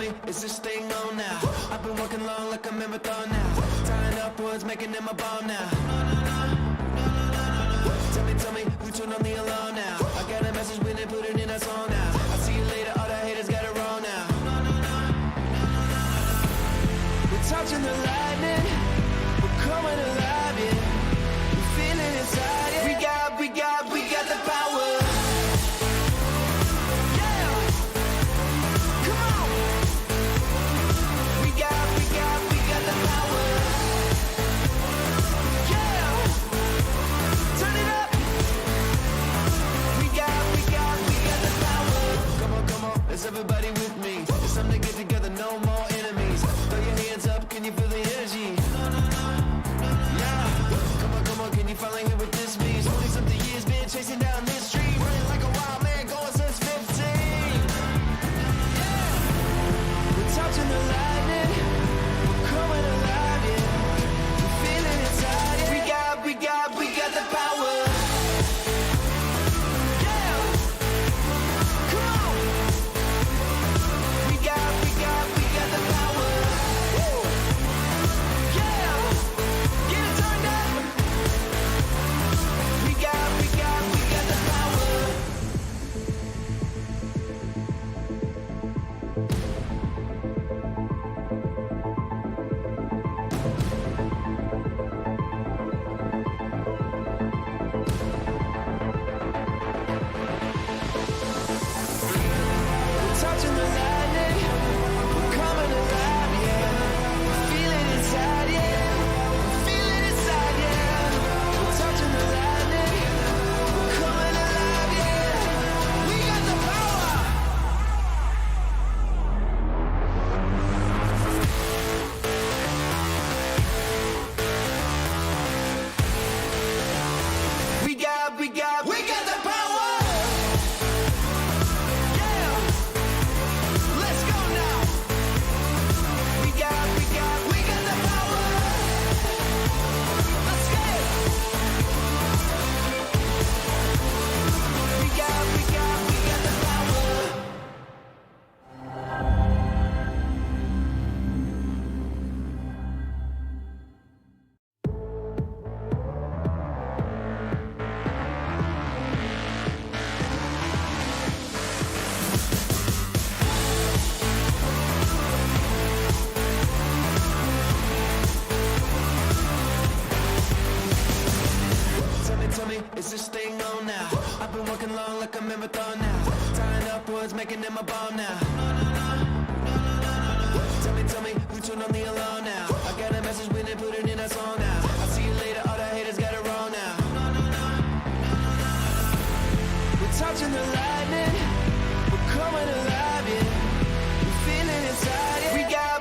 me, is this thing on now? I've been working long like a marathon now. Tying up words, making them a bomb now. Tell me, who turned on the alarm now? I got a message when they put it in a song now. I'll see you later, all the haters got it wrong now. We're touching the lightning, we're coming alive, yeah. We're feeling inside, yeah. We got the power. Yeah, come on. We got the power. Yeah, turn it up. We got the power. Come on, is everybody with me? It's time to get together, no more enemies. Throw your hands up, can you feel the energy? Yeah, come on, can you finally hear what this means? 40-something years been chasing down this street, running like a wild man, going since 15. Yeah, we're touching the lightning, we're coming alive, yeah. We're feeling inside, yeah. We got the power. Yeah, come on. We got the power. Woo. Yeah, get it turned up. We got the power. We're touching the lightning, we're coming alive, yeah. We're feeling inside, yeah. We're feeling inside, yeah. We're touching the lightning, we're coming alive, yeah. We got the power. We got the power. Yeah, let's go now. We got the power. Let's go. We got the power. Tell me, is this thing on now? I've been working long like a marathon now. Tying up words, making them a bomb now. Tell me, who turned on the alarm now? I got a message when they put it in a song now. I'll see you later, all the haters got it wrong now. We're touching the lightning, we're coming alive, yeah. We're feeling inside, yeah.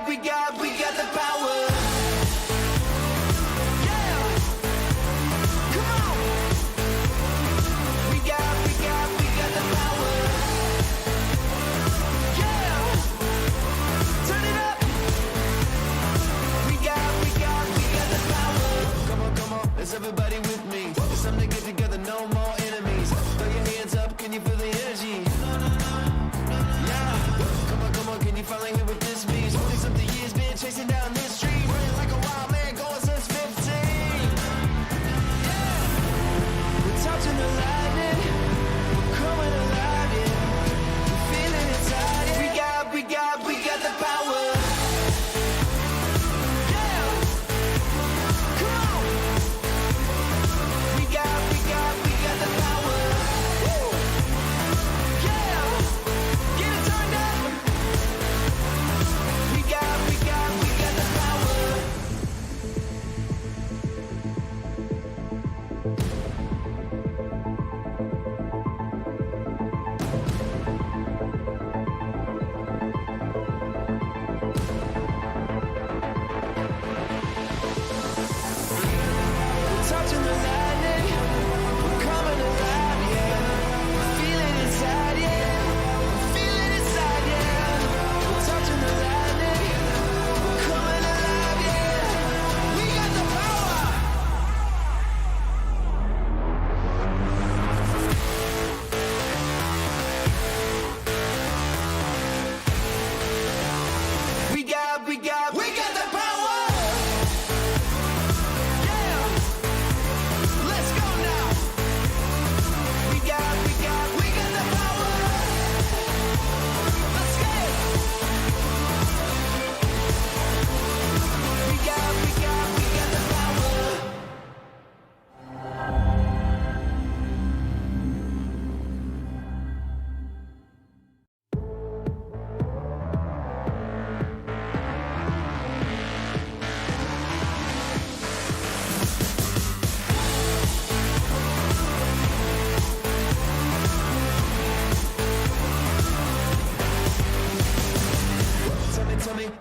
We got the power. Yeah, come on. We got the power. Yeah,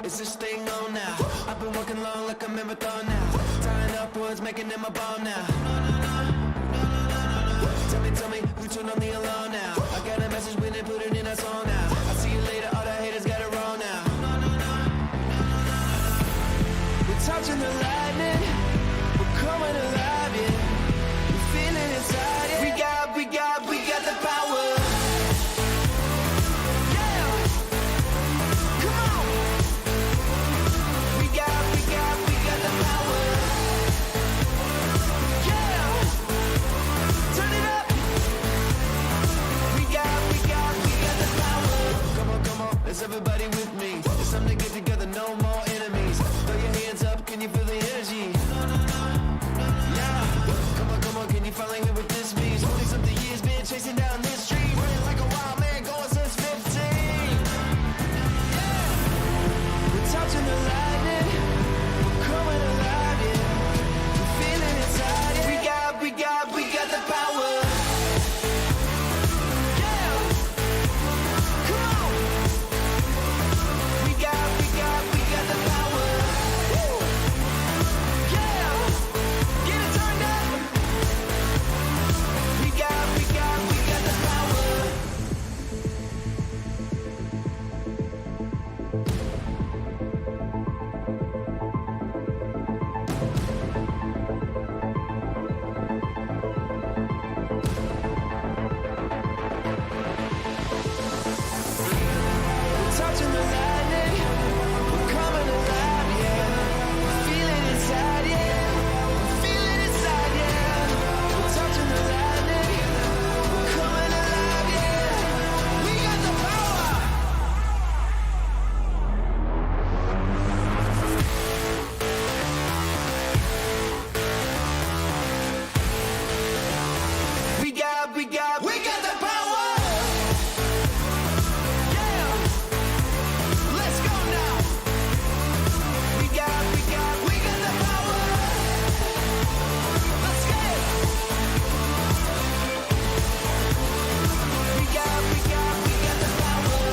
is this thing on now? I've been working long like a marathon now. Tying up words, making them a bomb now. Tell me, who turned on the alarm now? I got a message when they put it in a song now. I'll see you later, all the haters got it wrong now. We're touching the lightning, we're coming alive, yeah. We're feeling inside, yeah. We got the power. Yeah, come on. We got the power. Yeah, turn it up. We got the power. Come on, is everybody with me? It's time to get together, no more enemies. Throw your hands up, can you feel the energy? Yeah, come on, can you finally hear what this means? 40-something years been chasing down this street, running like a wild man, going since 15. Yeah, we're touching the lightning, we're coming alive, yeah. We're feeling inside, yeah. We got the power. Yeah, come on. We got the power. Woo. Yeah, get it turned up. We got the power. We're touching the lightning, we're coming alive, yeah. We're feeling inside, yeah. We're feeling inside, yeah. We're touching the lightning, we're coming alive, yeah. We got the power. We got the power. Yeah, let's go now. We got the power. Let's get it. We got the power.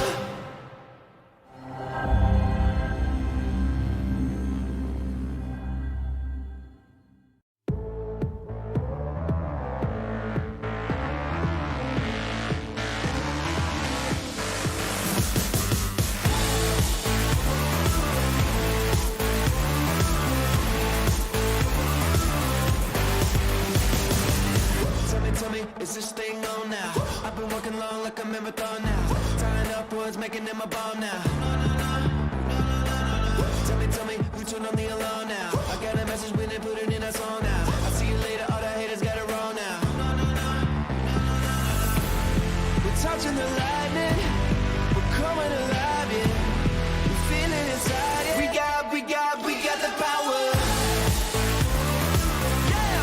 Tell me, is this thing on now? I've been working long like a marathon now. Tying up words, making them a bomb now. Tell me, who turned on the alarm now? I got a message when they put it in a song now. I'll see you later, all the haters got it wrong now. We're touching the lightning, we're coming alive, yeah. We're feeling inside, yeah. We got the power. Yeah,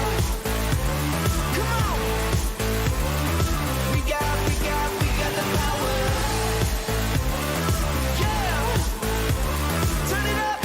come on. We got the power. Yeah, turn it up.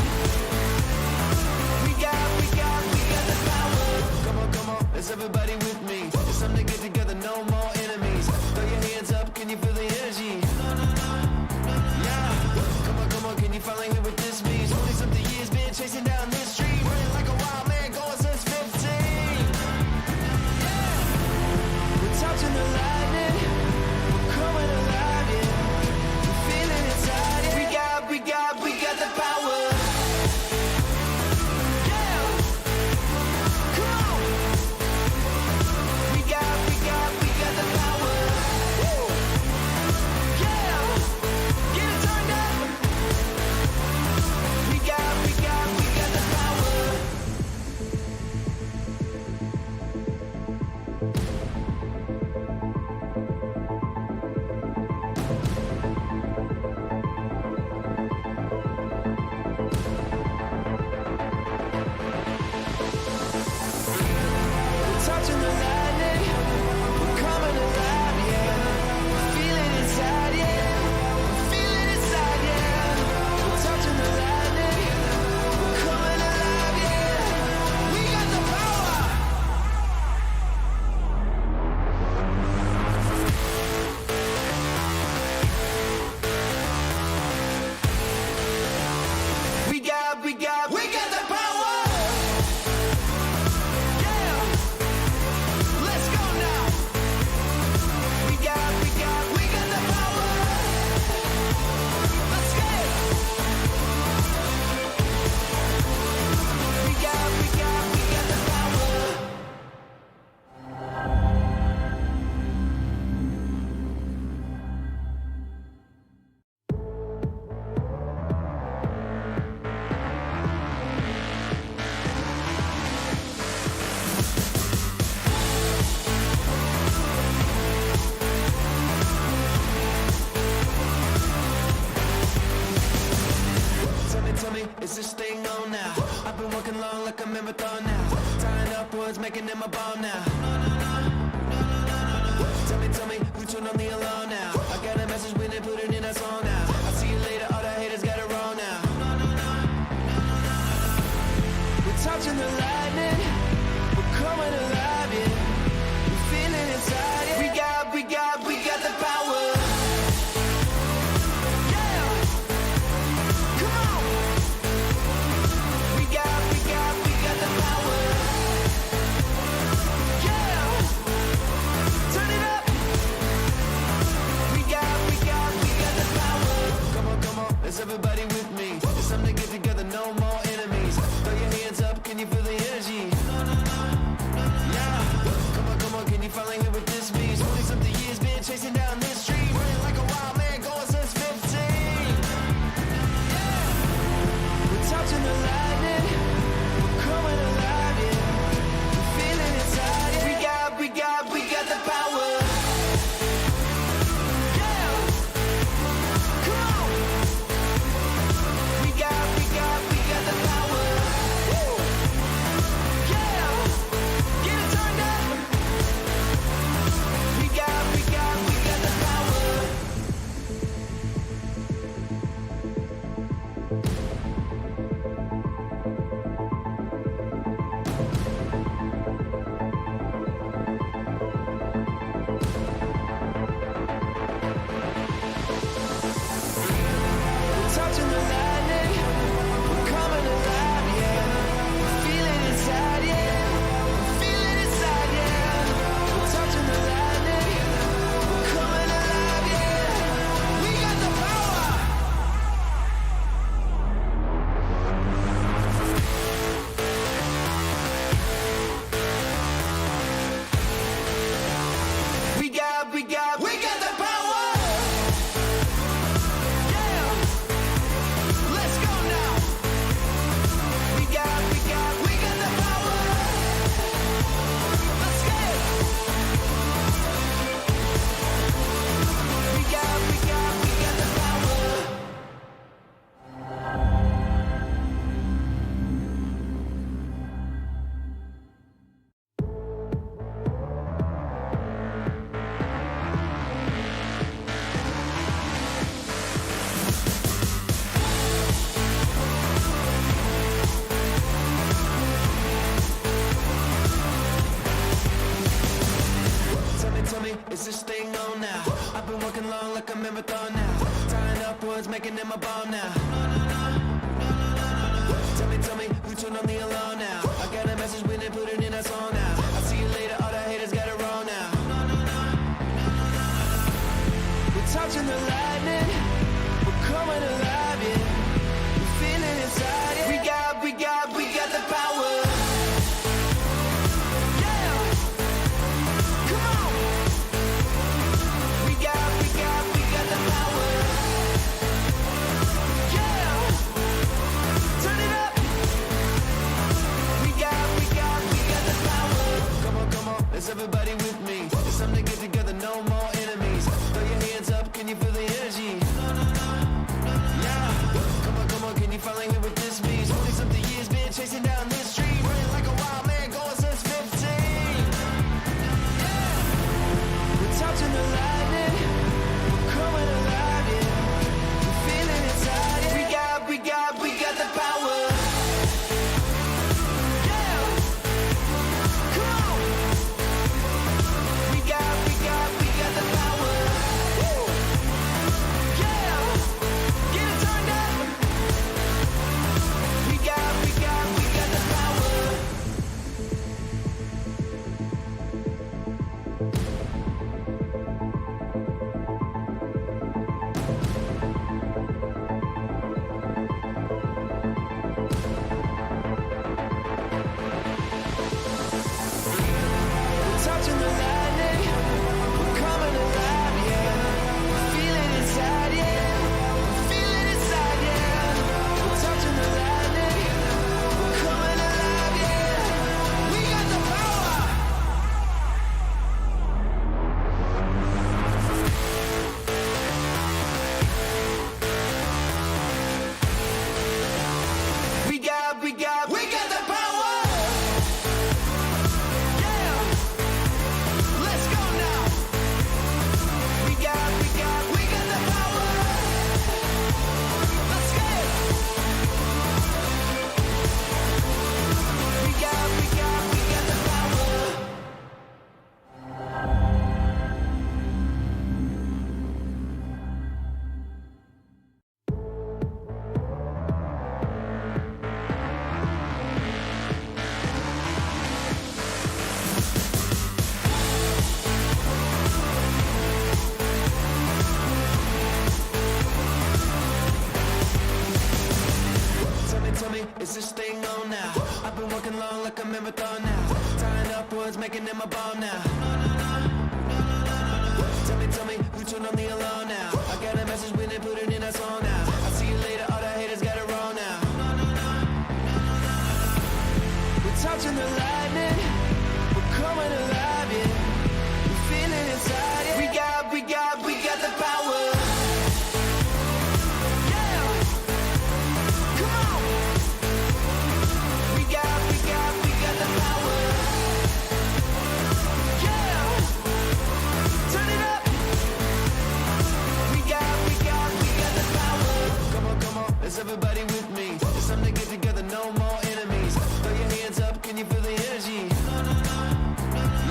Tell me, is this thing on now? I've been working long like a marathon now. Tying up words, making them a bomb now. Tell me, who turned on the alarm now? I got a message when they put it in a song now. I'll see you later, all the haters got it wrong now. We're touching the lightning, we're coming alive, yeah. We're feeling inside, yeah. We got the power. Yeah, come on. We got the power. Yeah, turn it up. We got the power. Come on, is everybody with me? It's time to get together, no more enemies. Throw your hands up, can you feel the energy? Yeah, come on, can you finally hear what this means? 20-something years been chasing down this street, running like a wild man, going since 15. Yeah, we're touching the lightning, we're coming alive, yeah. We're feeling inside, yeah. We got the power. Yeah, come on. We got the power. Woo. Yeah, get it turned up. We got the power. We're touching the lightning, we're coming alive, yeah. We're feeling inside, yeah. We're feeling inside, yeah. We're touching the lightning, we're coming alive, yeah. We got the power. We got the power. Yeah, let's go now. We got the power. Let's get it. We got the power. Tell me, is this thing on now? I've been working long like a marathon now. Tying up words, making them a bomb now. Tell me, who turned on the alarm now? I got a message when they put it in a song now. I'll see you later, all the haters got it wrong now. We're touching the lightning, we're coming alive, yeah. We're feeling inside, yeah. We got the power. Yeah, come on. We got the power. Yeah, tell me, is this thing on now? I've been working long like a marathon now. Tying up words, making them a bomb now. Tell me, who turned on the alarm now? I got a message when they put it in a song now. I'll see you later, all the haters got it wrong now. We're touching the lightning, we're coming alive, yeah. We're feeling inside, yeah. We got the power. Yeah, come on. We got the power. Yeah, turn it up. We got the power. Come on, is everybody with me? It's time to get together, no more enemies. Throw your hands up, can you feel the energy?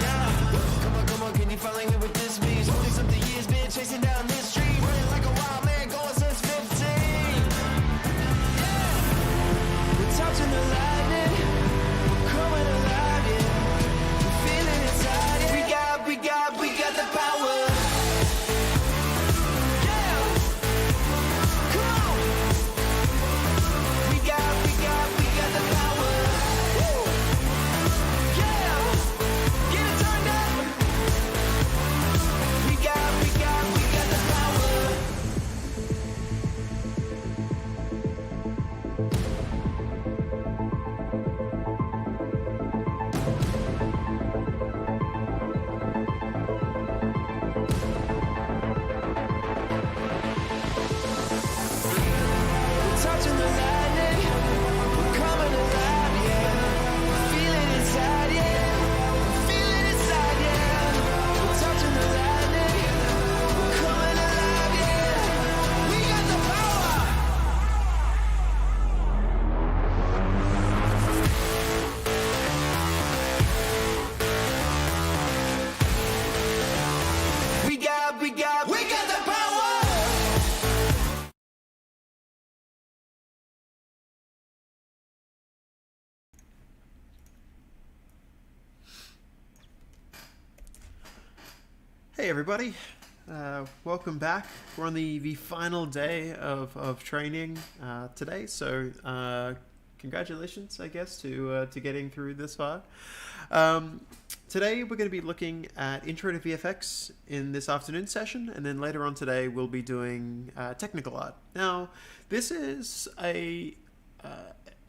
Yeah, come on, can you finally hear what this means? 40-something years been chasing down this street, running like a wild man, going since 15. Yeah, we're touching the lightning, we're coming alive, yeah. We're feeling inside, yeah. We got the power. Yeah, come on. We got the power. Woo. Yeah, get it turned up. We got the power. We're touching the lightning, we're coming alive, yeah. We're feeling inside, yeah. We're feeling inside, yeah. We're touching the lightning, we're coming alive, yeah. We got the power. We got the power. Hey everybody, welcome back. We're on the final day of training today, so congratulations, I guess, to getting through this far. Today we're going to be looking at Intro to VFX in this afternoon session, and then later on today we'll be doing technical art. Now, this is an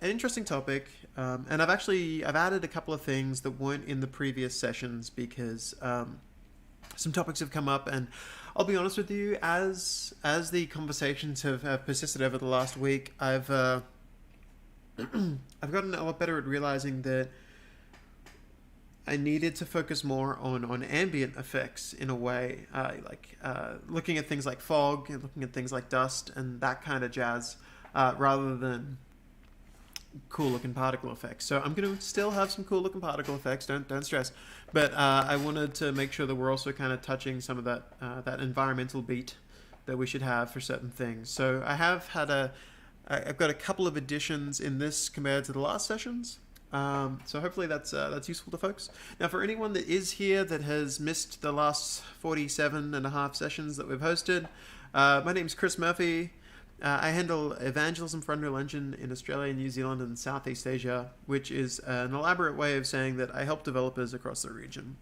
interesting topic, and I've added a couple of things that weren't in the previous sessions because some topics have come up, and I'll be honest with you, as the conversations have persisted over the last week, I've gotten a lot better at realizing that I needed to focus more on ambient effects in a way, looking at things like fog and looking at things like dust and that kind of jazz, rather than cool looking particle effects. So I'm going to still have some cool looking particle effects, don't stress, but I wanted to make sure that we're also kind of touching some of that environmental beat that we should have for certain things. So I've got a couple of additions in this compared to the last sessions. So hopefully that's useful to folks. Now, for anyone that is here that has missed the last 47 and a half sessions that we've hosted, my name's Chris Murphy. I handle evangelism for Unreal Engine in Australia, New Zealand, and Southeast Asia, which is an elaborate way of saying that I help developers across the region.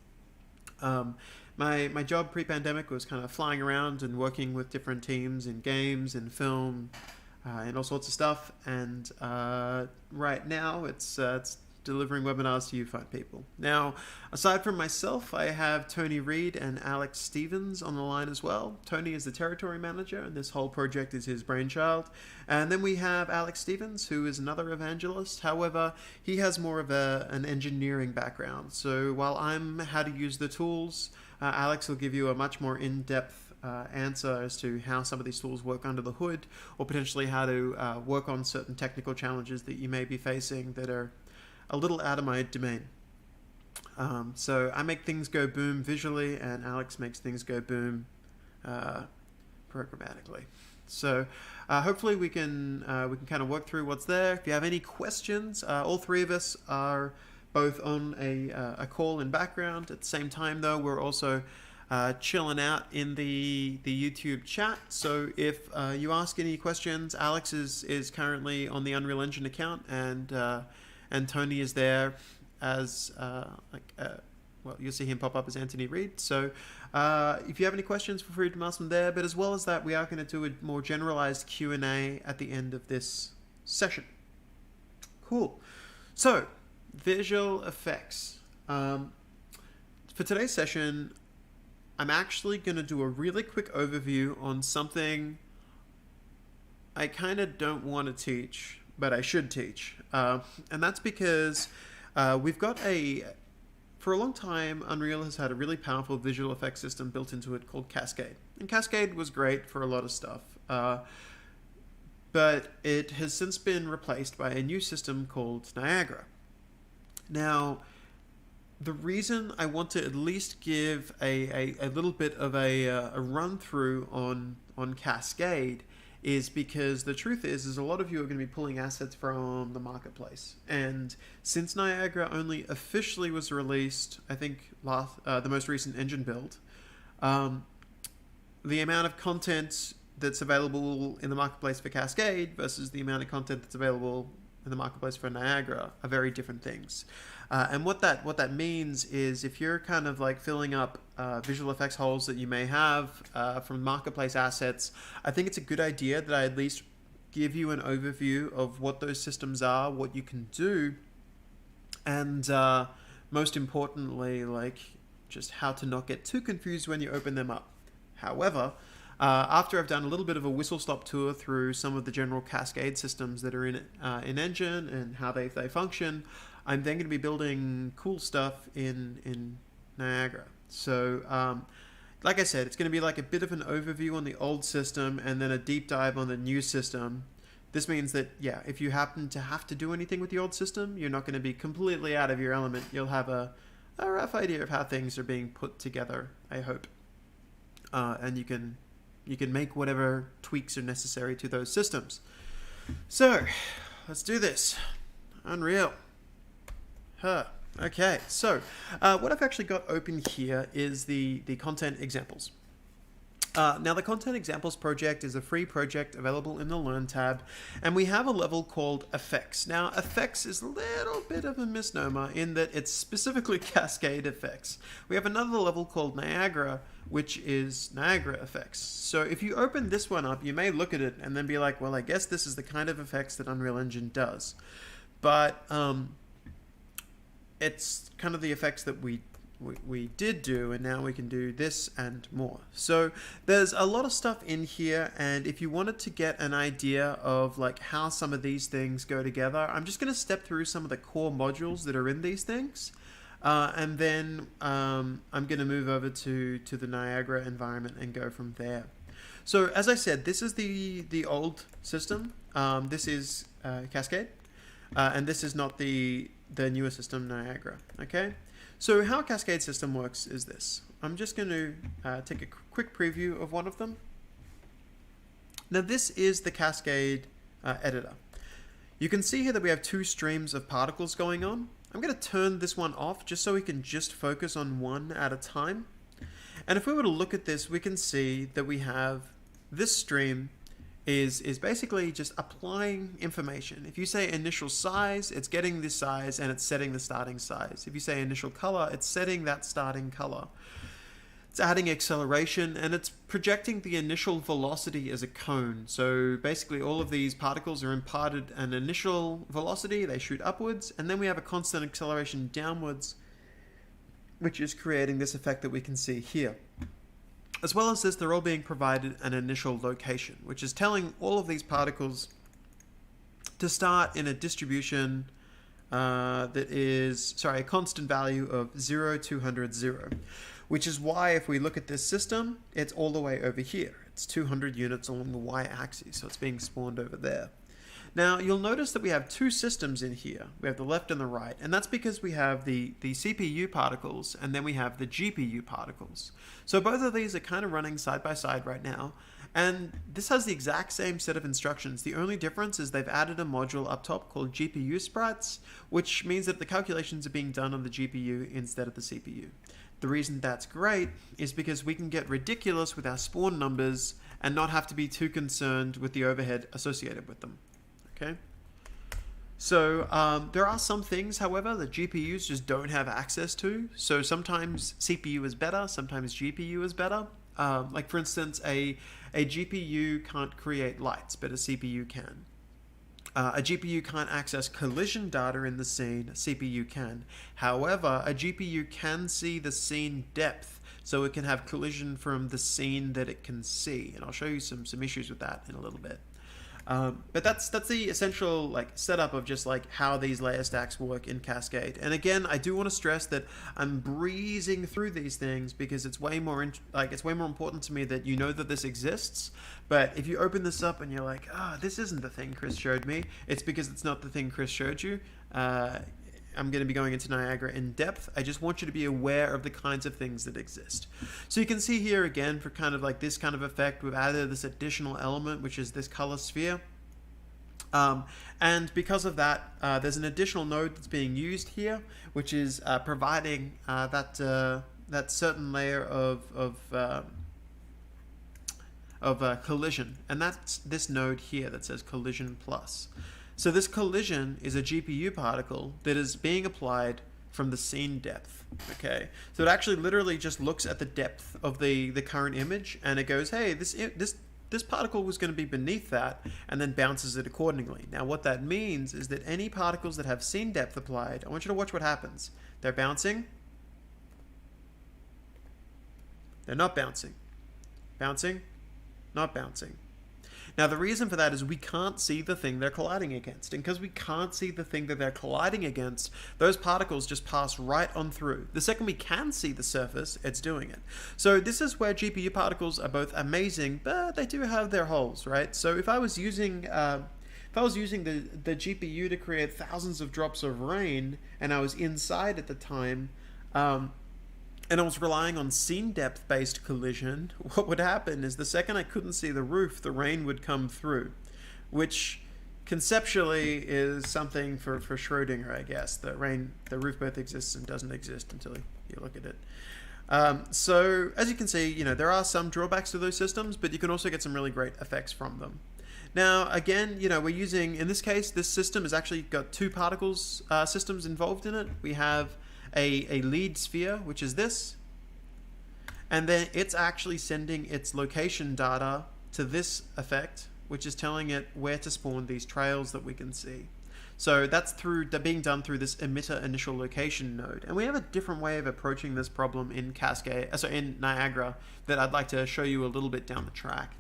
My job pre-pandemic was kind of flying around and working with different teams in games and film and all sorts of stuff. And right now it's delivering webinars to you fine people. Now, aside from myself, I have Tony Reed and Alex Stevens on the line as well. Tony is the territory manager, and this whole project is his brainchild. And then we have Alex Stevens, who is another evangelist. However, he has more of an engineering background. So while I'm how to use the tools, Alex will give you a much more in-depth answer as to how some of these tools work under the hood, or potentially how to work on certain technical challenges that you may be facing that are a little out of my domain. So I make things go boom visually, and Alex makes things go boom programmatically. So hopefully we can kind of work through what's there. If you have any questions, all three of us are both on a call in background. At the same time, though, we're also chilling out in the YouTube chat. So if you ask any questions, Alex is currently on the Unreal Engine account, and Tony is there as well, you'll see him pop up as Anthony Reed. So if you have any questions, feel free to ask them there. But as well as that, we are going to do a more generalized Q&A at the end of this session. Cool. So visual effects. For today's session, I'm actually going to do a really quick overview on something I kind of don't want to teach, but I should teach. And that's because we've got for a long time, Unreal has had a really powerful visual effects system built into it called Cascade. And Cascade was great for a lot of stuff. But it has since been replaced by a new system called Niagara. Now, the reason I want to at least give a little bit of a run through on Cascade is because the truth is a lot of you are going to be pulling assets from the marketplace. And since Niagara only officially was released, I think the most recent engine build, the amount of content that's available in the marketplace for Cascade versus the amount of content that's available in the marketplace for Niagara are very different things. And what that means is if you're kind of like filling up visual effects holes that you may have from marketplace assets, I think it's a good idea that I at least give you an overview of what those systems are, what you can do, and most importantly, like just how to not get too confused when you open them up. However, after I've done a little bit of a whistle-stop tour through some of the general Cascade systems that are in Engine and how they function, I'm then going to be building cool stuff in Niagara. So, like I said, it's going to be like a bit of an overview on the old system and then a deep dive on the new system. This means that, yeah, if you happen to have to do anything with the old system, you're not going to be completely out of your element. You'll have a rough idea of how things are being put together, I hope. And you can make whatever tweaks are necessary to those systems. So, let's do this. Unreal. Okay, so what I've actually got open here is the content examples. Now, the content examples project is a free project available in the Learn tab, and we have a level called Effects. Now, Effects is a little bit of a misnomer in that it's specifically Cascade effects. We have another level called Niagara, which is Niagara effects. So if you open this one up, you may look at it and then be like, well, I guess this is the kind of effects that Unreal Engine does. But it's kind of the effects that we did do, and now we can do this and more. So there's a lot of stuff in here, and if you wanted to get an idea of like how some of these things go together, I'm just going to step through some of the core modules that are in these things, and then I'm going to move over to the Niagara environment and go from there. So as I said, this is the old system. This is Cascade, and this is not the newer system, Niagara. Okay. So how a Cascade system works is this. I'm just going to take a quick preview of one of them. Now this is the Cascade editor. You can see here that we have two streams of particles going on. I'm going to turn this one off just so we can just focus on one at a time. And if we were to look at this, we can see that we have this stream is basically just applying information. If you say initial size, it's getting this size and it's setting the starting size. If you say initial color, it's setting that starting color. It's adding acceleration, and it's projecting the initial velocity as a cone. So basically all of these particles are imparted an initial velocity, they shoot upwards, and then we have a constant acceleration downwards, which is creating this effect that we can see here. As well as this, they're all being provided an initial location, which is telling all of these particles to start in a distribution that is, a constant value of 0, 200, 0. Which is why if we look at this system, it's all the way over here. It's 200 units along the y-axis, so it's being spawned over there. Now, you'll notice that we have two systems in here. We have the left and the right, and that's because we have the CPU particles, and then we have the GPU particles. So both of these are kind of running side by side right now, and this has the exact same set of instructions. The only difference is they've added a module up top called GPU sprites, which means that the calculations are being done on the GPU instead of the CPU. The reason that's great is because we can get ridiculous with our spawn numbers and not have to be too concerned with the overhead associated with them. Okay. So there are some things, however, that GPUs just don't have access to. So sometimes CPU is better, sometimes GPU is better. Like for instance, a GPU can't create lights, but a CPU can. A GPU can't access collision data in the scene, a CPU can. However, a GPU can see the scene depth, so it can have collision from the scene that it can see. And I'll show you some issues with that in a little bit. But that's the essential like setup of just like how these layer stacks work in Cascade. And again, I do want to stress that I'm breezing through these things because it's way more important to me that you know that this exists. But if you open this up and you're like, this isn't the thing Chris showed me, it's because it's not the thing Chris showed you. I'm going to be going into Niagara in depth. I just want you to be aware of the kinds of things that exist. So you can see here again, for kind of like this kind of effect, we've added this additional element, which is this color sphere. And because of that, there's an additional node that's being used here, which is providing that certain layer of collision. And that's this node here that says collision plus. So this collision is a GPU particle that is being applied from the scene depth. Okay, so it actually literally just looks at the depth of the current image, and it goes, hey, this particle was going to be beneath that, and then bounces it accordingly. Now what that means is that any particles that have scene depth applied, I want you to watch what happens. They're bouncing. They're not bouncing. Bouncing, not bouncing. Now, the reason for that is we can't see the thing they're colliding against. And because we can't see the thing that they're colliding against, those particles just pass right on through. The second we can see the surface, it's doing it. So this is where GPU particles are both amazing, but they do have their holes, right? So if I was using the GPU to create thousands of drops of rain, and I was inside at the time, and I was relying on scene depth based collision, what would happen is the second I couldn't see the roof, the rain would come through, which conceptually is something for Schrodinger, I guess. The roof both exists and doesn't exist until you look at it. So as you can see, there are some drawbacks to those systems, but you can also get some really great effects from them. Now, again, we're using, in this case, this system has actually got two particles systems involved in it. We have a lead sphere, which is this, and then it's actually sending its location data to this effect, which is telling it where to spawn these trails that we can see. So that's being done through this emitter initial location node. And we have a different way of approaching this problem in in Niagara that I'd like to show you a little bit down the track.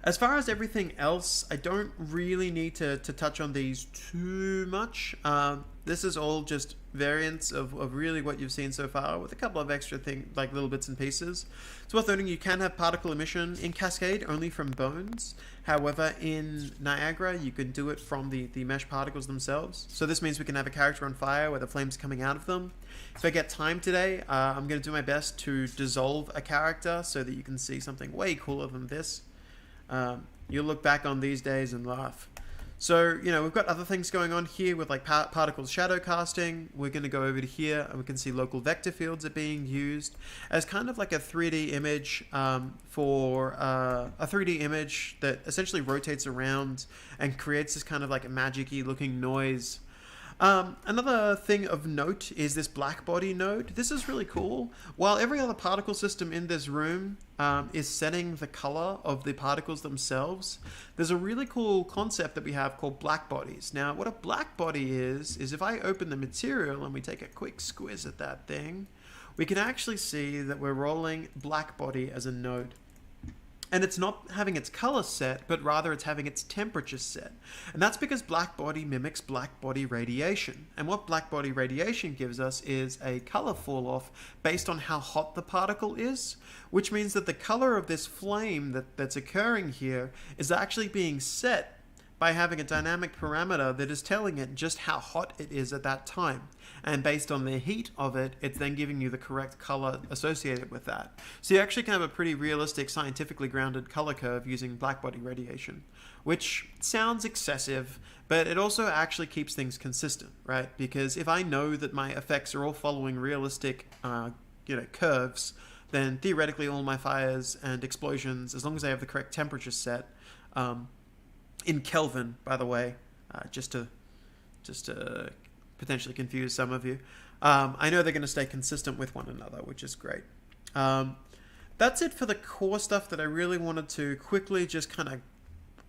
As far as everything else, I don't really need to touch on these too much. This is all just variants of really what you've seen so far, with a couple of extra things, like little bits and pieces. It's worth noting you can have particle emission in Cascade only from bones. However, in Niagara, you can do it from the mesh particles themselves. So this means we can have a character on fire where the flame's coming out of them. If I get time today, I'm going to do my best to dissolve a character so that you can see something way cooler than this. You'll look back on these days and laugh. So, we've got other things going on here with like particles shadow casting. We're going to go over to here and we can see local vector fields are being used as kind of like a 3D image for a 3D image that essentially rotates around and creates this kind of like a magic-y looking noise. Another thing of note is this black body node. This is really cool. While every other particle system in this room is setting the color of the particles themselves, there's a really cool concept that we have called black bodies. Now, what a black body is if I open the material and we take a quick squiz at that thing, we can actually see that we're rolling black body as a node. And it's not having its color set, but rather it's having its temperature set. And that's because black body mimics black body radiation. And what black body radiation gives us is a color fall off based on how hot the particle is, which means that the color of this flame that's occurring here is actually being set by having a dynamic parameter that is telling it just how hot it is at that time. And based on the heat of it, it's then giving you the correct color associated with that. So you actually can have a pretty realistic, scientifically grounded color curve using blackbody radiation, which sounds excessive, but it also actually keeps things consistent, right? Because if I know that my effects are all following realistic, curves, then theoretically all my fires and explosions, as long as I have the correct temperature set, in Kelvin, by the way, just to potentially confuse some of you, I know they're going to stay consistent with one another, which is great. That's it for the core stuff that I really wanted to quickly just kind of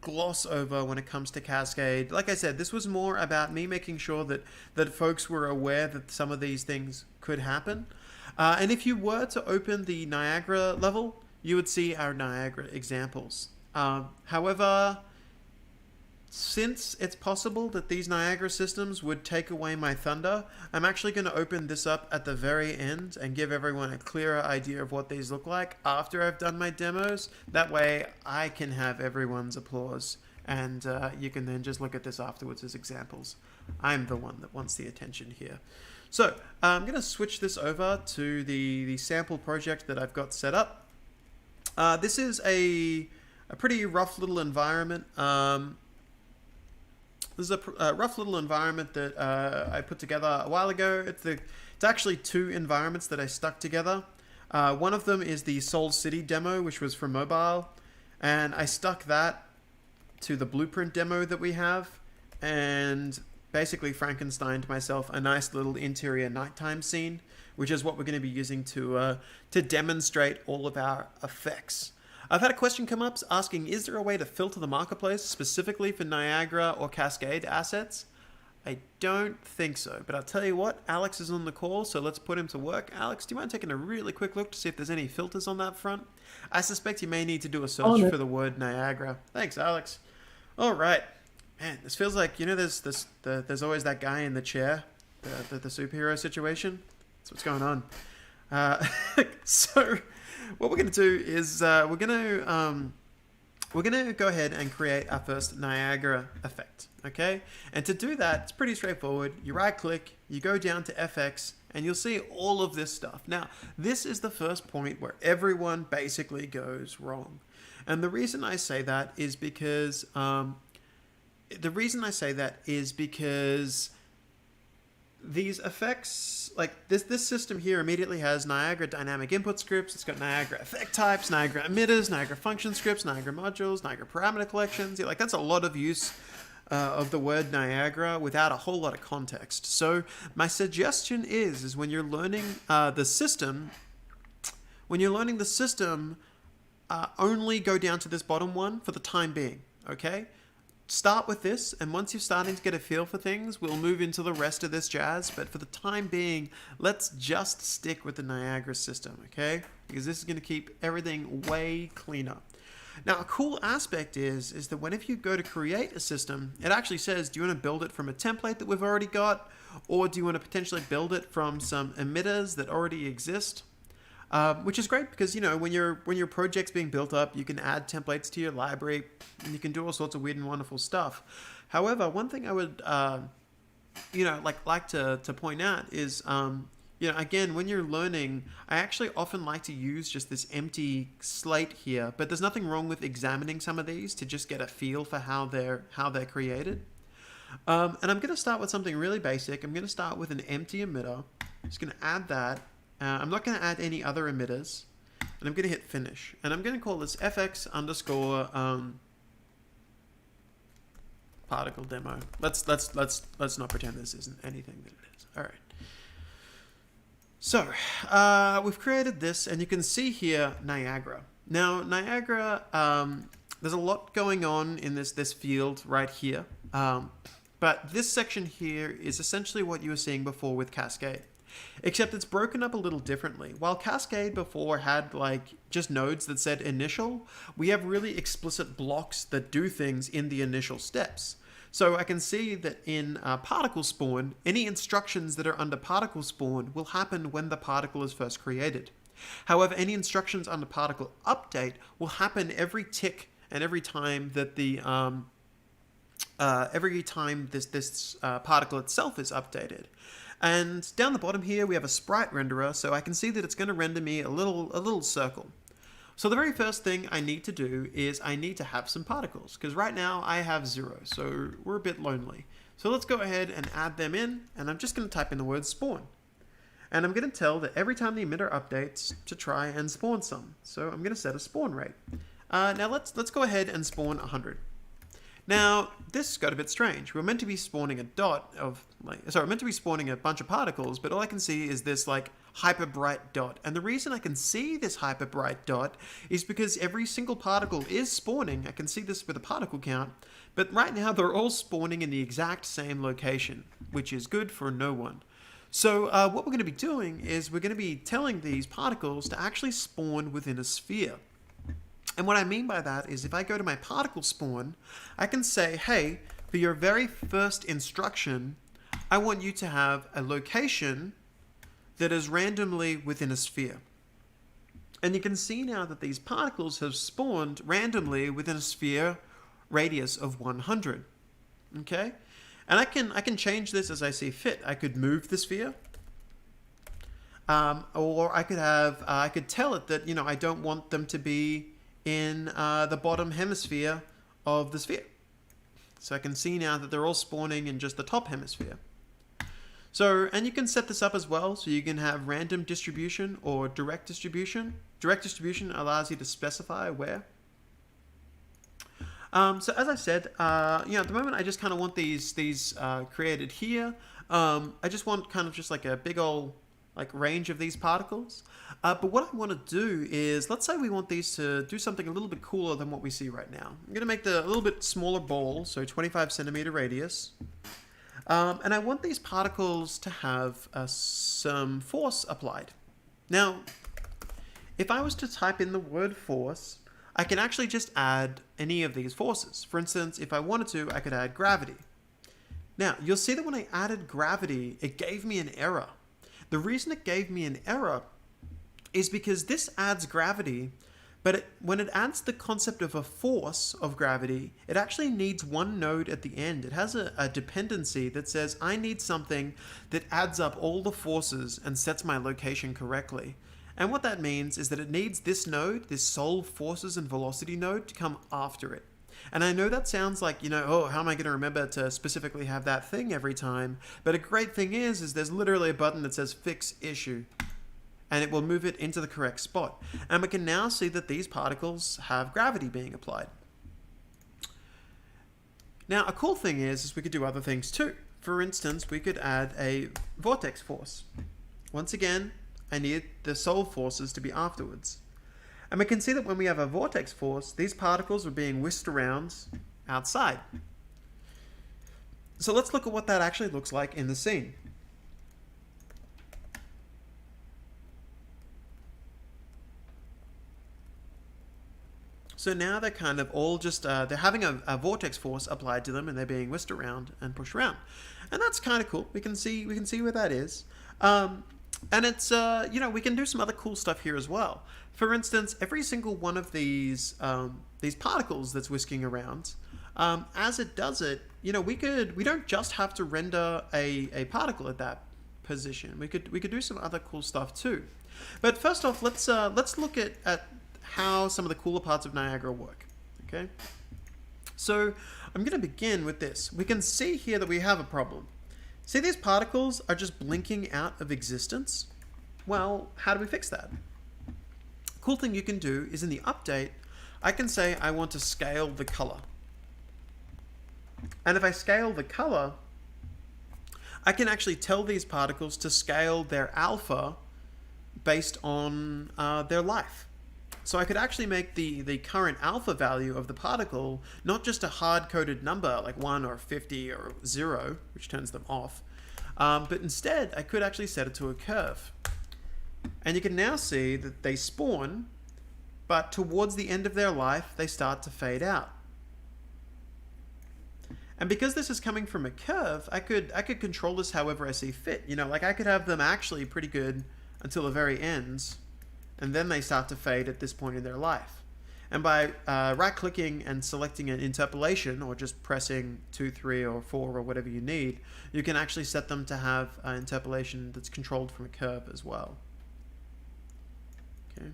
gloss over when it comes to Cascade. Like I said, this was more about me making sure that folks were aware that some of these things could happen. And if you were to open the Niagara level, you would see our Niagara examples. However, since it's possible that these Niagara systems would take away my thunder, I'm actually going to open this up at the very end and give everyone a clearer idea of what these look like after I've done my demos. That way I can have everyone's applause, and you can then just look at this afterwards as examples. I'm the one that wants the attention here. So I'm going to switch this over to the sample project that I've got set up. This is a pretty rough little environment. This is a rough little environment that I put together a while ago. It's actually two environments that I stuck together. One of them is the Seoul City demo, which was for mobile, and I stuck that to the blueprint demo that we have, and basically Frankensteined myself a nice little interior nighttime scene, which is what we're going to be using to demonstrate all of our effects. I've had a question come up asking, is there a way to filter the marketplace specifically for Niagara or Cascade assets? I don't think so, but I'll tell you what, Alex is on the call, so let's put him to work. Alex, do you mind taking a really quick look to see if there's any filters on that front? I suspect you may need to do a search for the word Niagara. Thanks, Alex. All right. Man, this feels like, there's always that guy in the chair, the superhero situation. That's what's going on. So what we're going to do is we're going to go ahead and create our first Niagara effect, okay? And to do that, it's pretty straightforward. You right-click, you go down to FX, and you'll see all of this stuff. Now, this is the first point where everyone basically goes wrong. And the reason I say that is because these effects, like this system here immediately has Niagara dynamic input scripts. It's got Niagara effect types, Niagara emitters, Niagara function scripts, Niagara modules, Niagara parameter collections. Like that's a lot of use of the word Niagara without a whole lot of context. So my suggestion is when you're learning the system, only go down to this bottom one for the time being. Okay. Start with this, and once you're starting to get a feel for things, we'll move into the rest of this jazz. But for the time being, let's just stick with the Niagara system, okay? Because this is going to keep everything way cleaner. Now, a cool aspect is that whenever you go to create a system, it actually says, do you want to build it from a template that we've already got, or do you want to potentially build it from some emitters that already exist? Which is great because, when your project's being built up, you can add templates to your library and you can do all sorts of weird and wonderful stuff. However, one thing I would, like to point out is, again, when you're learning, I actually often like to use just this empty slate here, but there's nothing wrong with examining some of these to just get a feel for how they're created. And I'm going to start with something really basic. I'm going to start with an empty emitter. I'm just going to add that. I'm not going to add any other emitters, and I'm going to hit finish, and I'm going to call this fx underscore particle demo. Let's not pretend this isn't anything that it is. All right. So we've created this, and you can see here Niagara. Now Niagara, there's a lot going on in this field right here, but this section here is essentially what you were seeing before with Cascade. Except it's broken up a little differently. While Cascade before had just nodes that said initial, we have really explicit blocks that do things in the initial steps. So I can see that in particle spawn, any instructions that are under particle spawn will happen when the particle is first created. However, any instructions under particle update will happen every tick and every time that this particle itself is updated. And down the bottom here, we have a sprite renderer, so I can see that it's going to render me a little circle. So the very first thing I need to do is I need to have some particles, because right now I have 0, so we're a bit lonely. So let's go ahead and add them in, and I'm just going to type in the word spawn. And I'm going to tell that every time the emitter updates to try and spawn some. So I'm going to set a spawn rate. Now let's go ahead and spawn 100. Now this got a bit strange. We're meant to be spawning a dot of we're meant to be spawning a bunch of particles, but all I can see is this like hyper bright dot. And the reason I can see this hyper bright dot is because every single particle is spawning. I can see this with a particle count, but right now they're all spawning in the exact same location, which is good for no one. So what we're going to be doing is we're going to be telling these particles to actually spawn within a sphere. And what I mean by that is if I go to my particle spawn, I can say, hey, for your very first instruction, I want you to have a location that is randomly within a sphere. And you can see now that these particles have spawned randomly within a sphere radius of 100. Okay? And I can change this as I see fit. I could move the sphere, or I could tell it that I don't want them to be in the bottom hemisphere of the sphere. So I can see now that they're all spawning in just the top hemisphere. So, and you can set this up as well, so you can have random distribution or direct distribution. Direct distribution allows you to specify where. So as I said, at the moment I just kind of want these created here. I just want kind of just like a big old range of these particles. But what I want to do is, let's say we want these to do something a little bit cooler than what we see right now. I'm going to make a little bit smaller ball, so 25 centimeter radius. And I want these particles to have some force applied. Now, if I was to type in the word force, I can actually just add any of these forces. For instance, if I wanted to, I could add gravity. Now, you'll see that when I added gravity, it gave me an error. The reason it gave me an error is because this adds gravity, but when it adds the concept of a force of gravity, it actually needs one node at the end. It has a dependency that says, I need something that adds up all the forces and sets my location correctly. And what that means is that it needs this node, this solve forces and velocity node, to come after it. And I know that sounds like, oh, how am I going to remember to specifically have that thing every time? But a great thing is there's literally a button that says fix issue, and it will move it into the correct spot. And we can now see that these particles have gravity being applied. Now, a cool thing is we could do other things too. For instance, we could add a vortex force. Once again, I need the solve forces to be afterwards. And we can see that when we have a vortex force, these particles are being whisked around outside. So let's look at what that actually looks like in the scene. So now they're kind of all just, they're having a vortex force applied to them, and they're being whisked around and pushed around. And that's kind of cool. We can see where that is. And it's, we can do some other cool stuff here as well. For instance, every single one of these particles that's whisking around, as it does it, we don't just have to render a particle at that position. We could do some other cool stuff too. But first off, let's look at how some of the cooler parts of Niagara work. Okay. So I'm going to begin with this. We can see here that we have a problem. See, these particles are just blinking out of existence. Well, how do we fix that? Cool thing you can do is in the update, I can say I want to scale the color. And if I scale the color, I can actually tell these particles to scale their alpha based on their life. So I could actually make the current alpha value of the particle not just a hard-coded number like 1 or 50 or 0, which turns them off, but instead I could actually set it to a curve. And you can now see that they spawn, but towards the end of their life, they start to fade out. And because this is coming from a curve, I could control this however I see fit. I could have them actually pretty good until the very end, and then they start to fade at this point in their life. And by right-clicking and selecting an interpolation, or just pressing 2, 3, or 4, or whatever you need, you can actually set them to have an interpolation that's controlled from a curve as well. Okay.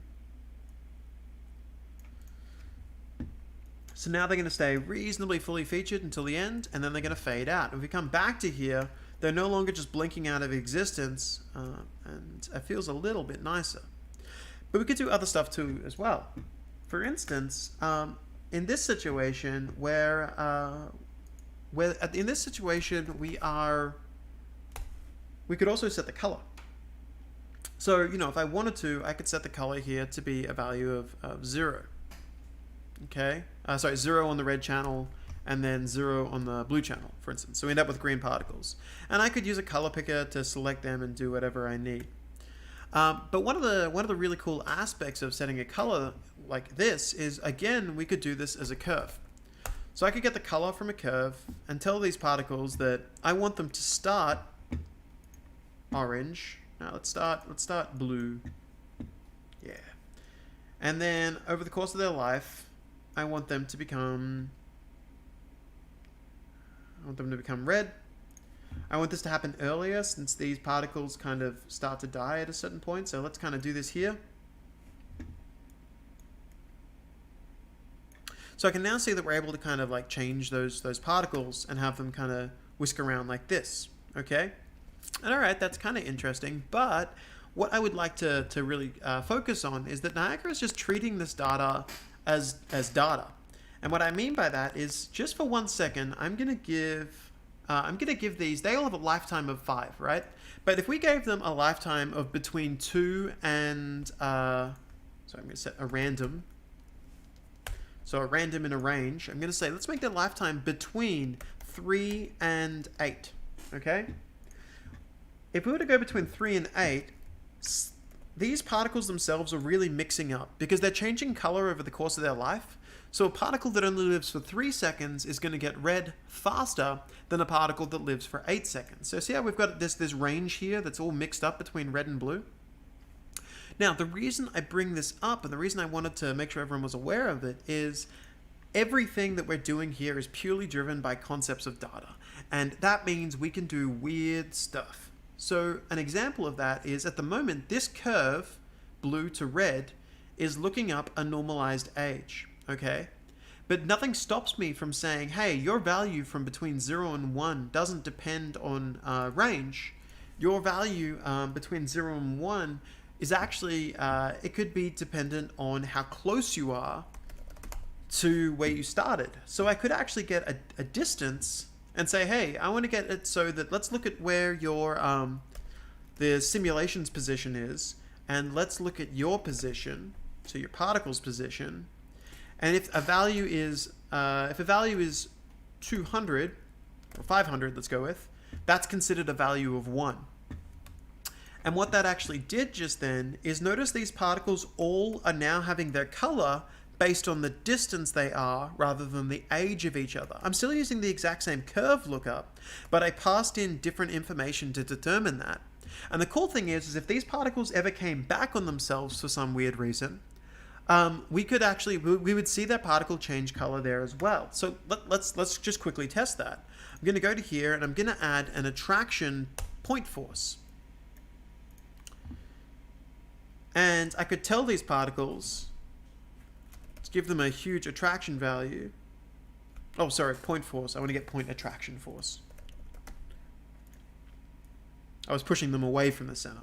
So now they're going to stay reasonably fully featured until the end, and then they're going to fade out. If we come back to here, they're no longer just blinking out of existence, and it feels a little bit nicer. But we could do other stuff too as well. For instance, in this situation we could also set the color. So, if I wanted to, I could set the color here to be a value of 0. Okay? Sorry, 0 on the red channel, and then 0 on the blue channel, for instance. So we end up with green particles. And I could use a color picker to select them and do whatever I need. But one of the really cool aspects of setting a color like this is, again, we could do this as a curve. So I could get the color from a curve and tell these particles that I want them to start orange. Now let's start blue. Yeah. And then over the course of their life, I want them to become red. I want this to happen earlier since these particles kind of start to die at a certain point. So let's kind of do this here. So I can now see that we're able to kind of like change those particles and have them kind of whisk around like this. Okay? And all right, that's kind of interesting. But what I would like to really focus on is that Niagara is just treating this data as data. And what I mean by that is, just for 1 second, I'm gonna give these, they all have a lifetime of 5, right? But if we gave them a lifetime of between 2 and so I'm gonna set a random. So a random in a range. I'm gonna say, let's make their lifetime between 3 and 8. Okay? If we were to go between 3 and 8, these particles themselves are really mixing up because they're changing color over the course of their life. So a particle that only lives for 3 seconds is going to get red faster than a particle that lives for 8 seconds. So see how we've got this range here that's all mixed up between red and blue? Now, the reason I bring this up and the reason I wanted to make sure everyone was aware of it is everything that we're doing here is purely driven by concepts of data. And that means we can do weird stuff. So an example of that is, at the moment, this curve, blue to red, is looking up a normalized age, okay? But nothing stops me from saying, hey, your value from between 0 and 1 doesn't depend on range. Your value between 0 and 1 is actually, it could be dependent on how close you are to where you started. So I could actually get a distance and say, hey, I want to get it so that let's look at where your the simulation's position is, and let's look at your position, so your particle's position. And if a value is 200 or 500, let's go with, that's considered a value of 1. And what that actually did just then is, notice these particles all are now having their color based on the distance they are rather than the age of each other. I'm still using the exact same curve lookup, but I passed in different information to determine that. And the cool thing is if these particles ever came back on themselves for some weird reason, we would see that particle change color there as well. So let's just quickly test that. I'm going to go to here and I'm going to add an attraction point force. And I could tell these particles, let's give them a huge attraction value. Oh, sorry, point force. I want to get point attraction force. I was pushing them away from the center.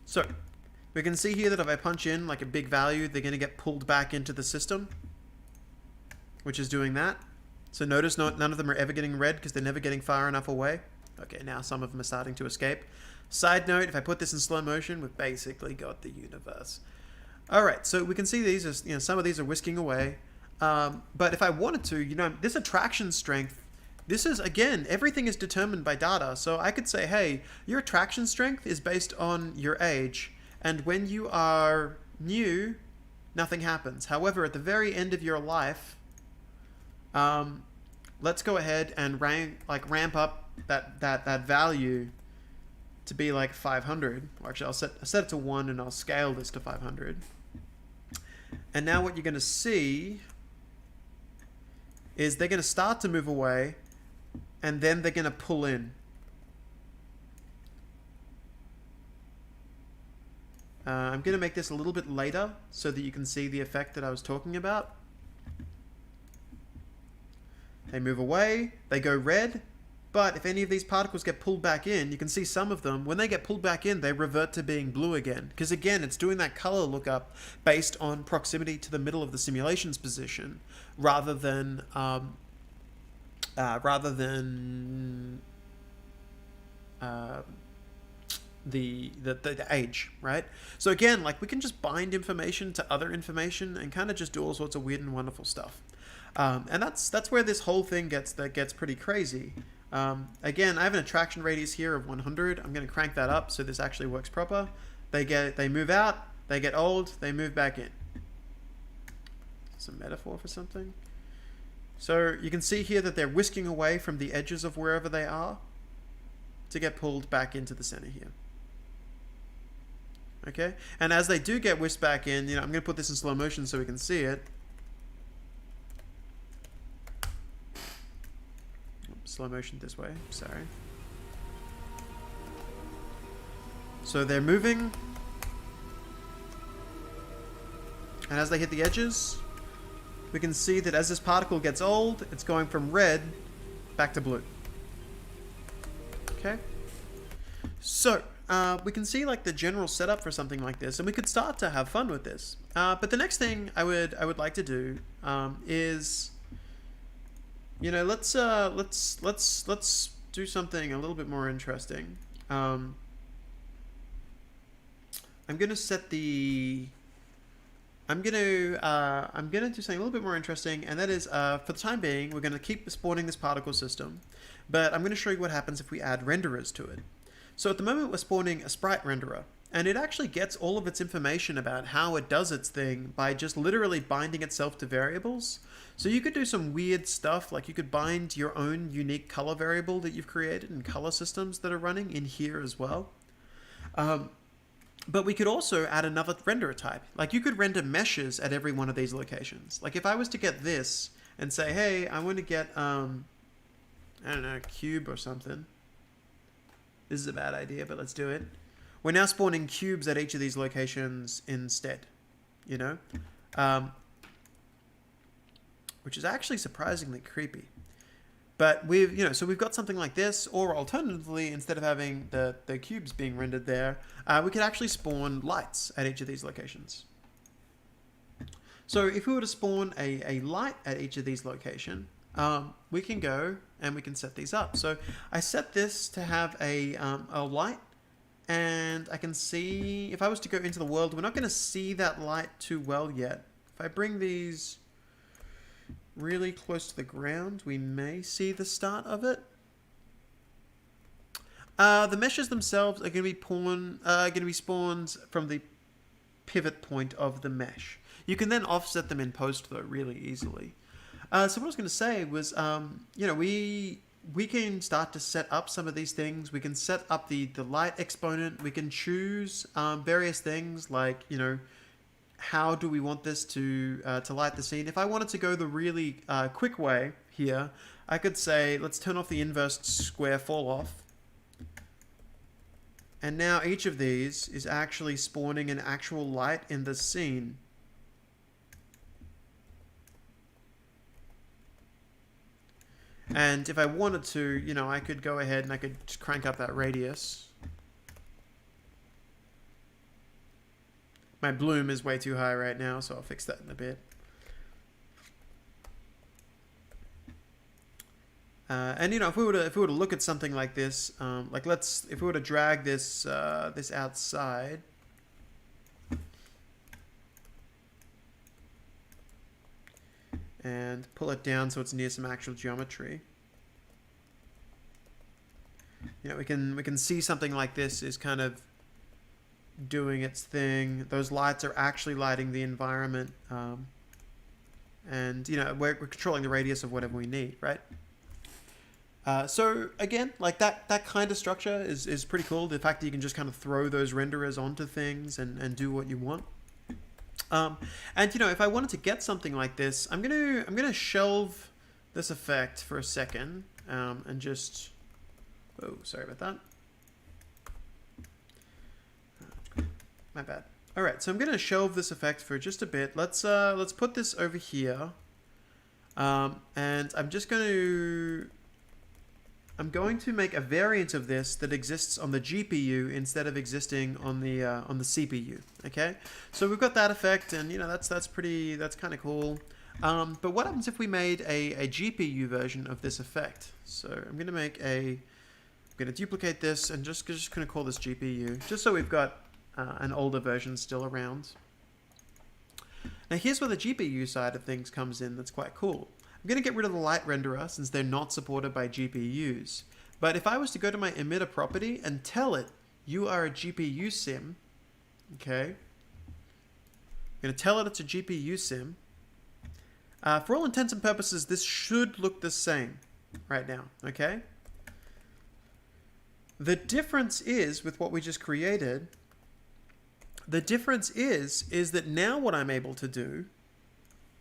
So we can see here that if I punch in like a big value, they're going to get pulled back into the system, which is doing that. So notice none of them are ever getting red because they're never getting far enough away. Okay, now some of them are starting to escape. Side note, if I put this in slow motion, we've basically got the universe. All right, so we can see these as, some of these are whisking away. But if I wanted to, this attraction strength, this is, again, everything is determined by data. So I could say, hey, your attraction strength is based on your age. And when you are new, nothing happens. However, at the very end of your life, let's go ahead and ramp up that value to be like 500. Or actually, I'll set it to 1 and I'll scale this to 500. And now what you're going to see is they're going to start to move away and then they're going to pull in. I'm going to make this a little bit later so that you can see the effect that I was talking about. They move away, they go red, but if any of these particles get pulled back in, you can see some of them, when they get pulled back in, they revert to being blue again. Because again, it's doing that color lookup based on proximity to the middle of the simulation's position, rather than the age, right? So again, like we can just bind information to other information and kind of just do all sorts of weird and wonderful stuff. And that's where this whole thing gets pretty crazy. Again, I have an attraction radius here of 100. I'm going to crank that up so this actually works proper. They move out, they get old, they move back in. It's a metaphor for something. So you can see here that they're whisking away from the edges of wherever they are to get pulled back into the center here. Okay, and as they do get whisked back in, I'm going to put this in slow motion so we can see it. Slow motion this way, sorry. So they're moving, and as they hit the edges, we can see that as this particle gets old, it's going from red back to blue. Okay, so we can see like the general setup for something like this, and we could start to have fun with this. But the next thing I would like to do is, let's do something a little bit more interesting. I'm gonna set the. I'm gonna do something a little bit more interesting, and that is, for the time being, we're gonna keep spawning this particle system, but I'm gonna show you what happens if we add renderers to it. So at the moment, we're spawning a sprite renderer, and it actually gets all of its information about how it does its thing by just literally binding itself to variables. So you could do some weird stuff, like you could bind your own unique color variable that you've created and color systems that are running in here as well. But we could also add another renderer type. Like you could render meshes at every one of these locations. Like if I was to get this and say, hey, I want to get, I don't know, a cube or something. This is a bad idea, but let's do it. We're now spawning cubes at each of these locations instead, which is actually surprisingly creepy. But so we've got something like this, or alternatively, instead of having the cubes being rendered there, we could actually spawn lights at each of these locations. So if we were to spawn a light at each of these locations, we can go and we can set these up. So I set this to have a light, and I can see, if I was to go into the world, we're not going to see that light too well yet. If I bring these really close to the ground, we may see the start of it. The meshes themselves are going to be spawned from the pivot point of the mesh. You can then offset them in post though really easily. So what I was going to say was, we can start to set up some of these things. We can set up the light exponent. We can choose various things like, how do we want this to light the scene? If I wanted to go the really quick way here, I could say, let's turn off the inverse square fall off. And now each of these is actually spawning an actual light in the scene. And if I wanted to, I could go ahead and I could just crank up that radius. My bloom is way too high right now, so I'll fix that in a bit. And if we were to look at something like this, if we were to drag this this outside, and pull it down so it's near some actual geometry, we can see something like this is kind of doing its thing. Those lights are actually lighting the environment, and we're controlling the radius of whatever we need, right? So again, like that kind of structure is pretty cool. The fact that you can just kind of throw those renderers onto things and do what you want. And if I wanted to get something like this, I'm gonna shelve this effect for a second, and just, oh, sorry about that. My bad. All right, so I'm going to shelve this effect for just a bit. Let's put this over here, and I'm going to make a variant of this that exists on the GPU instead of existing on the CPU. Okay, so we've got that effect, and you know that's kind of cool. But what happens if we made a GPU version of this effect? So I'm going to duplicate this and just going to call this GPU, just so we've got an older version still around. Now here's where the GPU side of things comes in. That's quite cool. I'm going to get rid of the light renderer since they're not supported by GPUs. But if I was to go to my emitter property and tell it you are a GPU sim, okay, I'm going to tell it it's a GPU sim. For all intents and purposes, this should look the same right now, okay? The difference is, with what we just created, the difference is that now what I'm able to do,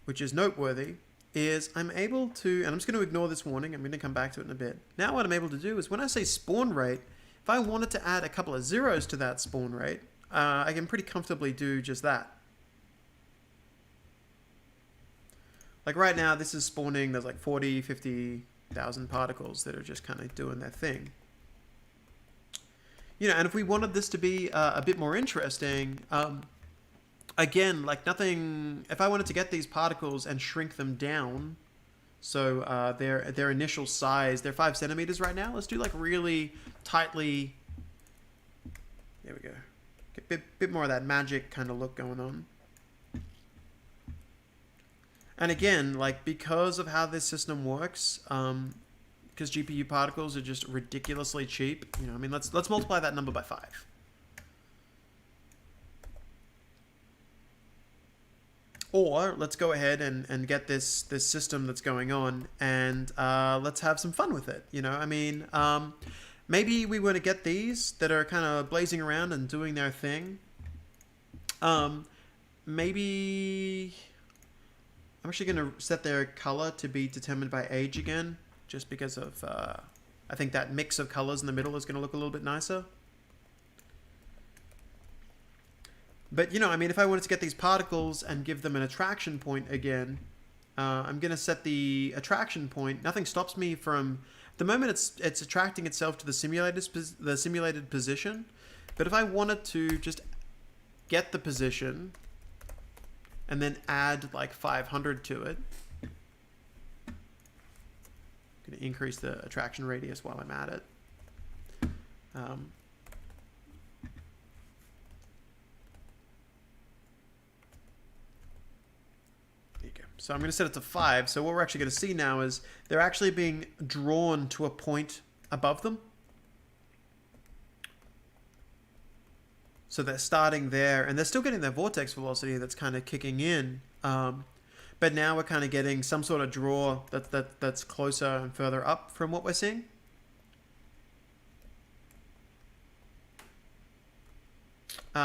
which is noteworthy, is I'm able to, and I'm just going to ignore this warning, I'm going to come back to it in a bit. Now what I'm able to do is when I say spawn rate, if I wanted to add a couple of zeros to that spawn rate, I can pretty comfortably do just that. Like right now, this is spawning, there's like 40, 50,000 particles that are just kind of doing their thing. You know, and if we wanted this to be a bit more interesting, again, like nothing, if I wanted to get these particles and shrink them down, so their initial size, they're 5 centimeters right now. Let's do like really tightly, there we go. Get a bit more of that magic kind of look going on. And again, like because of how this system works, because GPU particles are just ridiculously cheap, you know, I mean, let's multiply that number by 5. Or let's go ahead and get this system that's going on and let's have some fun with it. You know, I mean, maybe we want to get these that are kind of blazing around and doing their thing. Maybe I'm actually going to set their color to be determined by age again, just because of, I think that mix of colors in the middle is going to look a little bit nicer. But, you know, I mean, if I wanted to get these particles and give them an attraction point again, I'm going to set the attraction point. Nothing stops me from, at the moment it's attracting itself to the simulated position. But if I wanted to just get the position and then add like 500 to it, I'm going to increase the attraction radius while I'm at it. So I'm going to set it to 5. So what we're actually going to see now is they're actually being drawn to a point above them. So they're starting there, and they're still getting their vortex velocity that's kind of kicking in. But now we're kind of getting some sort of draw that's closer and further up from what we're seeing.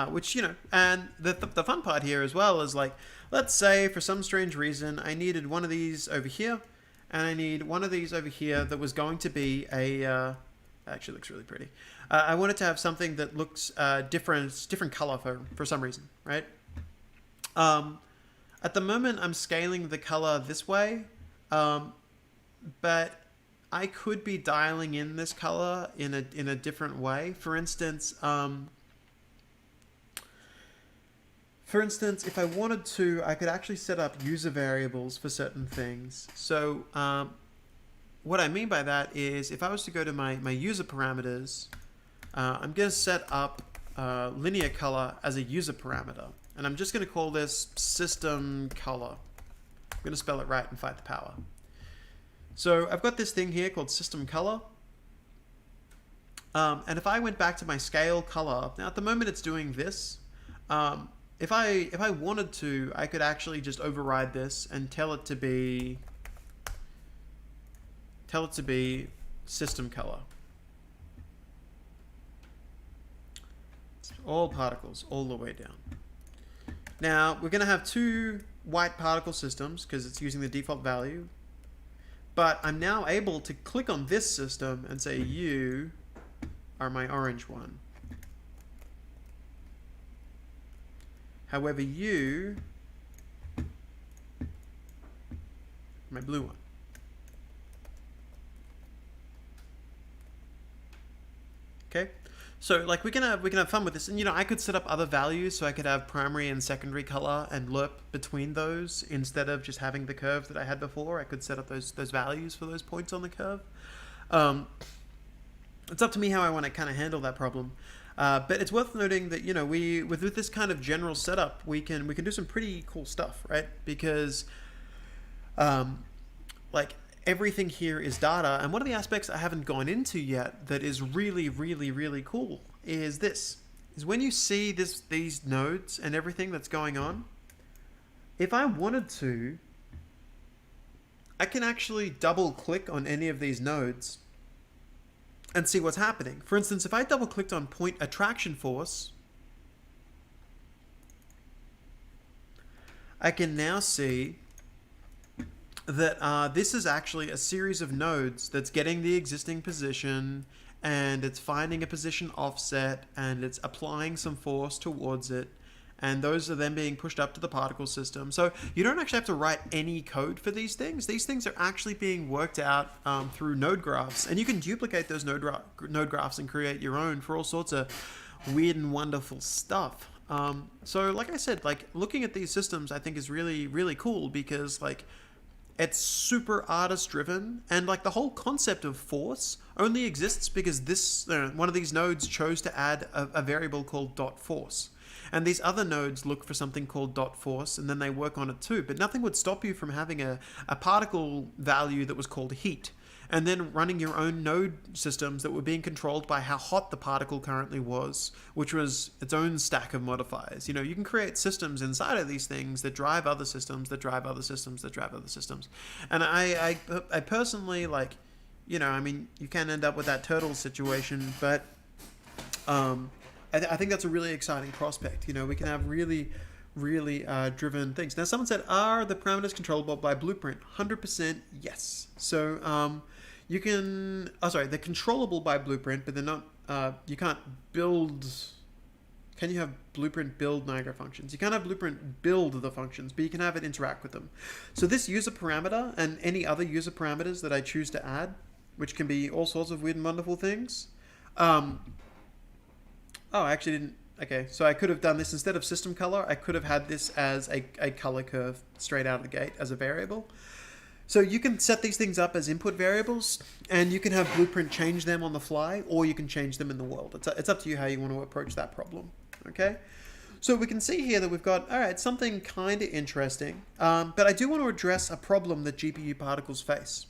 Which, you know, and the fun part here as well is like, let's say for some strange reason I needed one of these over here and I need one of these over here that was going to be a, actually looks really pretty. I wanted to have something that looks different color for some reason, right? At the moment I'm scaling the color this way, but I could be dialing in this color in a different way. For instance, if I wanted to, I could actually set up user variables for certain things. So what I mean by that is if I was to go to my user parameters, I'm going to set up linear color as a user parameter. And I'm just going to call this system color. I'm going to spell it right and fight the power. So I've got this thing here called system color. And if I went back to my scale color, now at the moment it's doing this. If I wanted to, I could actually just override this and tell it to be system color. It's all particles all the way down. Now we're going to have 2 white particle systems because it's using the default value. But I'm now able to click on this system and say you are my orange one. However, my blue one. Okay, so like we can have fun with this, and I could set up other values, so I could have primary and secondary color and lerp between those instead of just having the curve that I had before. I could set up those values for those points on the curve. It's up to me how I want to kind of handle that problem. But it's worth noting that with this kind of general setup, we can do some pretty cool stuff, right? Because like everything here is data, and one of the aspects I haven't gone into yet that is really, really, really cool is when you see these nodes and everything that's going on. If I wanted to, I can actually double click on any of these nodes and see what's happening. For instance, if I double clicked on point attraction force, I can now see that this is actually a series of nodes that's getting the existing position, and it's finding a position offset, and it's applying some force towards it, and those are then being pushed up to the particle system. So you don't actually have to write any code for these things. These things are actually being worked out through node graphs, and you can duplicate those node graphs and create your own for all sorts of weird and wonderful stuff. So like I said, like looking at these systems I think is really, really cool, because like it's super artist driven, and like the whole concept of force only exists because one of these nodes chose to add a variable called dot force. And these other nodes look for something called dot force, and then they work on it too. But nothing would stop you from having a particle value that was called heat, and then running your own node systems that were being controlled by how hot the particle currently was, which was its own stack of modifiers. You can create systems inside of these things that drive other systems, that drive other systems, that drive other systems. And I personally, like, I mean, you can end up with that turtle situation, but I think that's a really exciting prospect. We can have really, really driven things. Now, someone said, are the parameters controllable by blueprint? 100% yes. So you can, they're controllable by blueprint, but they're not, you can't build, can you have blueprint build Niagara functions? You can't have blueprint build the functions, but you can have it interact with them. So this user parameter and any other user parameters that I choose to add, which can be all sorts of weird and wonderful things. I actually didn't. Okay, so I could have done this instead of system color. I could have had this as a color curve straight out of the gate as a variable. So you can set these things up as input variables, and you can have Blueprint change them on the fly, or you can change them in the world. It's up to you how you want to approach that problem. Okay, so we can see here that we've got, all right, something kind of interesting, but I do want to address a problem that GPU particles face.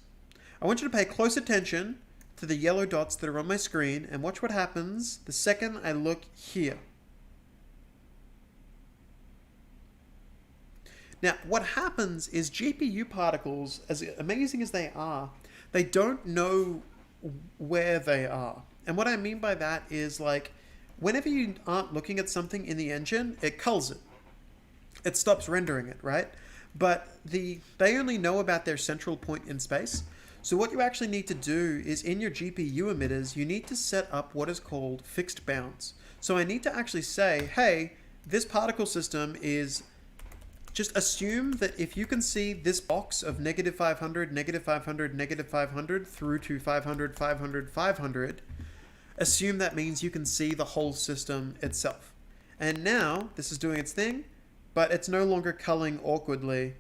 I want you to pay close attention to the yellow dots that are on my screen, and watch what happens the second I look here. Now, what happens is GPU particles, as amazing as they are, they don't know where they are. And what I mean by that is, like, whenever you aren't looking at something in the engine, it culls it. It stops rendering it, right? But they only know about their central point in space. So what you actually need to do is, in your GPU emitters, you need to set up what is called fixed bounds. So I need to actually say, hey, this particle system is... Just assume that if you can see this box of -500, -500, -500 through to 500, 500, 500, assume that means you can see the whole system itself. And now this is doing its thing, but it's no longer culling awkwardly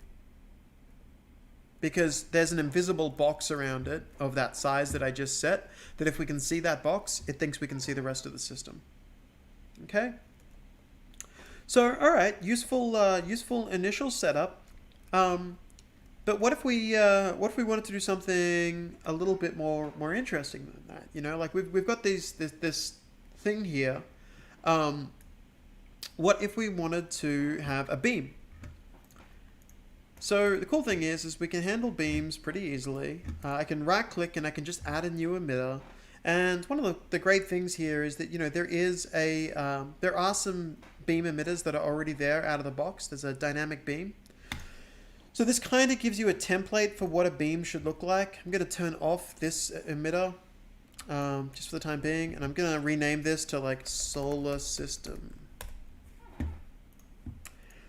because there's an invisible box around it of that size that I just set, that if we can see that box, it thinks we can see the rest of the system. Okay? So, all right, useful initial setup. But what if we wanted to do something a little bit more interesting than that? Like we've got this thing here. What if we wanted to have a beam? So the cool thing is we can handle beams pretty easily. I can right click and I can just add a new emitter. And one of the great things here is that there are some beam emitters that are already there out of the box. There's a dynamic beam. So this kind of gives you a template for what a beam should look like. I'm going to turn off this emitter just for the time being, and I'm going to rename this to like solar system.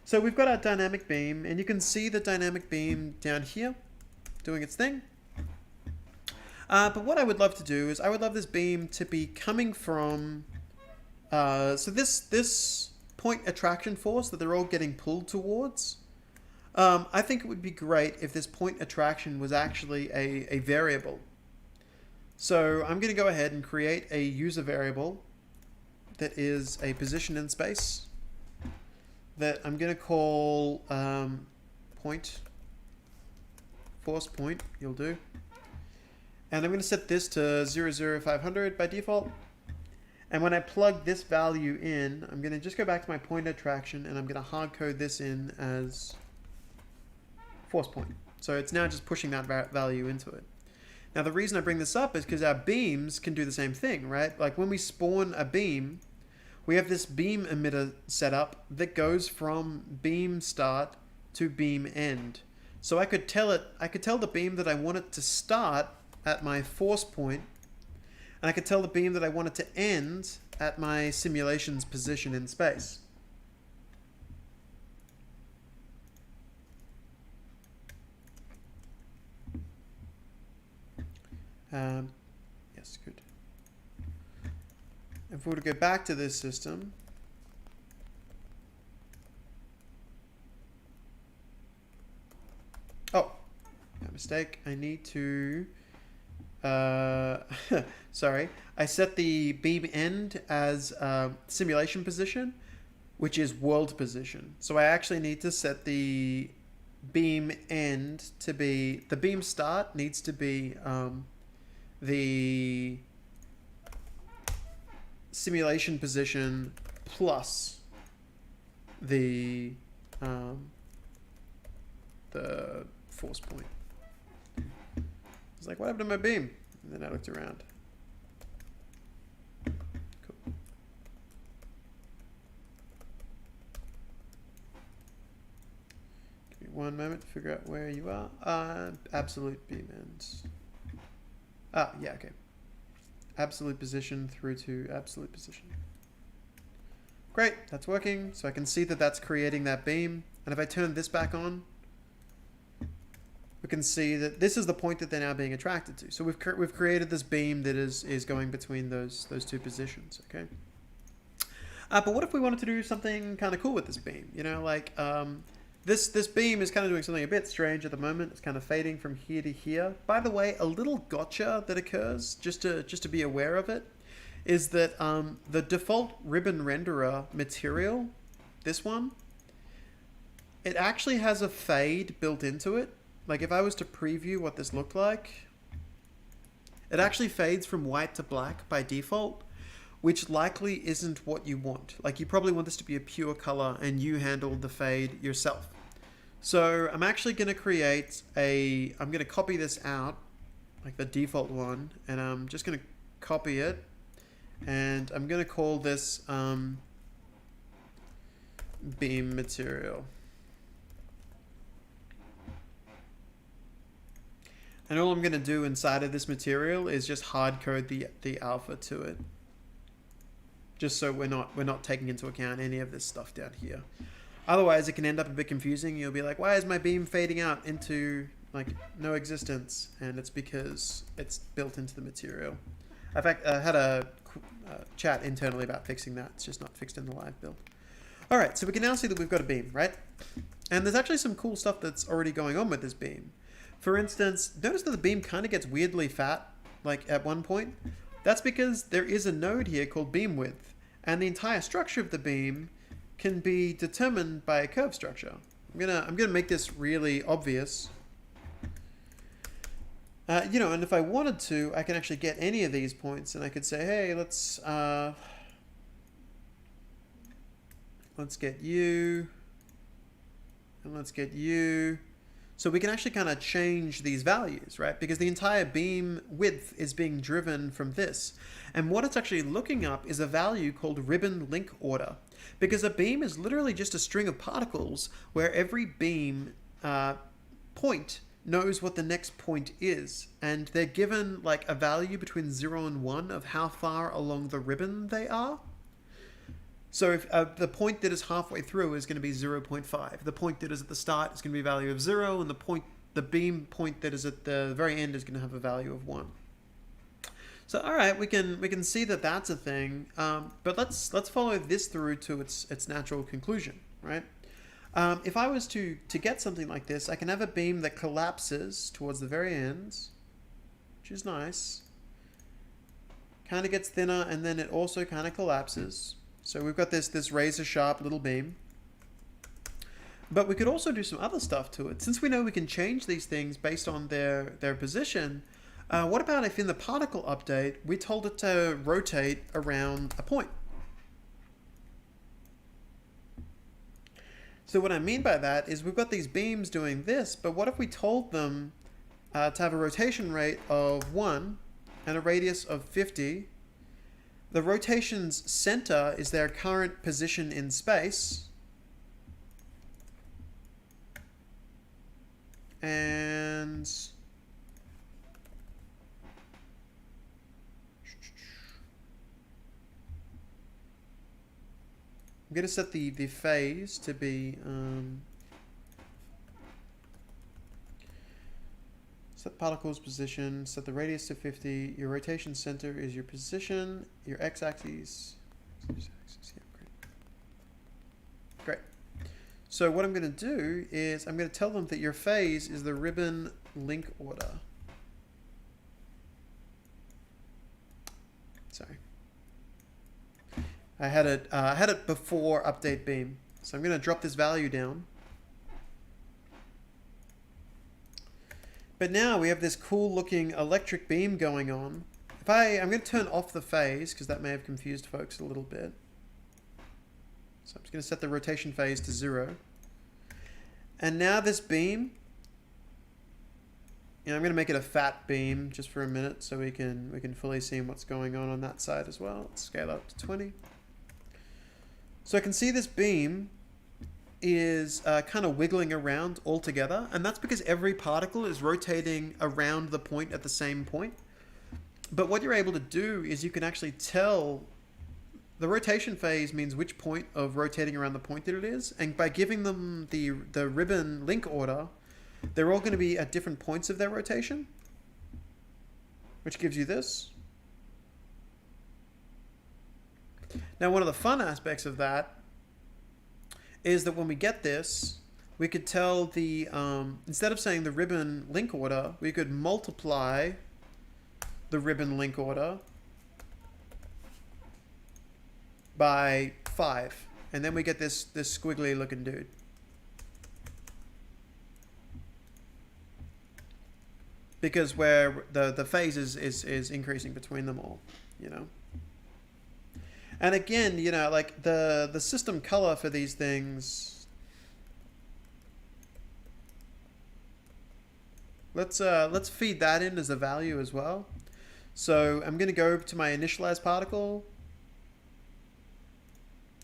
So we've got our dynamic beam, and you can see the dynamic beam down here doing its thing. But what I would love to do is I would love this beam to be coming from... so this point attraction force that they're all getting pulled towards, I think it would be great if this point attraction was actually a variable. So I'm going to go ahead and create a user variable that is a position in space that I'm going to call point, force point, you'll do. And I'm going to set this to 00500 by default. And when I plug this value in, I'm going to just go back to my point attraction and I'm going to hard code this in as force point. So it's now just pushing that value into it. Now the reason I bring this up is because our beams can do the same thing, right? Like when we spawn a beam, we have this beam emitter set up that goes from beam start to beam end. So I could tell the beam that I want it to start at my force point, and I could tell the beam that I want it to end at my simulation's position in space. Yes, good. If we were to go back to this system, oh, my mistake. I need to, sorry. I set the beam end as simulation position, which is world position. So I actually need to set the beam end to be, the beam start needs to be the simulation position plus the force point. It's like, what happened to my beam? And then I looked around. Cool. Give me one moment to figure out where you are. Absolute beam ends. Ah, yeah, okay. Absolute position through to absolute position. Great, that's working. So I can see that that's creating that beam. And if I turn this back on, we can see that this is the point that they're now being attracted to. So we've created this beam that is going between those two positions, okay? But what if we wanted to do something kind of cool with this beam? You know, like this beam is kind of doing something a bit strange at the moment. It's kind of fading from here to here. By the way, a little gotcha that occurs, just to be aware of it, is that the default ribbon renderer material, this one, it actually has a fade built into it. Like if I was to preview what this looked like, it actually fades from white to black by default, which likely isn't what you want. Like you probably want this to be a pure color and you handle the fade yourself. So I'm actually going to create I'm going to copy this out, like the default one, and I'm just going to copy it, and I'm going to call this beam material. And all I'm going to do inside of this material is just hard code the alpha to it, just so we're not taking into account any of this stuff down here. Otherwise, it can end up a bit confusing. You'll be like, why is my beam fading out into like no existence? And it's because it's built into the material. In fact, I had a chat internally about fixing that. It's just not fixed in the live build. All right, so we can now see that we've got a beam, right? And there's actually some cool stuff that's already going on with this beam. For instance, notice that the beam kind of gets weirdly fat, like at one point. That's because there is a node here called beam width, and the entire structure of the beam can be determined by a curve structure. I'm gonna make this really obvious. You know, and if I wanted to, I can actually get any of these points, and I could say, hey, let's get you, and let's get you. So we can actually kind of change these values, right? Because the entire beam width is being driven from this. And what it's actually looking up is a value called ribbon link order. Because a beam is literally just a string of particles where every beam point knows what the next point is. And they're given like a value between 0 and 1 of how far along the ribbon they are. So if the point that is halfway through is going to be 0.5, the point that is at the start is going to be a value of 0, and the beam point that is at the very end is going to have a value of 1. So all right, we can see that that's a thing, but let's follow this through to its natural conclusion, right? If I was to get something like this, I can have a beam that collapses towards the very end, which is nice. Kind of gets thinner, and then it also kind of collapses. So we've got this razor sharp little beam. But we could also do some other stuff to it. Since we know we can change these things based on their position, what about if in the particle update we told it to rotate around a point? So what I mean by that is we've got these beams doing this, but what if we told them to have a rotation rate of 1 and a radius of 50? The rotation's center is their current position in space. And I'm going to set the phase to be set particle's position, set the radius to 50, your rotation center is your position, your x-axis. Yeah, great. So what I'm going to do is I'm going to tell them that your phase is the ribbon link order. Sorry. I had it before update beam. So I'm going to drop this value down. But now we have this cool looking electric beam going on. I'm going to turn off the phase because that may have confused folks a little bit. So I'm just going to set the rotation phase to 0. And now this beam, I'm going to make it a fat beam just for a minute so we can fully see what's going on that side as well. Let's scale up to 20. So I can see this beam is kind of wiggling around all together, and that's because every particle is rotating around the point at the same point. But what you're able to do is you can actually tell the rotation phase means which point of rotating around the point that it is, and by giving them the ribbon link order, they're all going to be at different points of their rotation, which gives you this. Now, one of the fun aspects of that is that when we get this, we could tell the, instead of saying the ribbon link order, we could multiply the ribbon link order by 5. And then we get this squiggly looking dude. Because where the phase is increasing between them all, And again, like the system color for these things. Let's feed that in as a value as well. So I'm going to go to my initialized particle.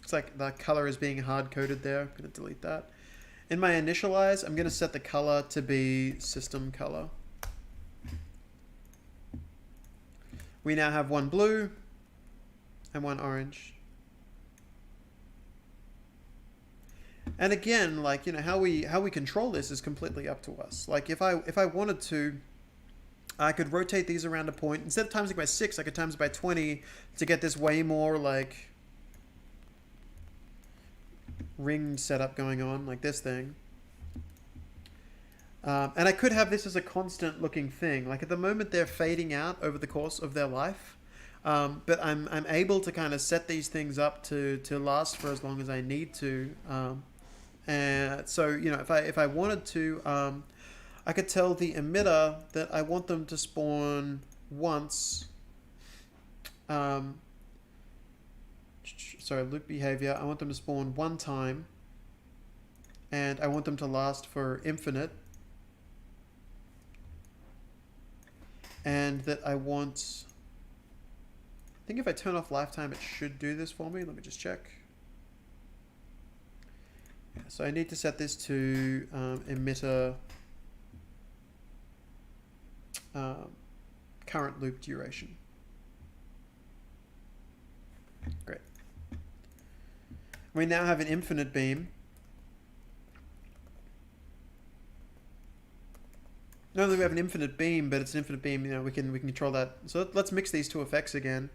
Looks like the color is being hard coded there. I'm going to delete that. In my initialize, I'm going to set the color to be system color. We now have one blue and one orange. And again, like, how we control this is completely up to us. Like if I wanted to, I could rotate these around a point. Instead of timesing by 6, I could times it by 20 to get this way more like ring setup going on, like this thing. And I could have this as a constant looking thing. Like at the moment they're fading out over the course of their life. But I'm able to kind of set these things up to last for as long as I need to. And so, if I wanted to, I could tell the emitter that I want them to spawn once. Sorry, loop behavior. I want them to spawn one time. And I want them to last for infinite. And that I want... I think if I turn off lifetime, it should do this for me. Let me just check. Yeah, so I need to set this to emitter current loop duration. Great. we now have an infinite beam. Not only do we have an infinite beam, but it's an infinite beam, you know, we can control that. So let's mix these two effects again.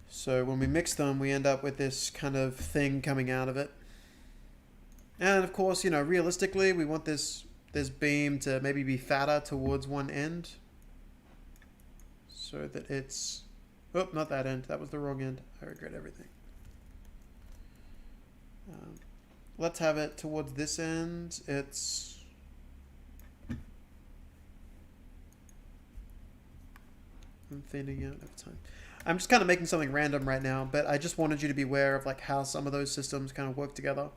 So when we mix them, we end up with this kind of thing coming out of it. And of course, you know, realistically, we want this beam to maybe be fatter towards one end. So that it's... Oh, not that end. That was the wrong end. I regret everything. Let's have it towards this end. It's... I'm thinning out over time. I'm just kind of making something random right now, but I just wanted you to be aware of like how some of those systems kind of work together.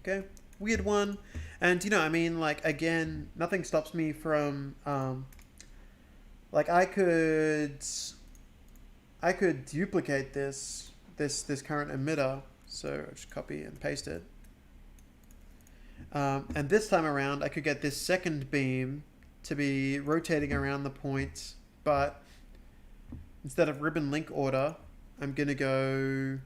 Okay, weird one. And you know, I mean, like, again, nothing stops me from like I could duplicate this current emitter. So I'll just copy and paste it. And this time around, I could get this second beam to be rotating around the point, but instead of ribbon link order, I'm going to go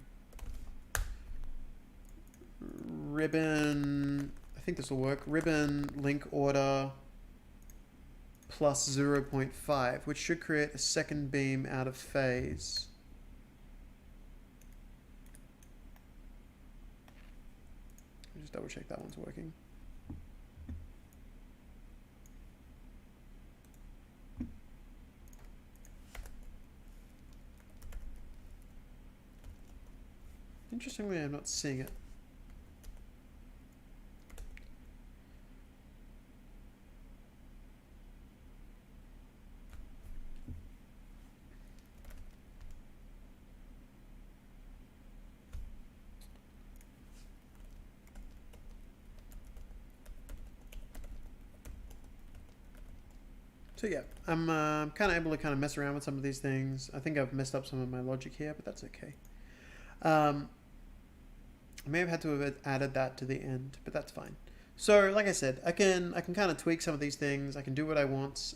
ribbon, I think this will work, ribbon link order plus 0.5, which should create a second beam out of phase. Let me just double check that one's working. Interestingly, I'm not seeing it. So yeah, I'm kind of able to kind of mess around with some of these things. I think I've messed up some of my logic here, but that's okay. I may have had to have added that to the end, but that's fine. So, like I said, I can kind of tweak some of these things. I can do what I want.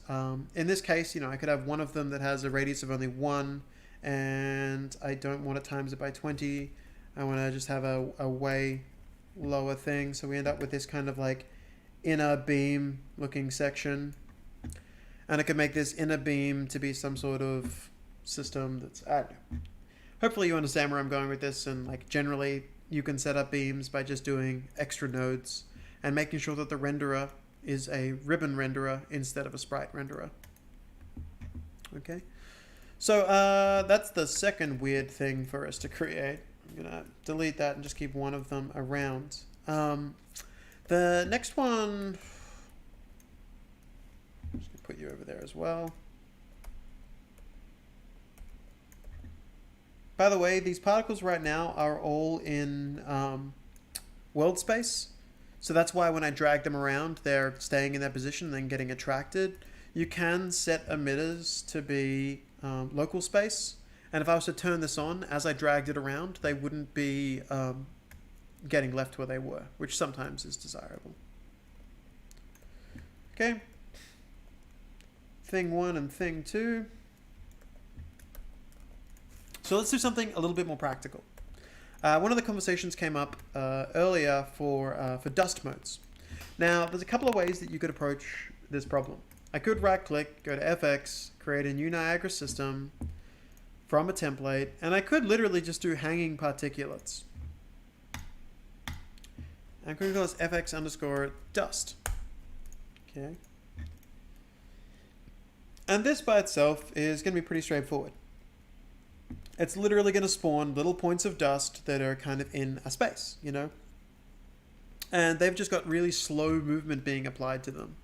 In this case, you know, I could have one of them that has a radius of only 1, and I don't want to times it by 20. I want to just have a way lower thing. So we end up with this kind of like inner beam looking section. And I could make this inner beam to be some sort of system that's, I don't know. Hopefully you understand where I'm going with this, and like generally you can set up beams by just doing extra nodes and making sure that the renderer is a ribbon renderer instead of a sprite renderer. Okay, so that's the second weird thing for us to create. I'm gonna delete that and just keep one of them around. The next one, I'm just gonna put you over there as well. By the way, these particles right now are all in world space. So that's why when I drag them around, they're staying in their position and then getting attracted. You can set emitters to be local space. And if I was to turn this on, as I dragged it around, they wouldn't be getting left where they were, which sometimes is desirable. Okay. Thing 1 and thing 2. So let's do something a little bit more practical. One of the conversations came up earlier for dust modes. Now, there's a couple of ways that you could approach this problem. I could right-click, go to FX, create a new Niagara system from a template, and I could literally just do hanging particulates. I'm going to call this FX underscore dust. Okay. And this by itself is going to be pretty straightforward. It's literally going to spawn little points of dust that are kind of in a space, you know? And they've just got really slow movement being applied to them.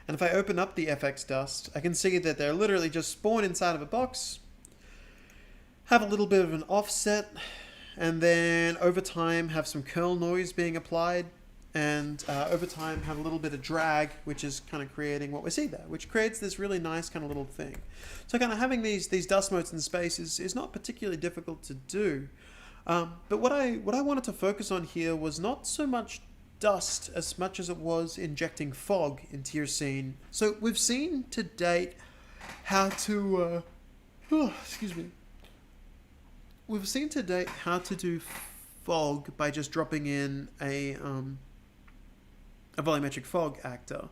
And if I open up the FX dust, I can see that they're literally just spawn inside of a box, have a little bit of an offset, and then over time have some curl noise being applied, and over time have a little bit of drag, which is kind of creating what we see there, which creates this really nice kind of little thing. So kind of having these dust motes in space is not particularly difficult to do. But what I wanted to focus on here was not so much dust as much as it was injecting fog into your scene. So we've seen to date how to, excuse me. We've seen to date how to do fog by just dropping in a volumetric fog actor.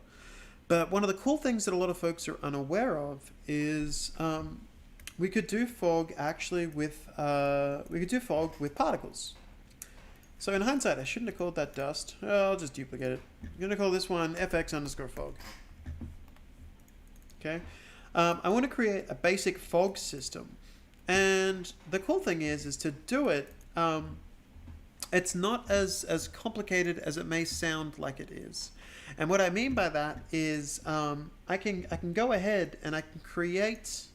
But one of the cool things that a lot of folks are unaware of is we could do fog actually with particles. So in hindsight, I shouldn't have called that dust. Oh, I'll just duplicate it. I'm going to call this one FX_fog. Okay. I want to create a basic fog system. And the cool thing is to do it, it's not as complicated as it may sound like it is. And what I mean by that is I can go ahead and I can create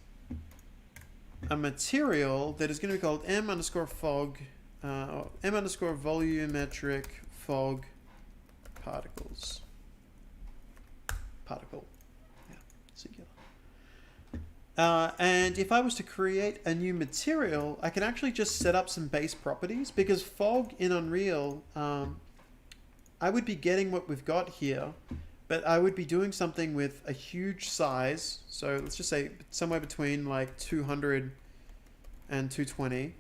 a material that is going to be called M_fog, M_volumetric fog particles. Particle. Yeah, singular. And if I was to create a new material, I can actually just set up some base properties, because fog in Unreal, I would be getting what we've got here, but I would be doing something with a huge size. So let's just say somewhere between like 200 and 220.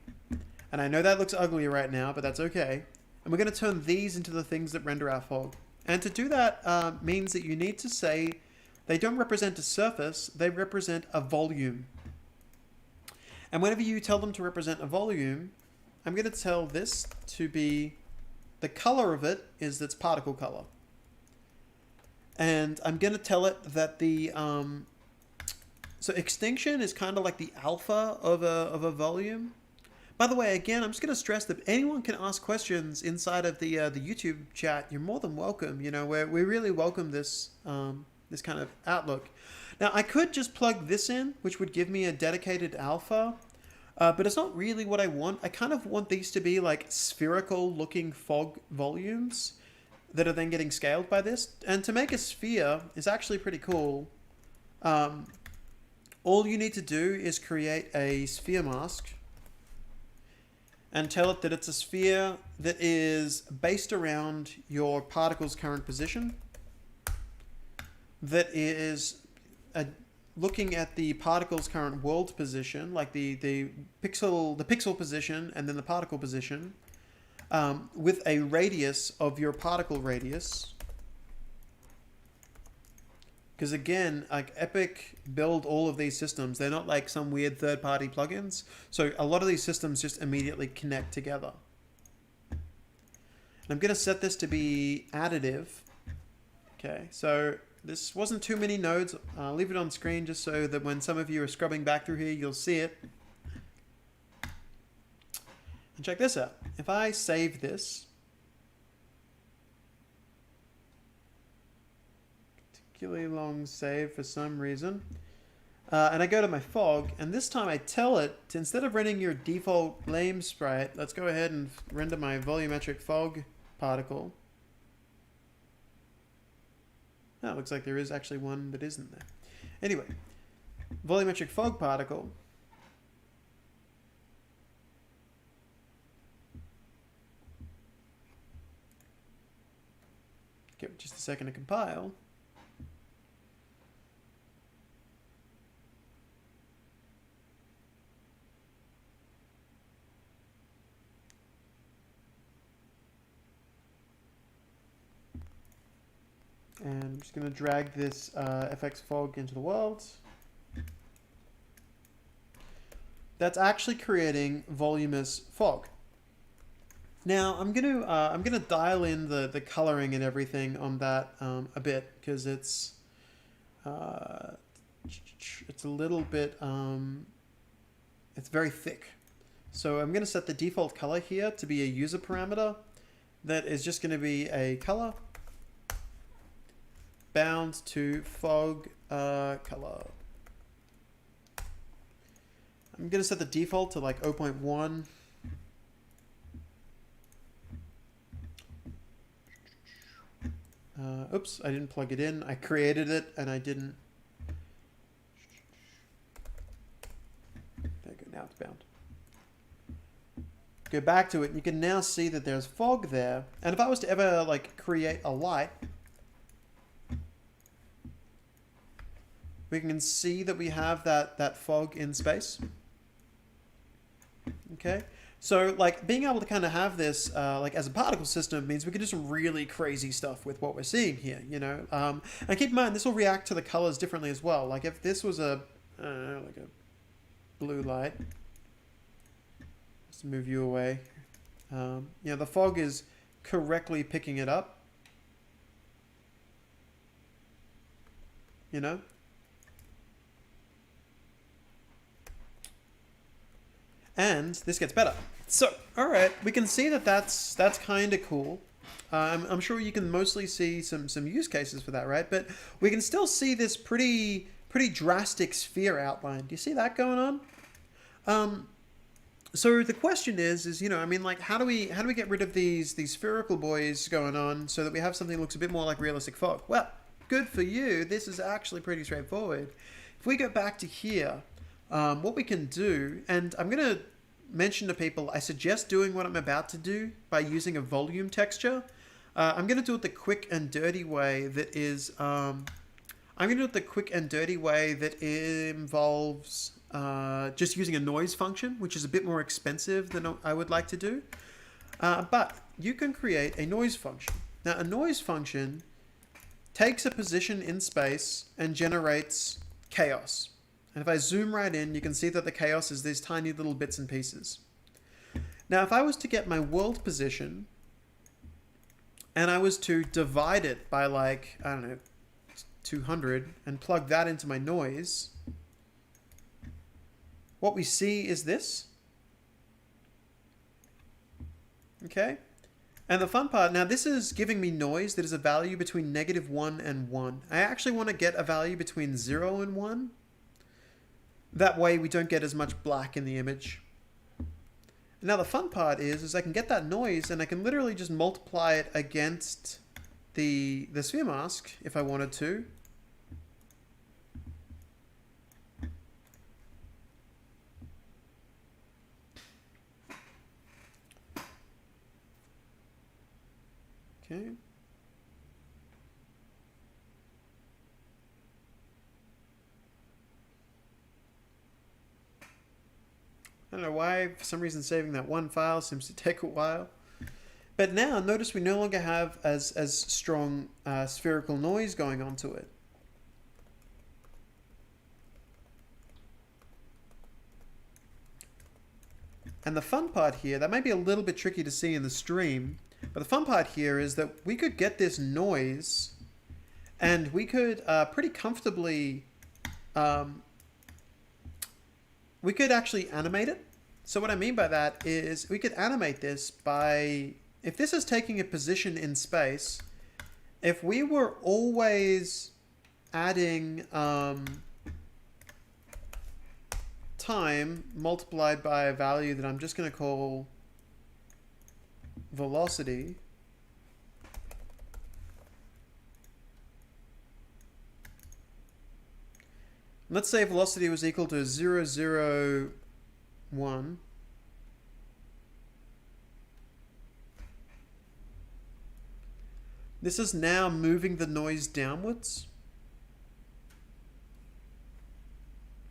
And I know that looks ugly right now, but that's okay. And we're going to turn these into the things that render our fog. And to do that means that you need to say they don't represent a surface, they represent a volume. And whenever you tell them to represent a volume, I'm going to tell this to be, the color of it is its particle color. And I'm going to tell it that the, so extinction is kind of like the alpha of a volume. By the way, again, I'm just going to stress that anyone can ask questions inside of the YouTube chat. You're more than welcome. You know, we really welcome this this kind of outlook. Now, I could just plug this in, which would give me a dedicated alpha, but it's not really what I want. I kind of want these to be like spherical-looking fog volumes that are then getting scaled by this. And to make a sphere is actually pretty cool. All you need to do is create a sphere mask and tell it that it's a sphere that is based around your particle's current position, that is looking at the particle's current world position, like the pixel position and then the particle position, with a radius of your particle radius. Because again, like Epic build all of these systems. They're not like some weird third-party plugins. So a lot of these systems just immediately connect together. And I'm going to set this to be additive. Okay, so this wasn't too many nodes. I'll leave it on screen just so that when some of you are scrubbing back through here, you'll see it. And check this out. If I save this, particularly long save for some reason, and I go to my fog, and this time I tell it to, instead of rendering your default lame sprite, let's go ahead and render my volumetric fog particle. Oh, it looks like there is actually one that isn't there. Anyway, volumetric fog particle. Give it just a second to compile. And I'm just going to drag this FX fog into the world. That's actually creating voluminous fog. Now I'm going to dial in the coloring and everything on that a bit, because it's a little bit it's very thick. So I'm going to set the default color here to be a user parameter that is just going to be a color bound to fog color. I'm going to set the default to like 0.1. Oops, I didn't plug it in. I created it and I didn't. There you go, now it's bound. go back to it, and you can now see that there's fog there. And if I was to ever like create a light, we can see that we have that fog in space. Okay, so like being able to kind of have this like as a particle system means we can do some really crazy stuff with what we're seeing here, you know. And keep in mind, this will react to the colors differently as well. Like if this was a like a blue light, just to move you away, you know, the fog is correctly picking it up, you know. And this gets better. So, all right, we can see that that's kind of cool. I'm sure you can mostly see some use cases for that, right? But we can still see this pretty drastic sphere outline. Do you see that going on? So the question is, you know, I mean, like, how do we get rid of these spherical boys going on so that we have something that looks a bit more like realistic fog? Well, good for you. This is actually pretty straightforward. If we go back to here, what we can do, and I'm going to mention to people, I suggest doing what I'm about to do by using a volume texture. I'm going to do it the quick and dirty way that is, I'm going to do it the quick and dirty way that involves just using a noise function, which is a bit more expensive than I would like to do. But you can create a noise function. Now, a noise function takes a position in space and generates chaos. And if I zoom right in, you can see that the chaos is these tiny little bits and pieces. Now, if I was to get my world position and I was to divide it by like, I don't know, 200 and plug that into my noise, what we see is this. Okay? And the fun part, now this is giving me noise that is a value between -1 and 1. I actually want to get a value between 0 and 1. That way we don't get as much black in the image. Now the fun part is I can get that noise and I can literally just multiply it against the sphere mask if I wanted to. Okay. I don't know why, for some reason saving that one file seems to take a while. But now, notice we no longer have as strong spherical noise going onto it. And the fun part here, that might be a little bit tricky to see in the stream, but the fun part here is that we could get this noise and we could pretty comfortably we could actually animate it. So what I mean by that is we could animate this by, if this is taking a position in space, if we were always adding time multiplied by a value that I'm just going to call velocity, let's say velocity was equal to 0, 0, 1. This is now moving the noise downwards.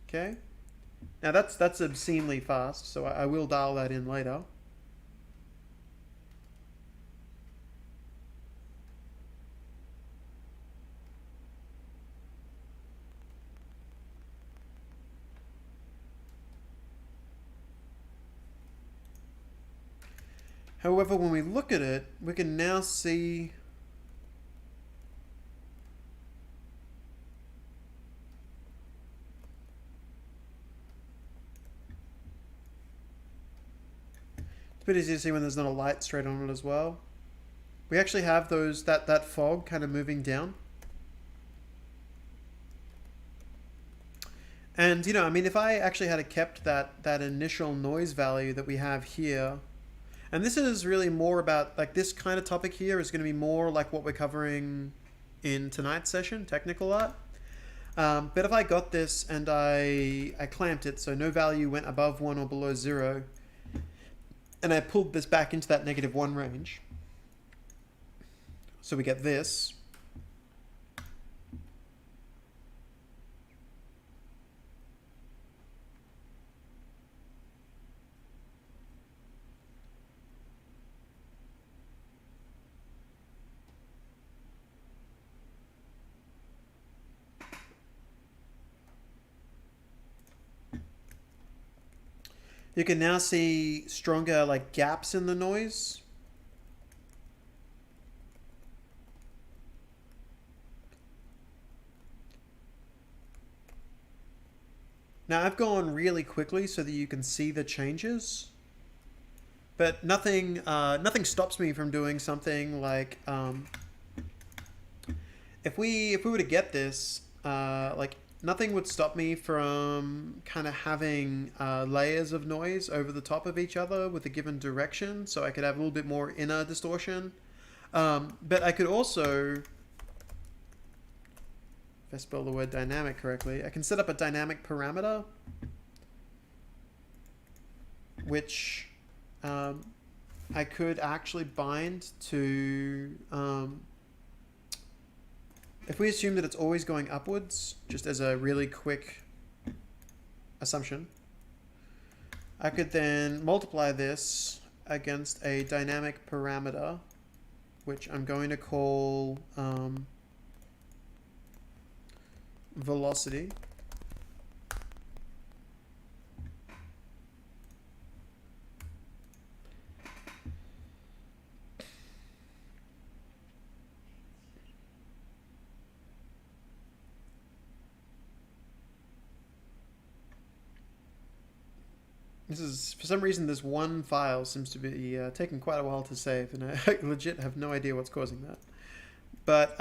Okay. Now that's obscenely fast, so I will dial that in later. However, when we look at it, we can now see it's a bit easier to see when there's not a light straight on it as well. We actually have those that fog kind of moving down. And you know, I mean, if I actually had kept that initial noise value that we have here, and this is really more about, like, this kind of topic here is going to be more like what we're covering in tonight's session, technical art. But if I got this and I clamped it, so no value went above 1 or below 0, and I pulled this back into that -1 range. So we get this. You can now see stronger like gaps in the noise. Now I've gone really quickly so that you can see the changes, but nothing stops me from doing something like if we were to get this, like nothing would stop me from kind of having layers of noise over the top of each other with a given direction, so I could have a little bit more inner distortion. But I could also, if I spell the word dynamic correctly, I can set up a dynamic parameter, which I could actually bind to, if we assume that it's always going upwards, just as a really quick assumption, I could then multiply this against a dynamic parameter, which I'm going to call velocity. This is, for some reason, this one file seems to be taking quite a while to save, and I legit have no idea what's causing that. But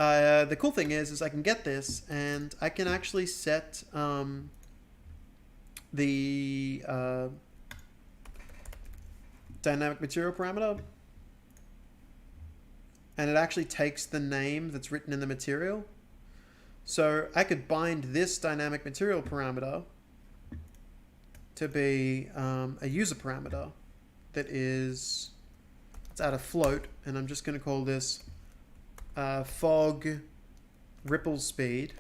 the cool thing is I can get this, and I can actually set the dynamic material parameter, and it actually takes the name that's written in the material. So I could bind this dynamic material parameter to be a user parameter that is, it's at a float, and I'm just going to call this fog ripple speed.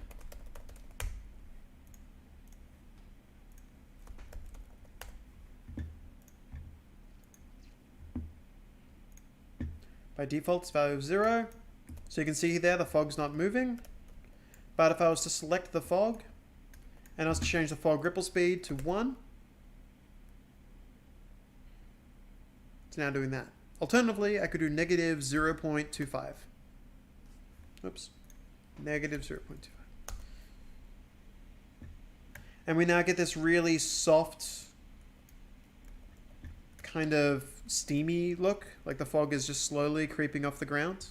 By default, it's value of 0. So you can see there the fog's not moving. But if I was to select the fog, and I was to change the fog ripple speed to 1, it's now doing that. Alternatively, I could do negative 0.25. Oops. Negative 0.25. And we now get this really soft, kind of steamy look, like the fog is just slowly creeping off the ground.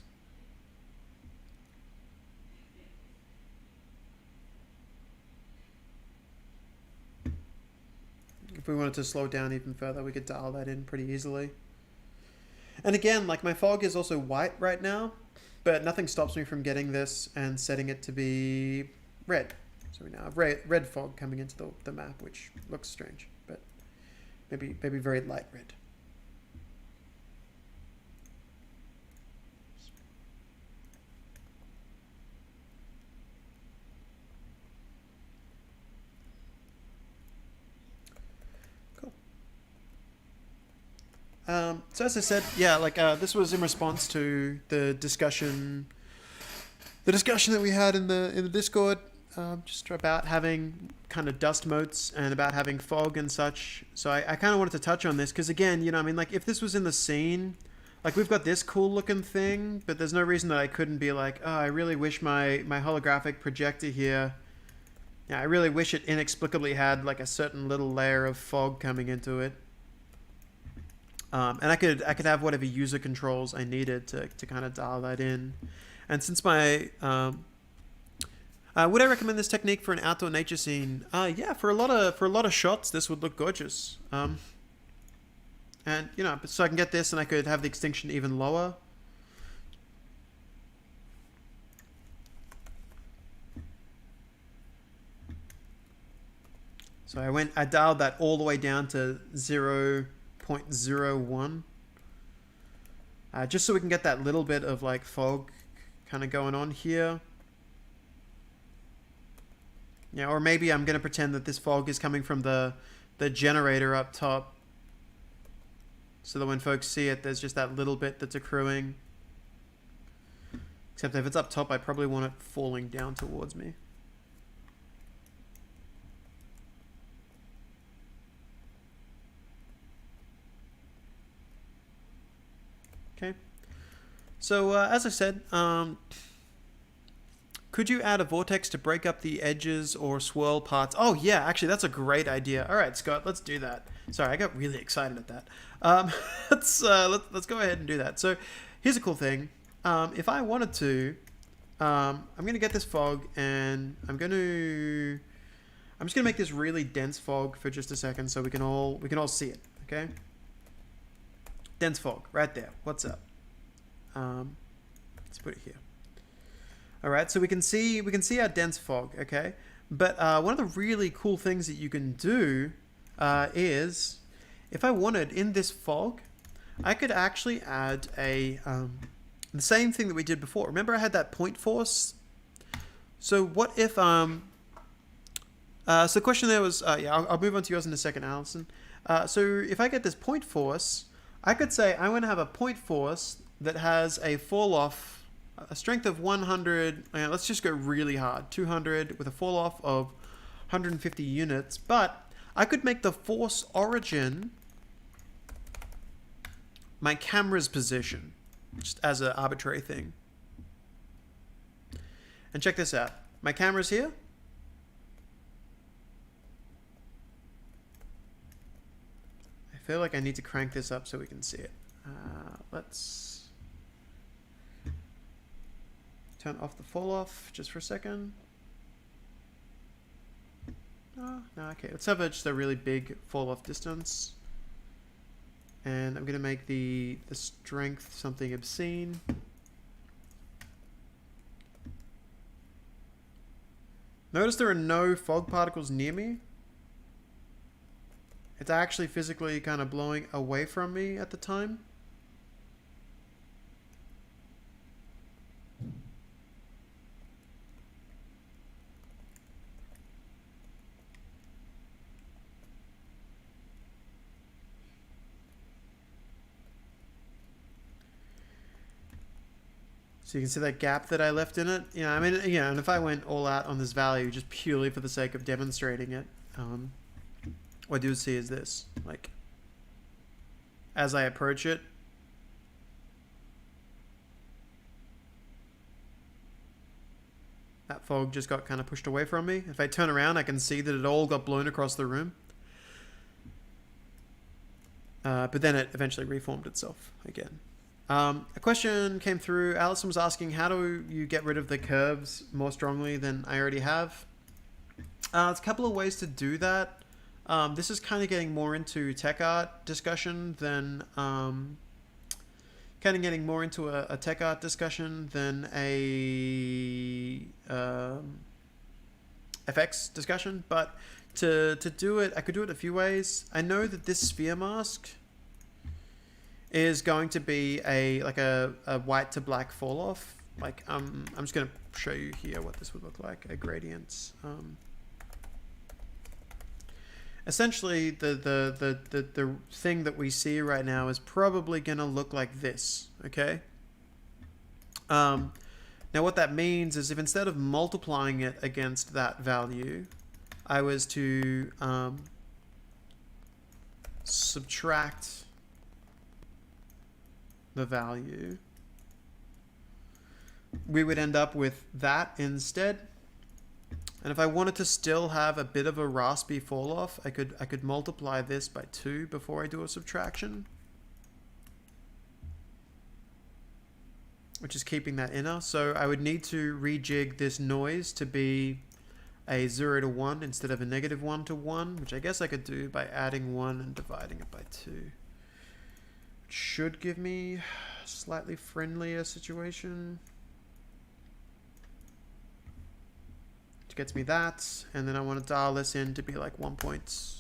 If we wanted to slow down even further, we could dial that in pretty easily. And again, like my fog is also white right now, but nothing stops me from getting this and setting it to be red. So we now have red fog coming into the map, which looks strange, but maybe very light red. So as I said, yeah, like this was in response to the discussion that we had in the Discord, just about having kind of dust motes and about having fog and such. So I kind of wanted to touch on this because again, you know, I mean, like if this was in the scene, like we've got this cool looking thing, but there's no reason that I couldn't be like, oh, I really wish my holographic projector here. Yeah, I really wish it inexplicably had like a certain little layer of fog coming into it. And I could have whatever user controls I needed to kind of dial that in. And since my would I recommend this technique for an outdoor nature scene? Yeah, for a lot of shots, this would look gorgeous. And you know, so I can get this, and I could have the extinction even lower. So I dialed that all the way down to 0.5 0.01. Just so we can get that little bit of like fog kind of going on here. Yeah, or maybe I'm going to pretend that this fog is coming from the generator up top. So that when folks see it, there's just that little bit that's accruing. Except if it's up top, I probably want it falling down towards me. Okay. So, as I said, could you add a vortex to break up the edges or swirl parts? Oh, yeah, actually, that's a great idea. All right, Scott, let's do that. Sorry, I got really excited at that. Let's go ahead and do that. So here's a cool thing. If I wanted to, I'm going to get this fog, and I'm just going to make this really dense fog for just a second so we can all see it, okay? Dense fog, right there. What's up? Let's put it here. All right, so we can see our dense fog, okay? But one of the really cool things that you can do is, if I wanted in this fog, I could actually add a the same thing that we did before. Remember, I had that point force. So what if so the question there was yeah, I'll move on to yours in a second, Allison. So if I get this point force, I could say I want to have a point force that has a fall off, a strength of 100. Let's just go really hard, 200 with a fall off of 150 units. But I could make the force origin my camera's position, just as an arbitrary thing. And check this out. My camera's here. I feel like I need to crank this up so we can see it. Let's turn off the fall off just for a second. Oh, no, okay. Let's have just a really big fall off distance. And I'm going to make the strength something obscene. Notice there are no fog particles near me. It's actually physically kind of blowing away from me at the time. So you can see that gap that I left in it. Yeah, I mean, yeah, and if I went all out on this value just purely for the sake of demonstrating it, what you would see is this. Like, as I approach it, that fog just got kind of pushed away from me. If I turn around, I can see that it all got blown across the room. But then it eventually reformed itself again. A question came through. Allison was asking, how do you get rid of the curves more strongly than I already have? There's a couple of ways to do that. This is kind of getting more into tech art discussion than a tech art discussion than a FX discussion. But to do it, I could do it a few ways. I know that this sphere mask is going to be a white to black fall off. Like I'm just going to show you here what this would look like. A gradient. Essentially, the thing that we see right now is probably going to look like this. Okay. Now what that means is if instead of multiplying it against that value, I was to subtract the value, we would end up with that instead. And if I wanted to still have a bit of a raspy fall off, I could multiply this by 2 before I do a subtraction, which is keeping that inner. So I would need to rejig this noise to be a 0 to 1 instead of a negative 1 to 1, which I guess I could do by adding 1 and dividing it by 2. Should give me a slightly friendlier situation. Which gets me that. And then I want to dial this in to be like 1 point.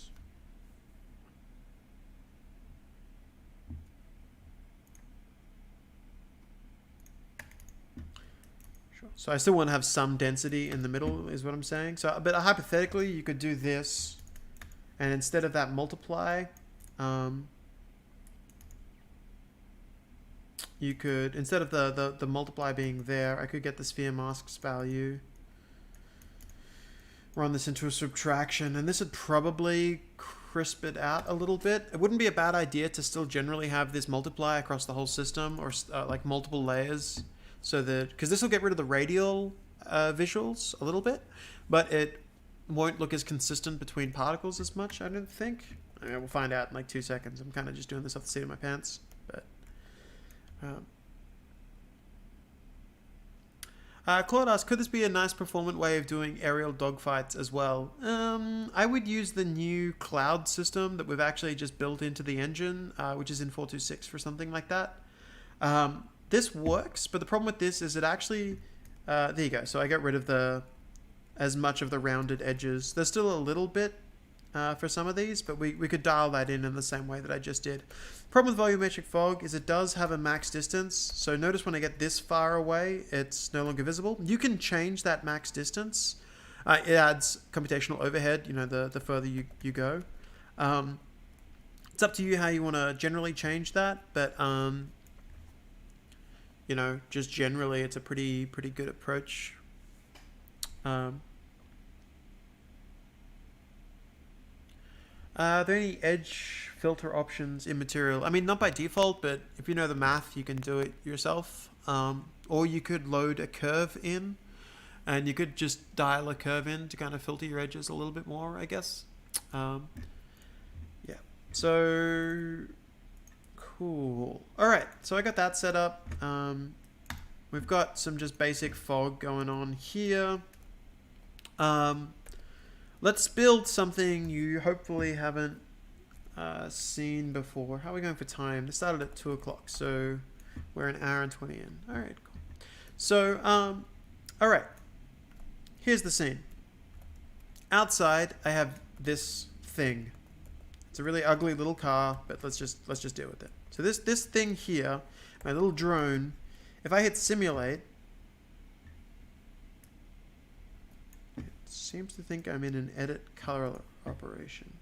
So I still want to have some density in the middle is what I'm saying. So, but hypothetically, you could do this, and instead of that multiply, you could, instead of the multiply being there, I could get the sphere masks value, run this into a subtraction, and this would probably crisp it out a little bit. It wouldn't be a bad idea to still generally have this multiply across the whole system, or like multiple layers, so that, because this will get rid of the radial visuals a little bit, but it won't look as consistent between particles as much, I don't think. I mean, we'll find out in like 2 seconds. I'm kind of just doing this off the seat of my pants, but Claude asks, could this be a nice performant way of doing aerial dogfights as well? I would use the new cloud system that we've actually just built into the engine, which is in 426 for something like that. This works, but the problem with this is it actually, there you go. So I got rid of as much of the rounded edges. There's still a little bit for some of these, but we could dial that in the same way that I just did. Problem with volumetric fog is it does have a max distance. So notice when I get this far away, it's no longer visible. You can change that max distance. It adds computational overhead, you know, the further you go. It's up to you how you want to generally change that, but you know, just generally it's a pretty good approach. Are there any edge filter options in material? I mean, not by default, but if you know the math, you can do it yourself. Or you could load a curve in, and you could just dial a curve in to kind of filter your edges a little bit more, I guess. Yeah. So, cool. All right, so I got that set up. We've got some just basic fog going on here. Let's build something you hopefully haven't seen before. How are we going for time? This started at 2 o'clock, so we're an hour and 20 in. All right, cool. So, all right. Here's the scene. Outside, I have this thing. It's a really ugly little car, but let's just deal with it. So this thing here, my little drone, if I hit simulate, seems to think I'm in an edit color operation.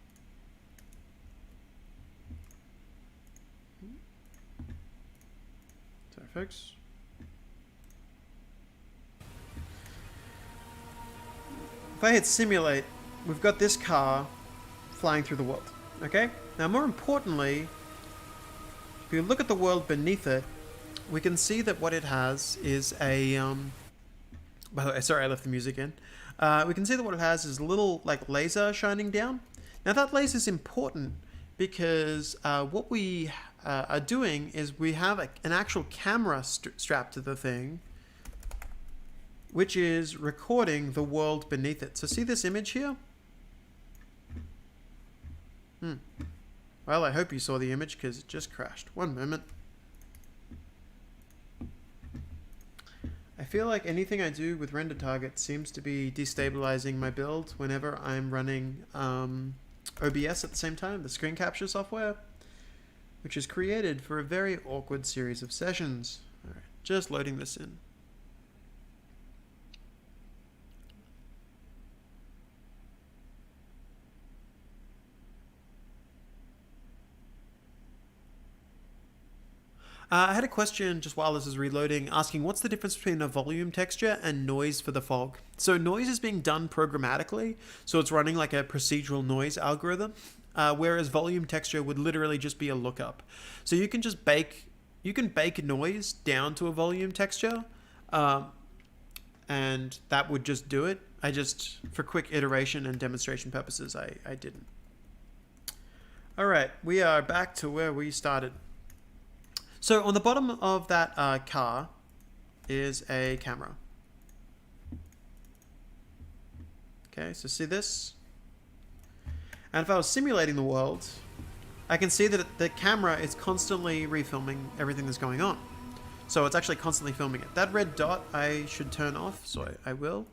VFX. If I hit simulate, we've got this car flying through the world. Okay? Now, more importantly, if you look at the world beneath it, we can see that what it has is a by the way, sorry, I left the music in. We can see that what it has is a little like laser shining down. Now that laser is important because what we are doing is we have an actual camera strapped to the thing, which is recording the world beneath it. So see this image here? Well, I hope you saw the image because it just crashed. One moment. I feel like anything I do with render target seems to be destabilizing my build whenever I'm running OBS at the same time, the screen capture software, which is created for a very awkward series of sessions. All right, just loading this in. I had a question just while this is reloading, asking what's the difference between a volume texture and noise for the fog? So noise is being done programmatically, so it's running like a procedural noise algorithm, whereas volume texture would literally just be a lookup. So you can just bake noise down to a volume texture, and that would just do it. I just, for quick iteration and demonstration purposes, I didn't. All right, we are back to where we started. So on the bottom of that car is a camera. Okay, so see this? And if I was simulating the world, I can see that the camera is constantly refilming everything that's going on. So it's actually constantly filming it. That red dot I should turn off, so I will.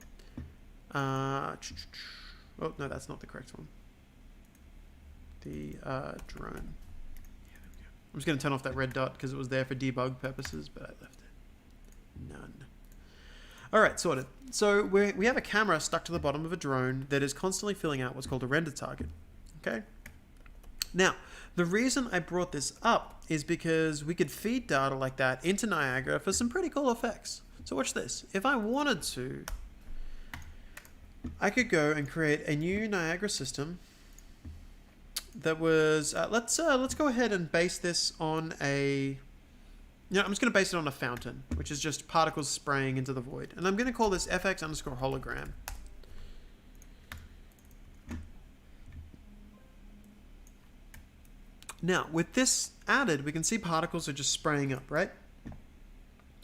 Oh, no, that's not the correct one. The drone. I'm just going to turn off that red dot because it was there for debug purposes, but I left it. None. All right, sorted. So we have a camera stuck to the bottom of a drone that is constantly filling out what's called a render target. Okay. Now, the reason I brought this up is because we could feed data like that into Niagara for some pretty cool effects. So watch this. If I wanted to, I could go and create a new Niagara system that was, let's go ahead and base this on a, I'm just going to base it on a fountain, which is just particles spraying into the void. And I'm going to call this fx_hologram. Now, with this added, we can see particles are just spraying up, right?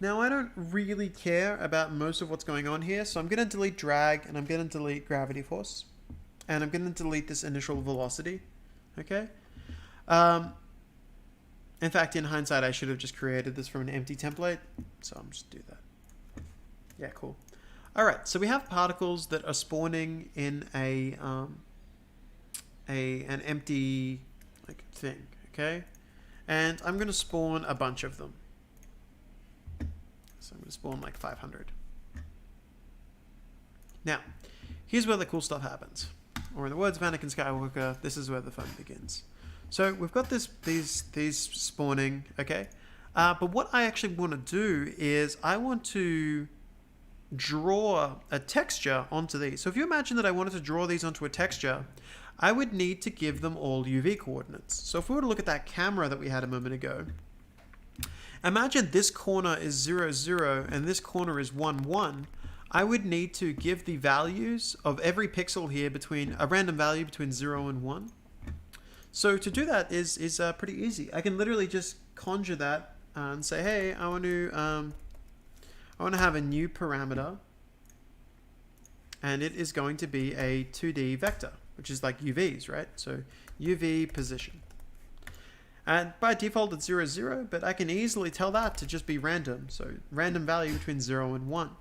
Now, I don't really care about most of what's going on here, so I'm going to delete drag, and I'm going to delete gravity force. And I'm going to delete this initial velocity, okay? In fact, in hindsight, I should have just created this from an empty template, so I'm just do that. Yeah, cool. All right, so we have particles that are spawning in an empty thing, okay? And I'm going to spawn a bunch of them. So I'm going to spawn like 500. Now, here's where the cool stuff happens. Or in the words of Anakin Skywalker, this is where the fun begins. So we've got these spawning, okay? But what I actually want to do is I want to draw a texture onto these. So if you imagine that I wanted to draw these onto a texture, I would need to give them all UV coordinates. So if we were to look at that camera that we had a moment ago, imagine this corner is 0, 0, and this corner is 1, 1. I would need to give the values of every pixel here between a random value between 0 and 1. So to do that is pretty easy. I can literally just conjure that and say, hey, I want to have a new parameter, and it is going to be a 2D vector, which is like UVs, right? So UV position. And by default, it's 0, 0, but I can easily tell that to just be random. So random value between 0 and 1.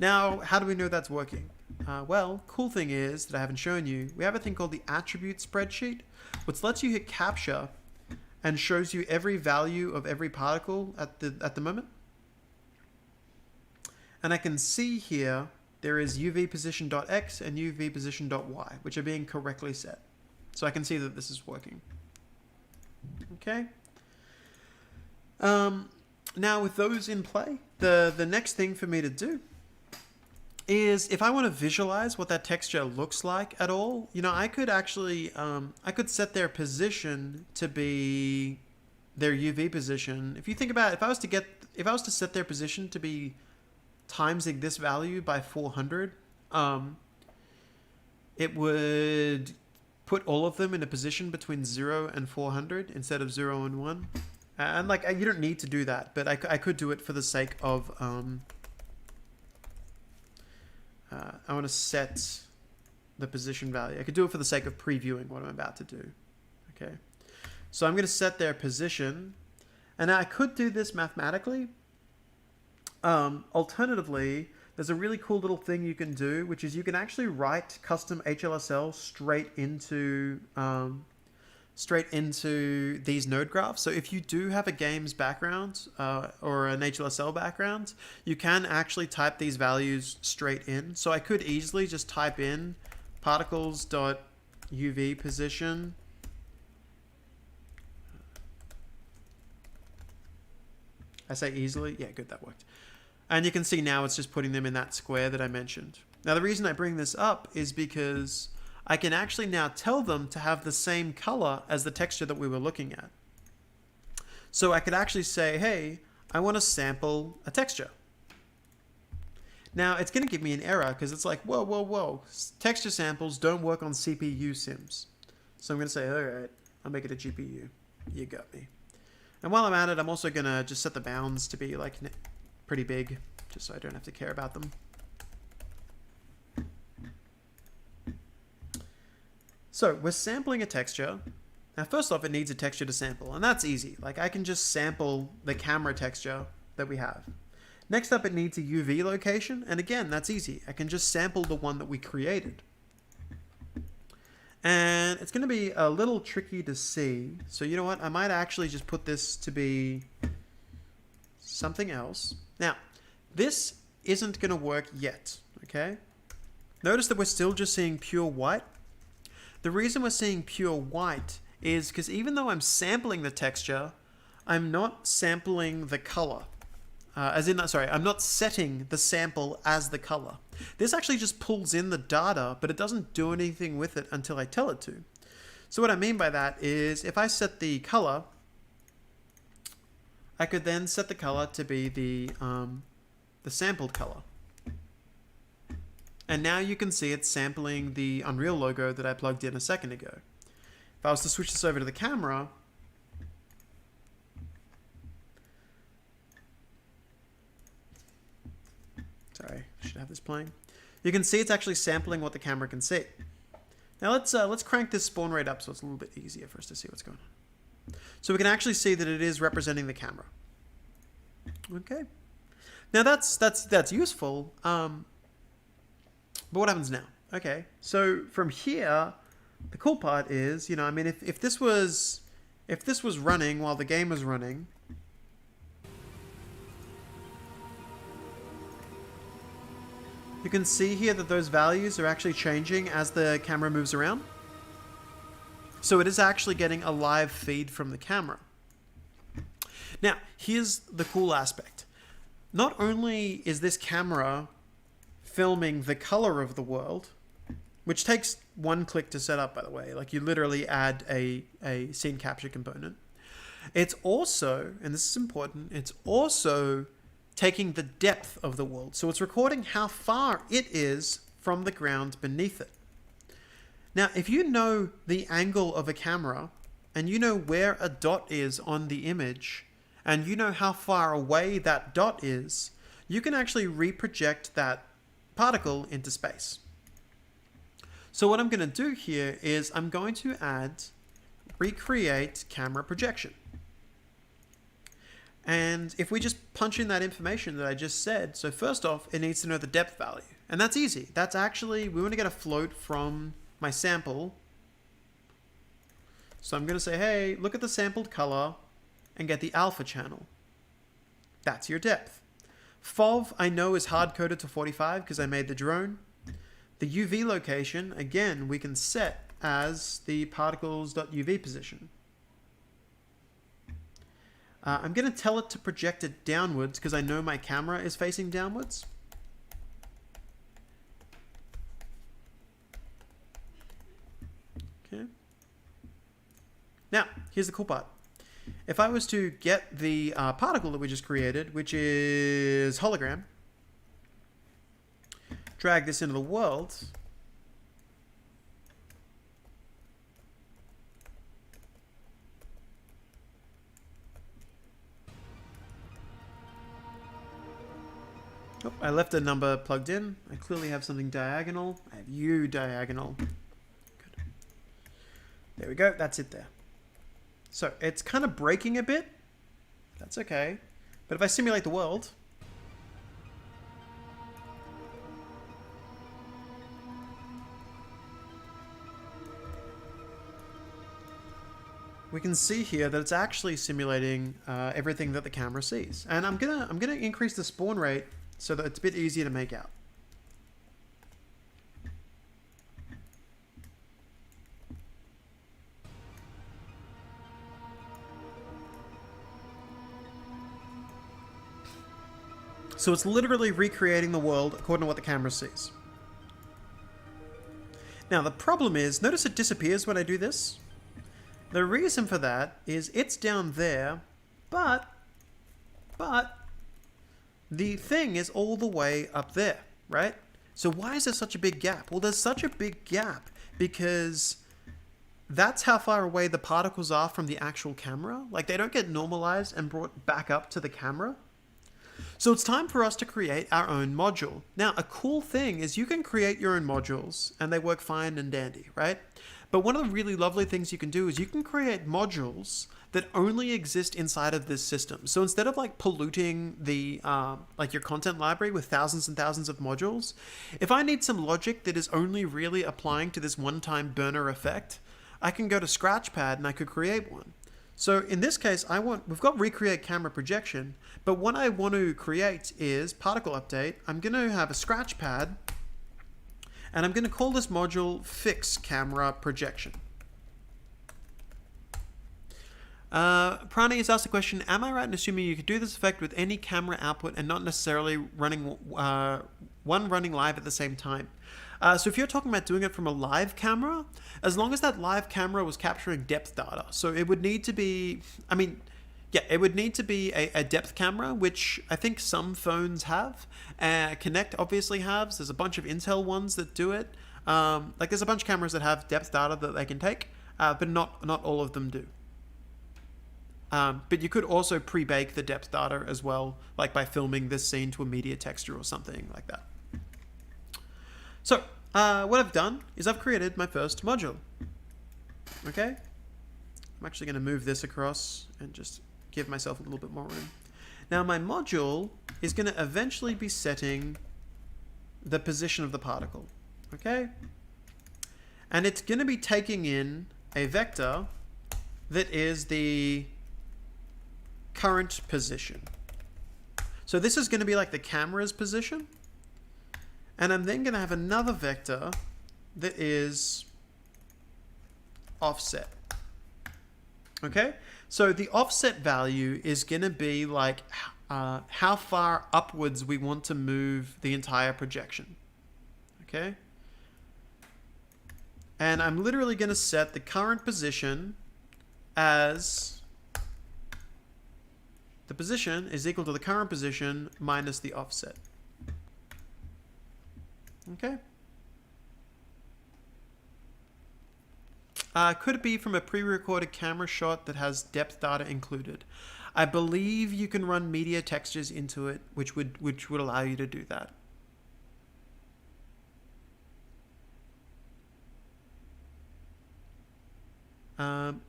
Now, how do we know that's working? Well, cool thing is that I haven't shown you, we have a thing called the attribute spreadsheet, which lets you hit capture and shows you every value of every particle at the moment. And I can see here there is UV position.x and UV position.y, which are being correctly set. So I can see that this is working. Okay. Now with those in play, the next thing for me to do is if I want to visualize what that texture looks like at all, I could actually, I could set their position to be their UV position. If you think about it, if I was to set their position to be timesing this value by 400, it would put all of them in a position between 0 and 400 instead of 0 and 1. And you don't need to do that, but I could do it for the sake of, I want to set the position value. I could do it for the sake of previewing what I'm about to do. Okay. So I'm going to set their position, and I could do this mathematically. Alternatively, there's a really cool little thing you can do, which is you can actually write custom HLSL straight into these node graphs. So if you do have a games background or an HLSL background, you can actually type these values straight in. So I could easily just type in particles.uv position. I say easily. Yeah, good, that worked. And you can see now it's just putting them in that square that I mentioned. Now the reason I bring this up is because I can actually now tell them to have the same color as the texture that we were looking at. So I could actually say, hey, I want to sample a texture. Now it's going to give me an error because it's like, whoa, whoa, whoa. Texture samples don't work on CPU sims. So I'm going to say, all right, I'll make it a GPU. You got me. And while I'm at it, I'm also going to just set the bounds to be like pretty big, just so I don't have to care about them. So we're sampling a texture. Now, first off, it needs a texture to sample, and that's easy. I can just sample the camera texture that we have. Next up, it needs a UV location, and again, that's easy. I can just sample the one that we created. And it's going to be a little tricky to see. So you know what? I might actually just put this to be something else. Now, this isn't going to work yet, okay? Notice that we're still just seeing pure white. The reason we're seeing pure white is because even though I'm sampling the texture, I'm not sampling the color. I'm not setting the sample as the color. This actually just pulls in the data, but it doesn't do anything with it until I tell it to. So what I mean by that is if I set the color, I could then set the color to be the sampled color. And now you can see it's sampling the Unreal logo that I plugged in a second ago. If I was to switch this over to the camera, sorry, I should have this playing. You can see it's actually sampling what the camera can see. Now let's crank this spawn rate up so it's a little bit easier for us to see what's going on. So we can actually see that it is representing the camera. Okay. Now that's useful. But what happens now? Okay, so from here, the cool part is, I mean, if this was running while the game was running, you can see here that those values are actually changing as the camera moves around. So it is actually getting a live feed from the camera. Now, here's the cool aspect. Not only is this camera filming the color of the world, which takes one click to set up, by the way. Like, you literally add a scene capture component. It's also, and this is important, it's also taking the depth of the world. So it's recording how far it is from the ground beneath it. Now, if you know the angle of a camera, and you know where a dot is on the image, and you know how far away that dot is, you can actually reproject that particle into space. So what I'm going to do here is I'm going to add recreate camera projection. And if we just punch in that information that I just said, so first off, it needs to know the depth value. And that's easy. That's actually, we want to get a float from my sample. So I'm going to say, hey, look at the sampled color and get the alpha channel. That's your depth. FOV, I know, is hard-coded to 45 because I made the drone. The UV location, again, we can set as the particles.uv position. I'm going to tell it to project it downwards because I know my camera is facing downwards. Okay. Now, here's the cool part. If I was to get the particle that we just created, which is hologram, drag this into the world, oh, I left a number plugged in. I clearly have something diagonal. I have U diagonal. Good. There we go. That's it there. So it's kind of breaking a bit. That's okay. But if I simulate the world, we can see here that it's actually simulating everything that the camera sees. And I'm gonna increase the spawn rate so that it's a bit easier to make out. So it's literally recreating the world according to what the camera sees. Now the problem is, notice it disappears when I do this. The reason for that is it's down there, but the thing is all the way up there, right? So why is there such a big gap? Well, there's such a big gap because that's how far away the particles are from the actual camera. Like, they don't get normalized and brought back up to the camera. So it's time for us to create our own module. Now, a cool thing is you can create your own modules and they work fine and dandy, right? But one of the really lovely things you can do is you can create modules that only exist inside of this system. So instead of like polluting the like your content library with thousands and thousands of modules, if I need some logic that is only really applying to this one-time burner effect, I can go to Scratchpad and I could create one. So in this case, we've got recreate camera projection, but what I want to create is particle update. I'm going to have a scratch pad, and I'm going to call this module fix camera projection. Prani has asked the question, am I right in assuming you could do this effect with any camera output and not necessarily running one running live at the same time? So if you're talking about doing it from a live camera, as long as that live camera was capturing depth data, so it would need to be, it would need to be a depth camera, which I think some phones have. Connect obviously has. There's a bunch of Intel ones that do it. Like there's a bunch of cameras that have depth data that they can take, but not all of them do. But you could also pre-bake the depth data as well, like by filming this scene to a media texture or something like that. So, what I've done is I've created my first module. Okay? I'm actually going to move this across and just give myself a little bit more room. Now, my module is going to eventually be setting the position of the particle. Okay? And it's going to be taking in a vector that is the current position. So this is going to be like the camera's position. And I'm then going to have another vector that is offset. Okay? So the offset value is going to be like how far upwards we want to move the entire projection. Okay? And I'm literally going to set the current position as the position is equal to the current position minus the offset. Okay. Could it be from a pre-recorded camera shot that has depth data included? I believe you can run media textures into it, which would allow you to do that.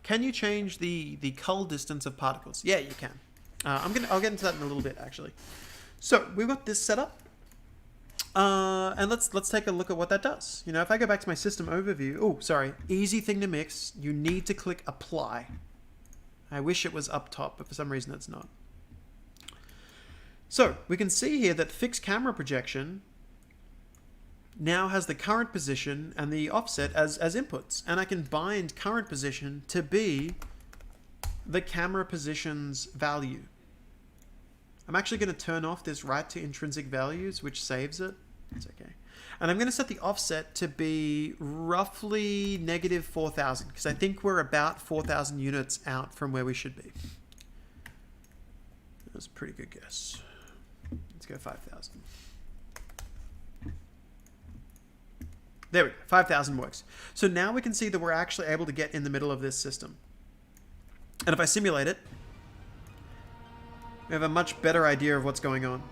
Can you change the cull distance of particles? Yeah, you can. I'll get into that in a little bit actually. So we've got this set up. And let's take a look at what that does. You know, if I go back to my system overview, oh, sorry, easy thing to mix. You need to click apply. I wish it was up top, but for some reason it's not. So we can see here that fixed camera projection now has the current position and the offset as inputs. And I can bind current position to be the camera position's value. I'm actually going to turn off this write to intrinsic values, which saves it. It's okay. And I'm going to set the offset to be roughly negative 4,000, because I think we're about 4,000 units out from where we should be. That's a pretty good guess. Let's go 5,000. There we go. 5,000 works. So now we can see that we're actually able to get in the middle of this system. And if I simulate it, we have a much better idea of what's going on.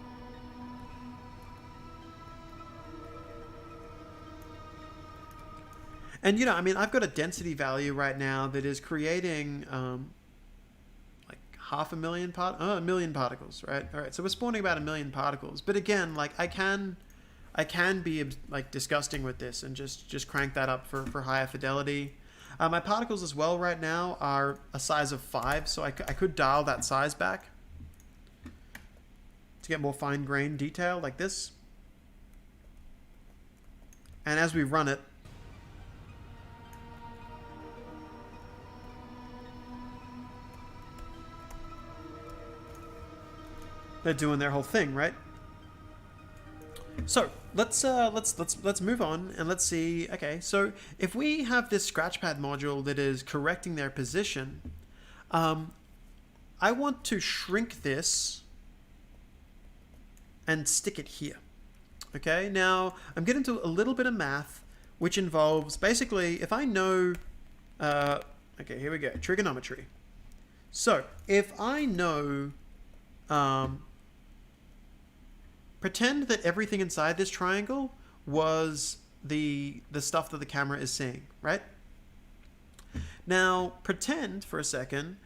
And, you know, I mean, I've got a density value right now that is creating like a million particles, right? All right, so we're spawning about 1 million particles. But again, like I can be like disgusting with this and just crank that up for higher fidelity. My particles as well right now are a size of 5, so I could dial that size back to get more fine-grained detail like this. And as we run it, they're doing their whole thing, right? So let's move on and let's see. Okay, so if we have this scratchpad module that is correcting their position, I want to shrink this and stick it here. Okay, now I'm getting to a little bit of math, which involves basically if I know, okay, here we go, trigonometry. So if I know, pretend that everything inside this triangle was the stuff that the camera is seeing, right? Now pretend for a second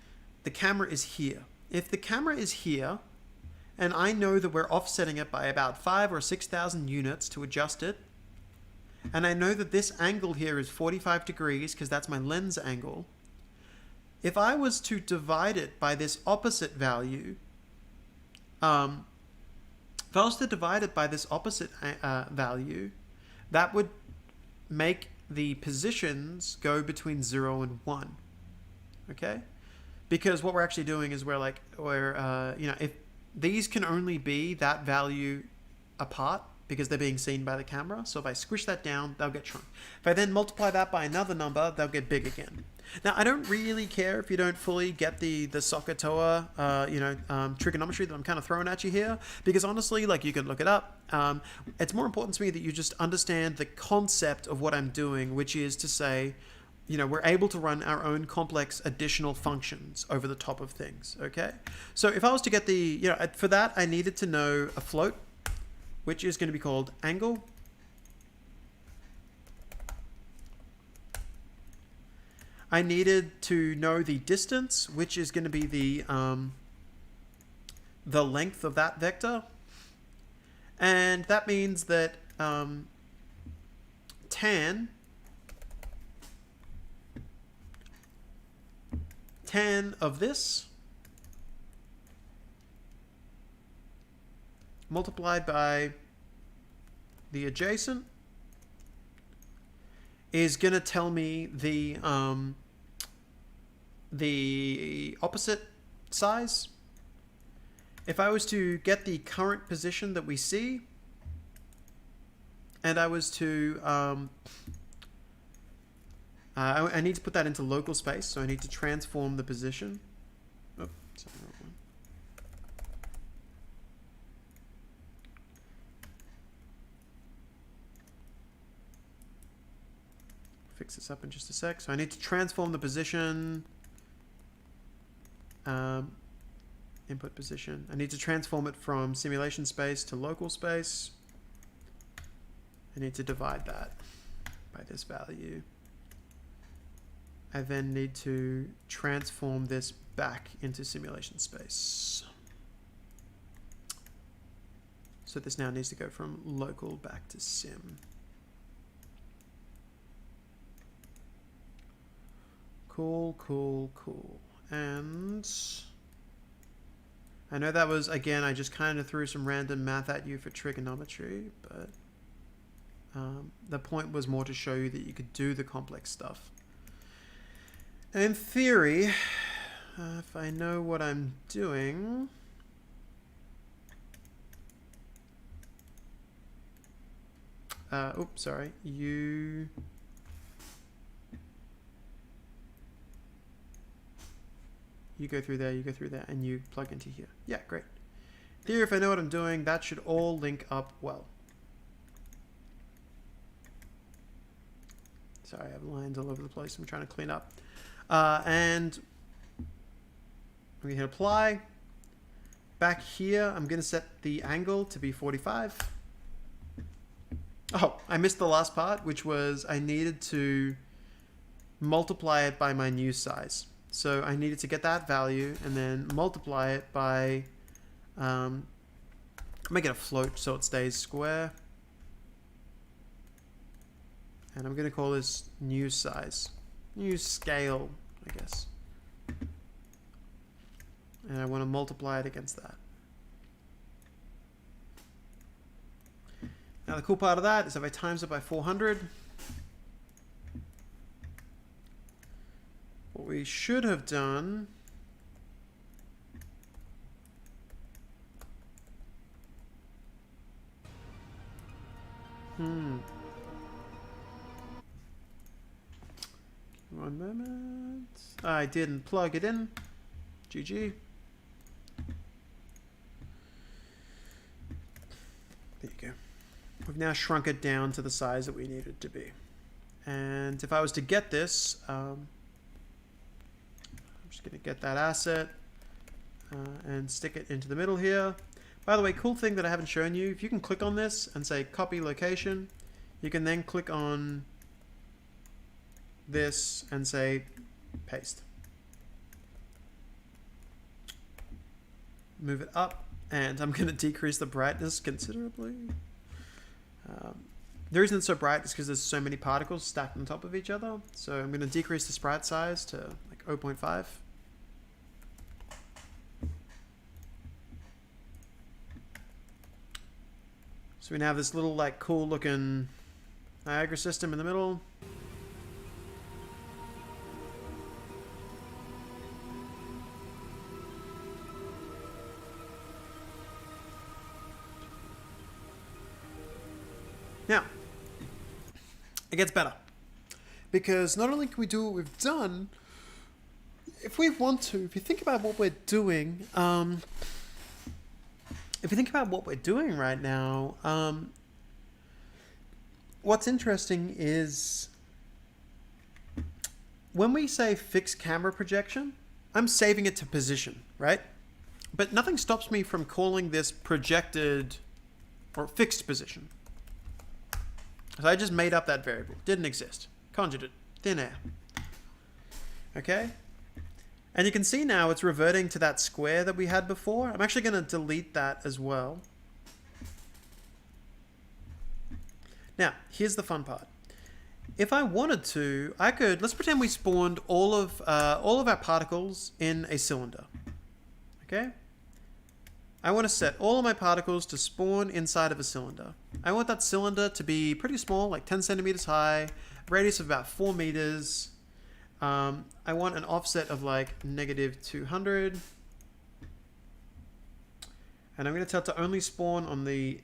the camera is here. If the camera is here, and I know that we're offsetting it by about 5,000 or 6,000 units to adjust it, and I know that this angle here is 45 degrees because that's my lens angle, if I was to divide it by this opposite value, if I was to divide it by this opposite value, that would make the positions go between 0 and 1. Okay? Because what we're actually doing is if these can only be that value apart because they're being seen by the camera. So if I squish that down, they'll get shrunk. If I then multiply that by another number, they'll get big again. Now, I don't really care if you don't fully get the SOHCAHTOA, trigonometry that I'm kind of throwing at you here, because honestly, like, you can look it up. It's more important to me that you just understand the concept of what I'm doing, which is to say, we're able to run our own complex additional functions over the top of things, okay? So if I was to get for that, I needed to know a float, which is going to be called angle. I needed to know the distance, which is going to be the length of that vector. And that means that tan of this multiplied by the adjacent is going to tell me the opposite size. If I was to get the current position that we see, and I was to I need to put that into local space, so I need to transform the position. Oh, sorry, wrong one. Fix this up in just a sec. So I need to transform the position. Input position. I need to transform it from simulation space to local space. I need to divide that by this value. I then need to transform this back into simulation space. So this now needs to go from local back to sim. Cool, cool, cool. And I know that was, again, I just kind of threw some random math at you for trigonometry, but the point was more to show you that you could do the complex stuff. And in theory, if I know what I'm doing, oops, sorry, you go through there, and you plug into here. Yeah, great. In theory, if I know what I'm doing, that should all link up well. Sorry, I have lines all over the place. I'm trying to clean up. And we hit apply. Back here, I'm going to set the angle to be 45. Oh, I missed the last part, which was I needed to multiply it by my new size. So I needed to get that value and then multiply it by, make it a float so it stays square. And I'm going to call this new size. New scale, I guess. And I want to multiply it against that. Now the cool part of that is if I times it by 400, what we should have done one moment. I didn't plug it in. GG. There you go. We've now shrunk it down to the size that we need it to be. And if I was to get this, I'm just going to get that asset and stick it into the middle here. By the way, cool thing that I haven't shown you, if you can click on this and say copy location, you can then click on this and say paste. Move it up, and I'm going to decrease the brightness considerably. The reason it's so bright is because there's so many particles stacked on top of each other. So I'm going to decrease the sprite size to like 0.5. So we now have this little like cool looking Niagara system in the middle. Now, it gets better. Because not only can we do what we've done, if we want to, if you think about what we're doing, right now, what's interesting is when we say fixed camera projection, I'm saving it to position, right? But nothing stops me from calling this projected or fixed position. So I just made up that variable. Didn't exist. Conjured it. Thin air. Okay? And you can see now it's reverting to that square that we had before. I'm actually going to delete that as well. Now, here's the fun part. If I wanted to, I could, let's pretend we spawned all of our particles in a cylinder. Okay? I want to set all of my particles to spawn inside of a cylinder. I want that cylinder to be pretty small, like 10 centimeters high, radius of about 4 meters. I want an offset of like -200. And I'm going to tell it to only spawn on the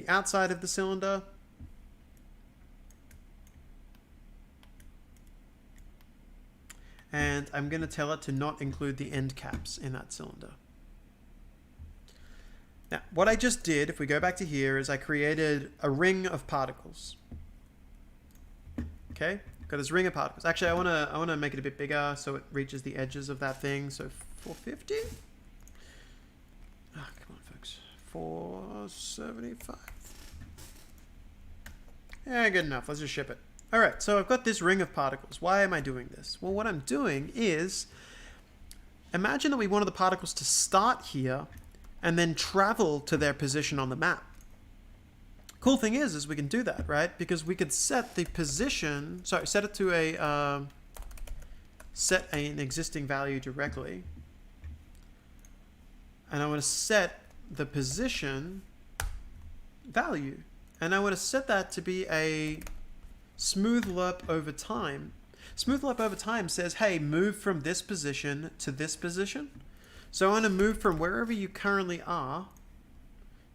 outside of the cylinder. And I'm going to tell it to not include the end caps in that cylinder. Now, what I just did, if we go back to here, is I created a ring of particles. Okay, got this ring of particles. Actually, I want to make it a bit bigger so it reaches the edges of that thing. So 450. Ah, come on, folks. 475. Yeah, good enough. Let's just ship it. All right, so I've got this ring of particles. Why am I doing this? Well, what I'm doing is, imagine that we wanted the particles to start here and then travel to their position on the map. Cool thing is we can do that, right? Because we could set the position, sorry, set it to set an existing value directly. And I want to set the position value. And I want to set that to be a smooth lerp over time. Smooth lerp over time says, hey, move from this position to this position. So I want to move from wherever you currently are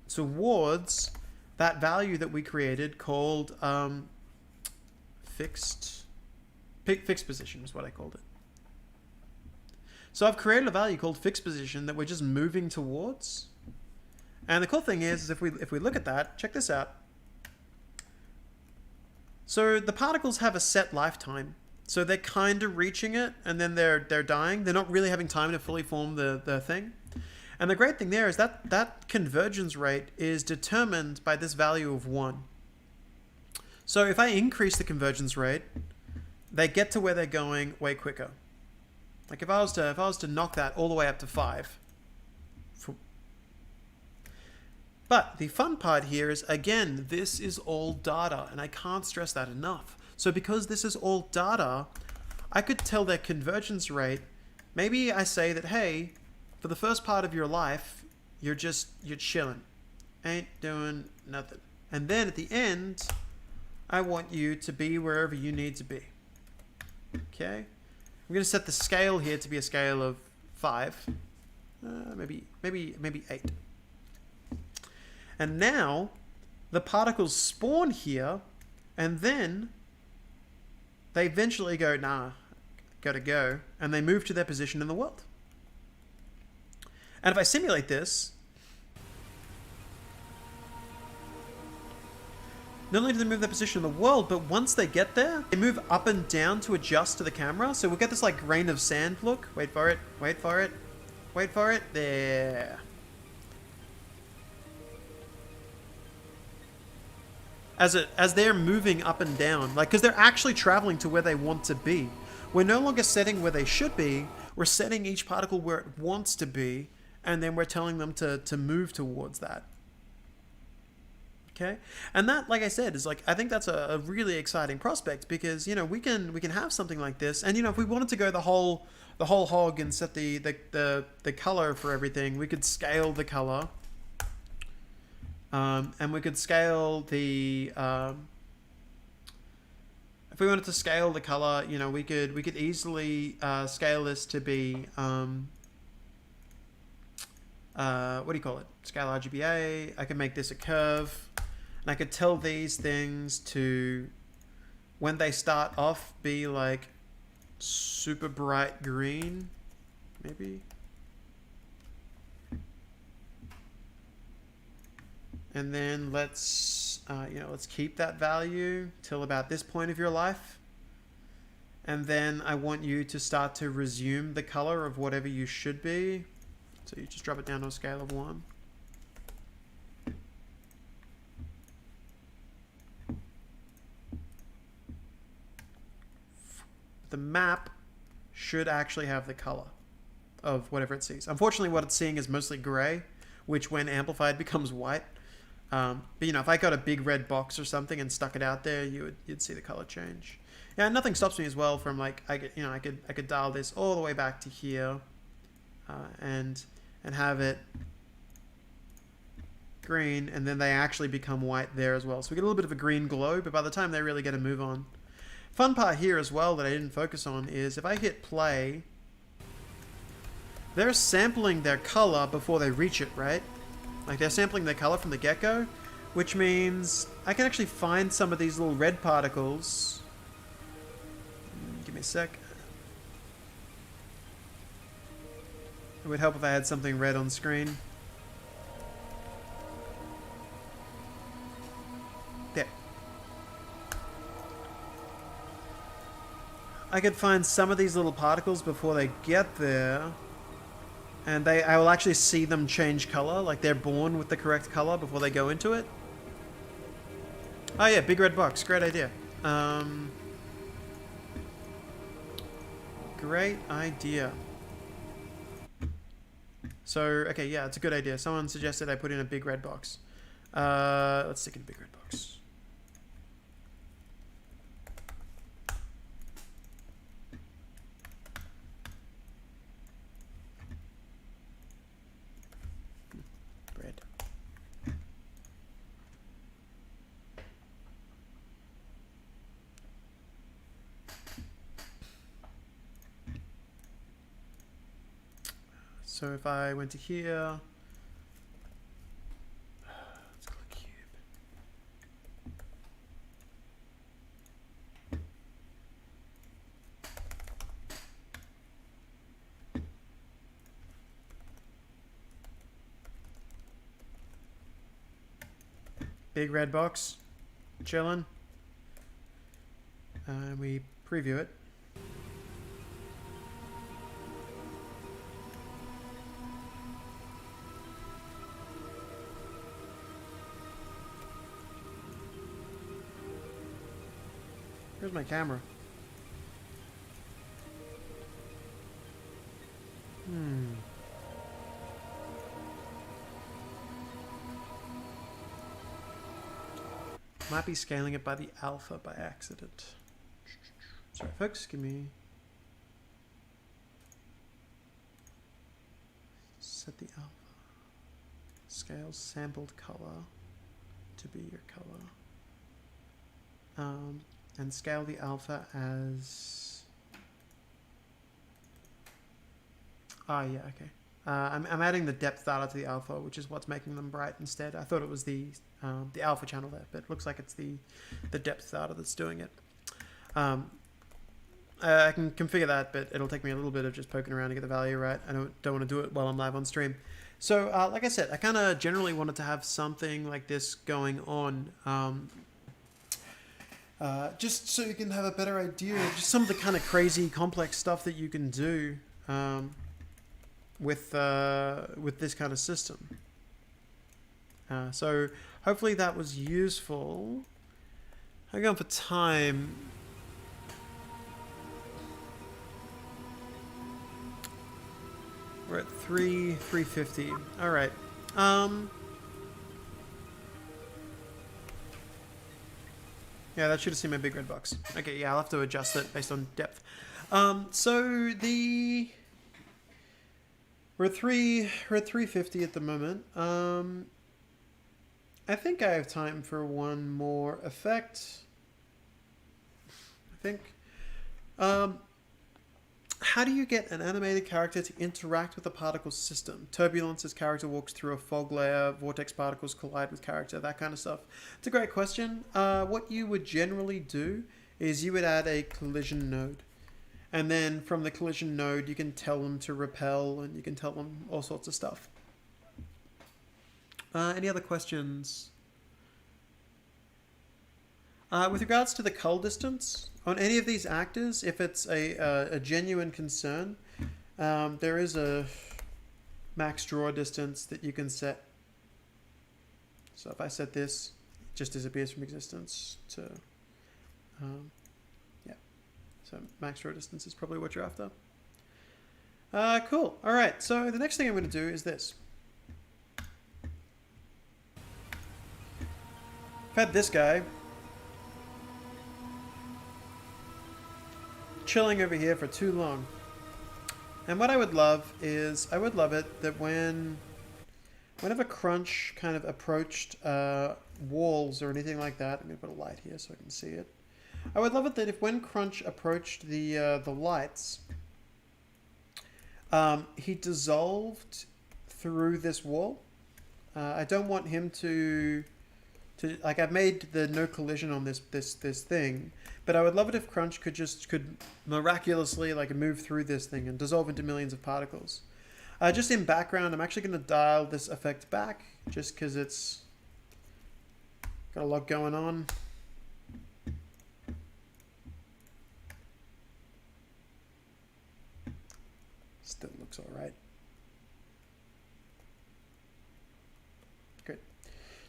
towards that value that we created called fixed position is what I called it. So I've created a value called fixed position that we're just moving towards. And the cool thing is if we look at that, check this out. So the particles have a set lifetime. So they're kind of reaching it, and then they're dying. They're not really having time to fully form the thing. And the great thing there is that convergence rate is determined by this value of 1. So if I increase the convergence rate, they get to where they're going way quicker. Like if I was to knock that all the way up to 5. But the fun part here is, again, this is all data, and I can't stress that enough. So because this is all data, I could tell their convergence rate. Maybe I say that, hey, for the first part of your life, you're chilling. Ain't doing nothing. And then at the end, I want you to be wherever you need to be. Okay? I'm going to set the scale here to be a scale of 5. Maybe 8. And now, the particles spawn here, and then they eventually go, nah, gotta go, and they move to their position in the world. And if I simulate this, not only do they move their position in the world, but once they get there, they move up and down to adjust to the camera. So we'll get this like grain of sand look. Wait for it, wait for it, wait for it, there. As they're moving up and down, like, because they're actually traveling to where they want to be. We're no longer setting where they should be. We're setting each particle where it wants to be, and then we're telling them to move towards that. Okay, and that, like I said, is like, I think that's a really exciting prospect, because you know we can have something like this, and you know if we wanted to go the whole hog and set the color for everything, we could scale the color, and we could scale the if we wanted to scale the color, you know, we could easily scale this to be what do you call it? Scale RGBA. I can make this a curve, and I could tell these things to, when they start off, be like super bright green, maybe. And then let's let's keep that value till about this point of your life. And then I want you to start to resume the color of whatever you should be. So you just drop it down to a scale of 1. The map should actually have the color of whatever it sees. Unfortunately, what it's seeing is mostly gray, which when amplified becomes white. But you know, if I got a big red box or something and stuck it out there, you'd see the color change. Yeah, nothing stops me as well from like I could dial this all the way back to here, and have it green, and then they actually become white there as well. So we get a little bit of a green glow, but by the time they really get a move on. Fun part here as well that I didn't focus on is if I hit play, they're sampling their color before they reach it, right? Like they're sampling their color from the get-go, which means I can actually find some of these little red particles. Give me a sec. It would help if I had something red on screen. There. I could find some of these little particles before they get there, and I will actually see them change color, like they're born with the correct color before they go into it. Oh yeah, big red box, great idea. Great idea. So, okay, yeah, it's a good idea. Someone suggested I put in a big red box. Let's stick in a big red box. Bread. So if I went to here, let's click cube. Big red box, chillin'. We preview it. Where's my camera? Might be scaling it by the alpha by accident. Sorry folks, give me... Set the alpha. Scale sampled color to be your color. And scale the alpha as... Oh yeah, okay. I'm adding the depth data to the alpha, which is what's making them bright instead. I thought it was the alpha channel there, but it looks like it's the depth data that's doing it. I can configure that, but it'll take me a little bit of just poking around to get the value right. I don't want to do it while I'm live on stream. So, like I said, I kind of generally wanted to have something like this going on, just so you can have a better idea of just some of the kind of crazy, complex stuff that you can do with this kind of system. So hopefully that was useful. I'm going for time. We're at 350. All right. Yeah, that should have seen my big red box. Okay, yeah, I'll have to adjust it based on depth. So we're at 350 at the moment. I think I have time for one more effect. I think. How do you get an animated character to interact with the particle system? Turbulence as character walks through a fog layer, vortex particles collide with character, that kind of stuff. It's a great question. What you would generally do is you would add a collision node. And then from the collision node, you can tell them to repel and you can tell them all sorts of stuff. Any other questions? With regards to the cull distance, on any of these actors, if it's a genuine concern, there is a max draw distance that you can set. So if I set this, it just disappears from existence to, yeah. So max draw distance is probably what you're after. Cool. All right. So the next thing I'm going to do is this. I've had this guy chilling over here for too long. And what I would love is, I would love it that whenever Crunch kind of approached walls or anything like that, I'm going to put a light here so I can see it. I would love it that if when Crunch approached the lights, he dissolved through this wall. I don't want him to like, I've made the no collision on this thing, but I would love it if Crunch could miraculously like move through this thing and dissolve into millions of particles. Just in background, I'm actually going to dial this effect back just because it's got a lot going on. Still looks all right. Good.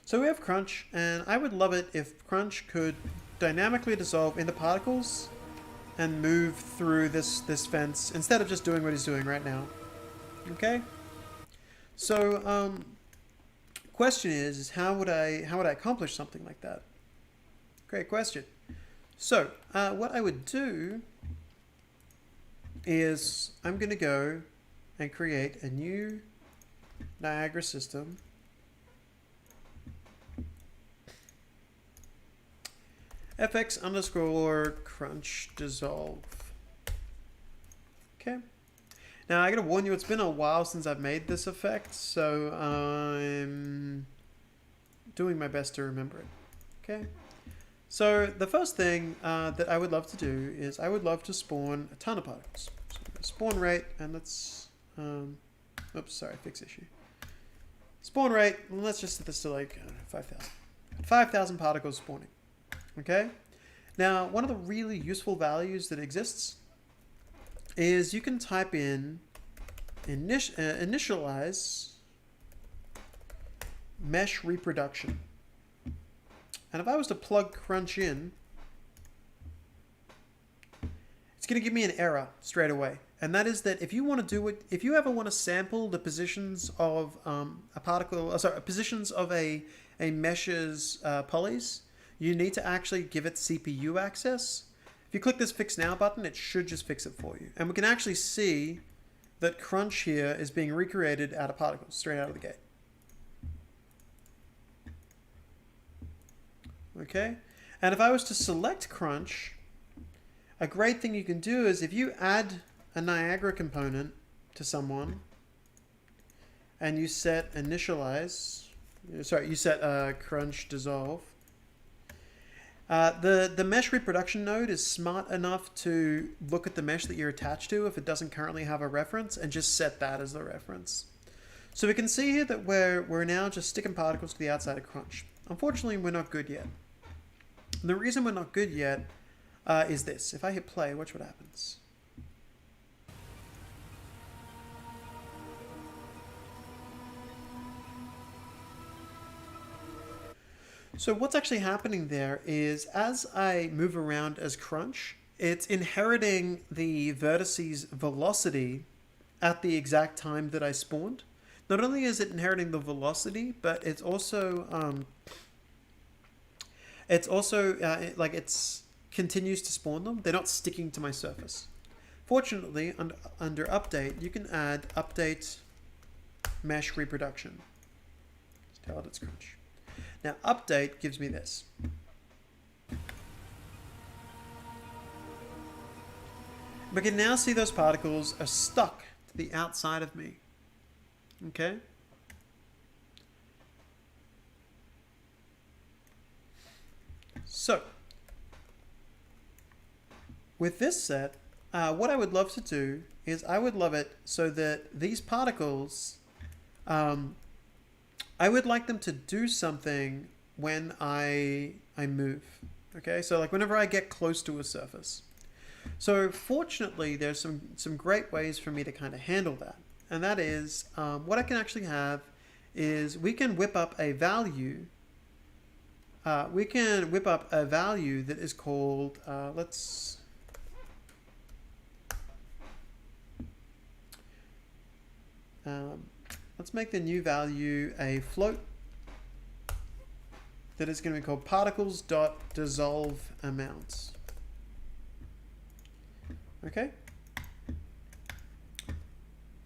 So we have Crunch, and I would love it if Crunch could dynamically dissolve into particles and move through this fence instead of just doing what he's doing right now. Okay? So, question is how would I accomplish something like that? Great question. So, what I would do is I'm going to go and create a new Niagara system. FX underscore crunch dissolve. Okay. Now I gotta warn you, it's been a while since I've made this effect, so I'm doing my best to remember it. Okay. So the first thing that I would love to do is I would love to spawn a ton of particles. So spawn rate, and let's, oops, sorry, fix issue. Spawn rate, let's just set this to like 5,000. 5,000 particles spawning. Okay. Now, one of the really useful values that exists is you can type in initialize mesh reproduction. And if I was to plug Crunch in, it's going to give me an error straight away. And that is that if you want to do it, if you ever want to sample the positions of positions of a mesh's polys, you need to actually give it CPU access. If you click this Fix Now button, it should just fix it for you. And we can actually see that Crunch here is being recreated out of particles, straight out of the gate. Okay? And if I was to select Crunch, a great thing you can do is if you add a Niagara component to someone, and you set initialize, sorry, you set Crunch dissolve, the mesh reproduction node is smart enough to look at the mesh that you're attached to if it doesn't currently have a reference and just set that as the reference. So we can see here that we're now just sticking particles to the outside of Crunch. Unfortunately, we're not good yet. And the reason we're not good yet is this. If I hit play, watch what happens. So what's actually happening there is as I move around as Crunch, it's inheriting the vertices velocity at the exact time that I spawned. Not only is it inheriting the velocity, but it's also it's also like it's continues to spawn them. They're not sticking to my surface. Fortunately, under update, you can add update mesh reproduction. Tell it it's crunch. Now update gives me this. We can now see those particles are stuck to the outside of me. Okay? So, with this set, what I would love to do is I would love it so that these particles, I would like them to do something when I move. Okay, so like whenever I get close to a surface. So fortunately, there's some great ways for me to kind of handle that. And that is, what I can actually have is we can whip up a value. We can whip up a value that is called, let's make the new value a float that is going to be called particles.dissolve amounts. Okay?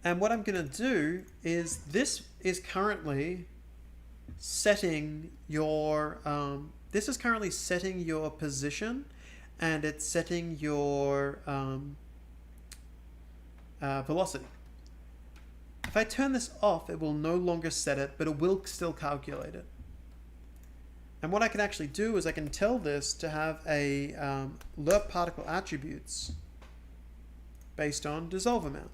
And what I'm going to do is this is currently setting your position, and it's setting your velocity. If I turn this off, it will no longer set it, but it will still calculate it. And what I can actually do is I can tell this to have a lerp particle attributes based on dissolve amount.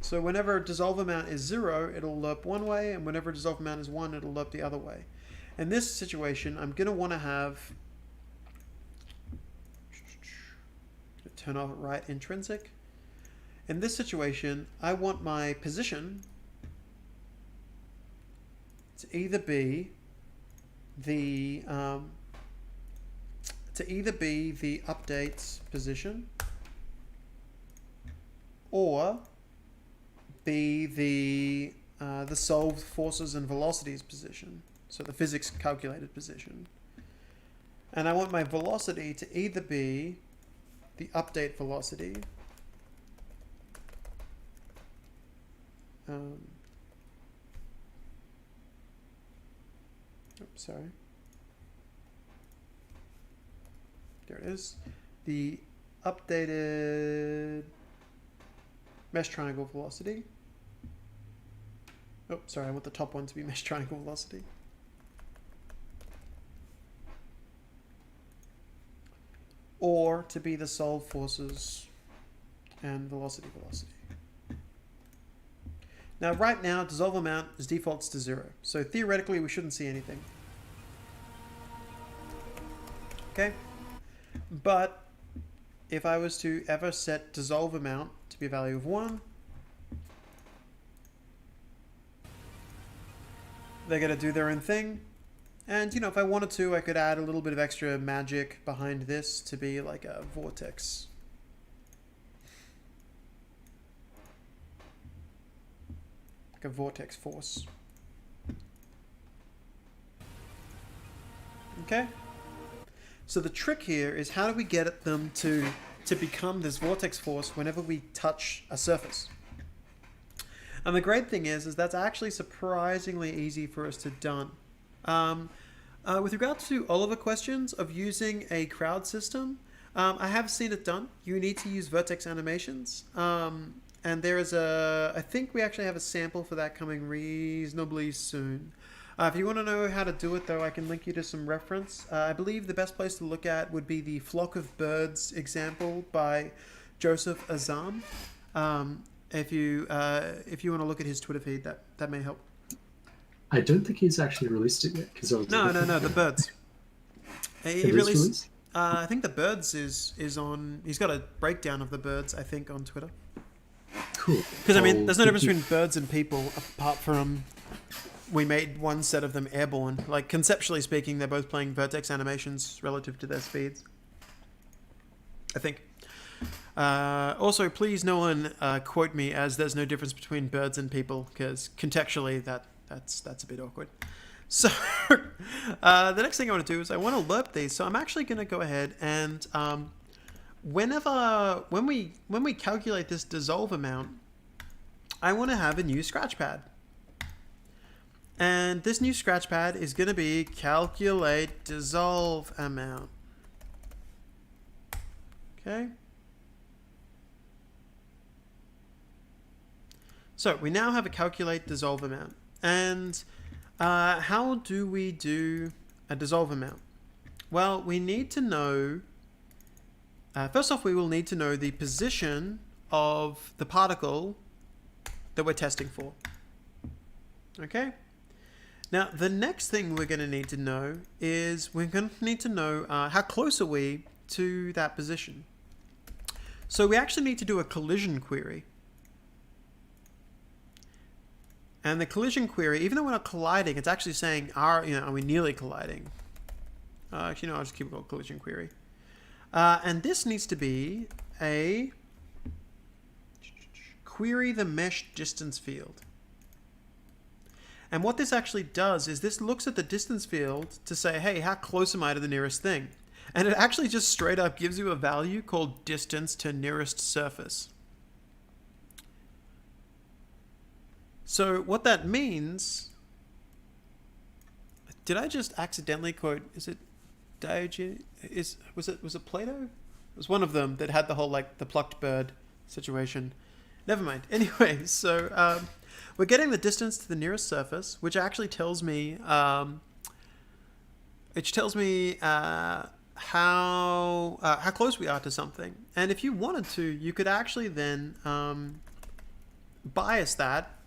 So whenever dissolve amount is 0, it'll lerp one way, and whenever dissolve amount is 1, it'll lerp the other way. In this situation, I'm going to want to have turn off right intrinsic. In this situation, I want my position to either be the updates position or be the solved forces and velocities position, so the physics calculated position. And I want my velocity to either be the update velocity oops, sorry. There it is. The updated mesh triangle velocity. Oh, sorry, I want the top one to be mesh triangle velocity. Or to be the solved forces and velocity. Now, right now, dissolve amount is defaults to 0. So theoretically, we shouldn't see anything. Okay? But if I was to ever set dissolve amount to be a value of 1, they're going to do their own thing. And, if I wanted to, I could add a little bit of extra magic behind this to be like a vortex. Like a vortex force. Okay? So the trick here is how do we get them to become this vortex force whenever we touch a surface? And the great thing is that's actually surprisingly easy for us to done. With regard to Oliver questions of using a crowd system, I have seen it done. You need to use vertex animations. And there is I think we actually have a sample for that coming reasonably soon. If you want to know how to do it, though, I can link you to some reference. I believe the best place to look at would be the Flock of Birds example by Joseph Azam. If you want to look at his Twitter feed, that may help. I don't think he's actually released it yet. No, the Birds. He released. I think the Birds is on. He's got a breakdown of the Birds, I think, on Twitter. Cool. Because I mean, there's no difference between birds and people apart from we made one set of them airborne. Like conceptually speaking, they're both playing vertex animations relative to their speeds, I think. Also, please no one quote me as there's no difference between birds and people, because contextually that's a bit awkward. So the next thing I want to do is I want to lerp these. So I'm actually going to go ahead and when we calculate this dissolve amount, I want to have a new scratch pad. And this new scratch pad is going to be calculate dissolve amount. Okay. So we now have a calculate dissolve amount. And how do we do a dissolve amount? Well, we need to know, first off, we will need to know the position of the particle that we're testing for. Okay? Now, the next thing we're going to need to know is we're going to need to know how close are we to that position. So we actually need to do a collision query. And the collision query, even though we're not colliding, it's actually saying, are we nearly colliding? Actually, no, I'll just keep it called collision query. And this needs to be a query the mesh distance field. And what this actually does is this looks at the distance field to say, hey, how close am I to the nearest thing? And it actually just straight up gives you a value called distance to nearest surface. So what that means, did I just accidentally quote, is it Diogenes? Was it Plato? It was one of them that had the whole like the plucked bird situation. Never mind. Anyway, so we're getting the distance to the nearest surface, which actually tells me how close we are to something. And if you wanted to, you could actually then bias that.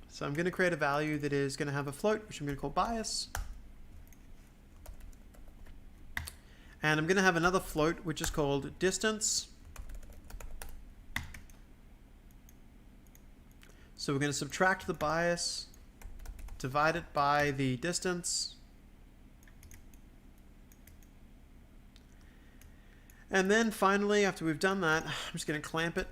So I'm going to create a value that is going to have a float, which I'm going to call bias. And I'm going to have another float, which is called distance. So we're going to subtract the bias, divide it by the distance. And then finally, after we've done that, I'm just going to clamp it.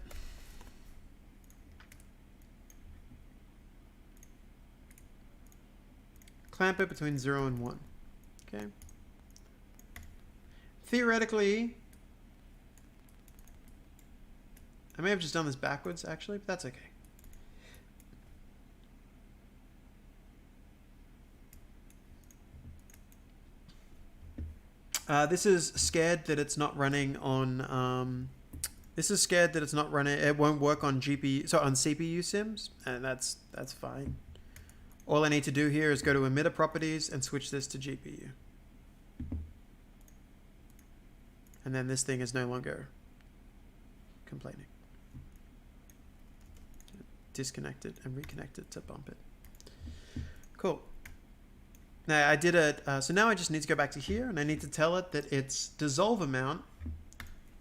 Clamp it between 0 and 1. Okay. Theoretically, I may have just done this backwards, actually, but that's okay. This is scared that it's not running on. This is scared that it's not running. It won't work on GPU, so on CPU sims, and that's fine. All I need to do here is go to emitter properties and switch this to GPU. And then this thing is no longer complaining. Disconnect it and reconnect it to bump it. Cool. Now I did it, so now I just need to go back to here and I need to tell it that its dissolve amount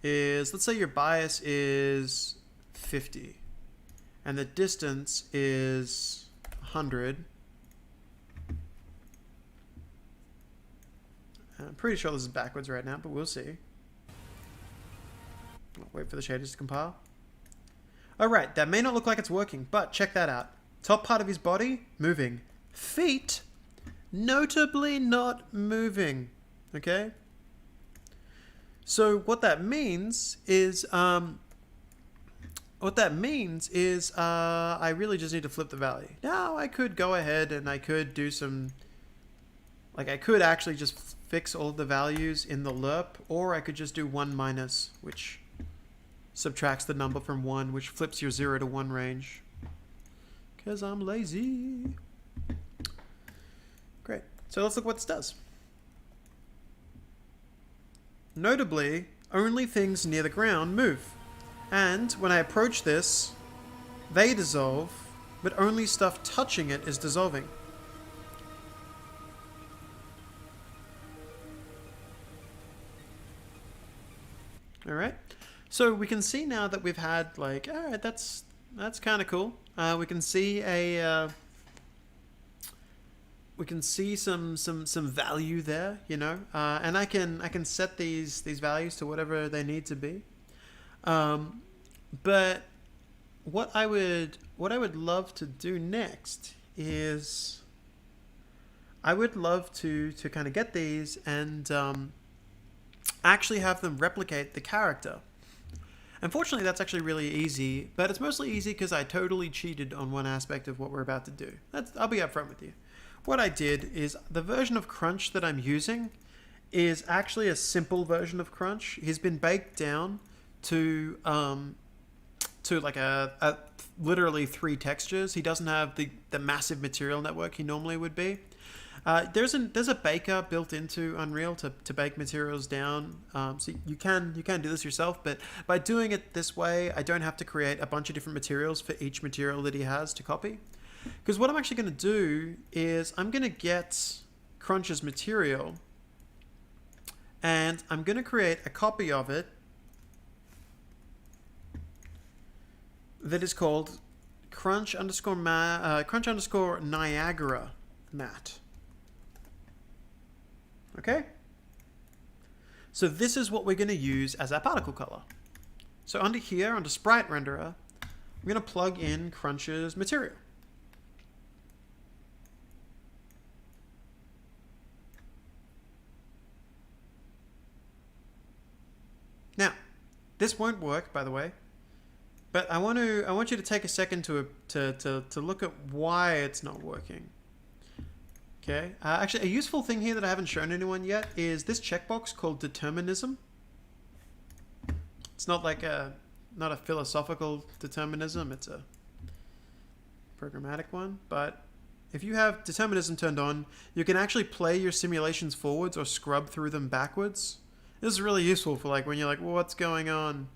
is, let's say your bias is 50 and the distance is 100. I'm pretty sure this is backwards right now, but we'll see. I'll wait for the shaders to compile. Alright, that may not look like it's working, but check that out. Top part of his body, moving. Feet, notably not moving. Okay? So what that means is, I really just need to flip the value. Now I could go ahead and I could do some, like I could actually just fix all of the values in the lerp, or I could just do 1 minus, which subtracts the number from 1, which flips your 0 to 1 range. Because I'm lazy. Great. So let's look what this does. Notably, only things near the ground move. And when I approach this, they dissolve, but only stuff touching it is dissolving. Alright, so we can see now that we've had like, alright, that's kind of cool. We can see a, we can see some value there, you know, and I can set these values to whatever they need to be. But what I would love to do next is I would love to kind of get these and actually have them replicate the character. Unfortunately, that's actually really easy, but it's mostly easy because I totally cheated on one aspect of what we're about to do. I'll be upfront with you. What I did is the version of Crunch that I'm using is actually a simple version of Crunch. He's been baked down to like a literally 3 textures. He doesn't have the massive material network he normally would be. There's a baker built into Unreal to bake materials down, so you can do this yourself. But by doing it this way, I don't have to create a bunch of different materials for each material that he has to copy. Because what I'm actually going to do is I'm going to get Crunch's material, and I'm going to create a copy of it that is called Crunch underscore Niagara matte. Okay? So this is what we're going to use as our particle color. So under here, under Sprite Renderer, I'm going to plug in Crunch's material. Now, this won't work, by the way, but I want you to take a second to look at why it's not working. Okay. Actually, a useful thing here that I haven't shown anyone yet is this checkbox called determinism. It's not like not a philosophical determinism, it's a programmatic one. But if you have determinism turned on, you can actually play your simulations forwards or scrub through them backwards. This is really useful for like when you're like, well, what's going on?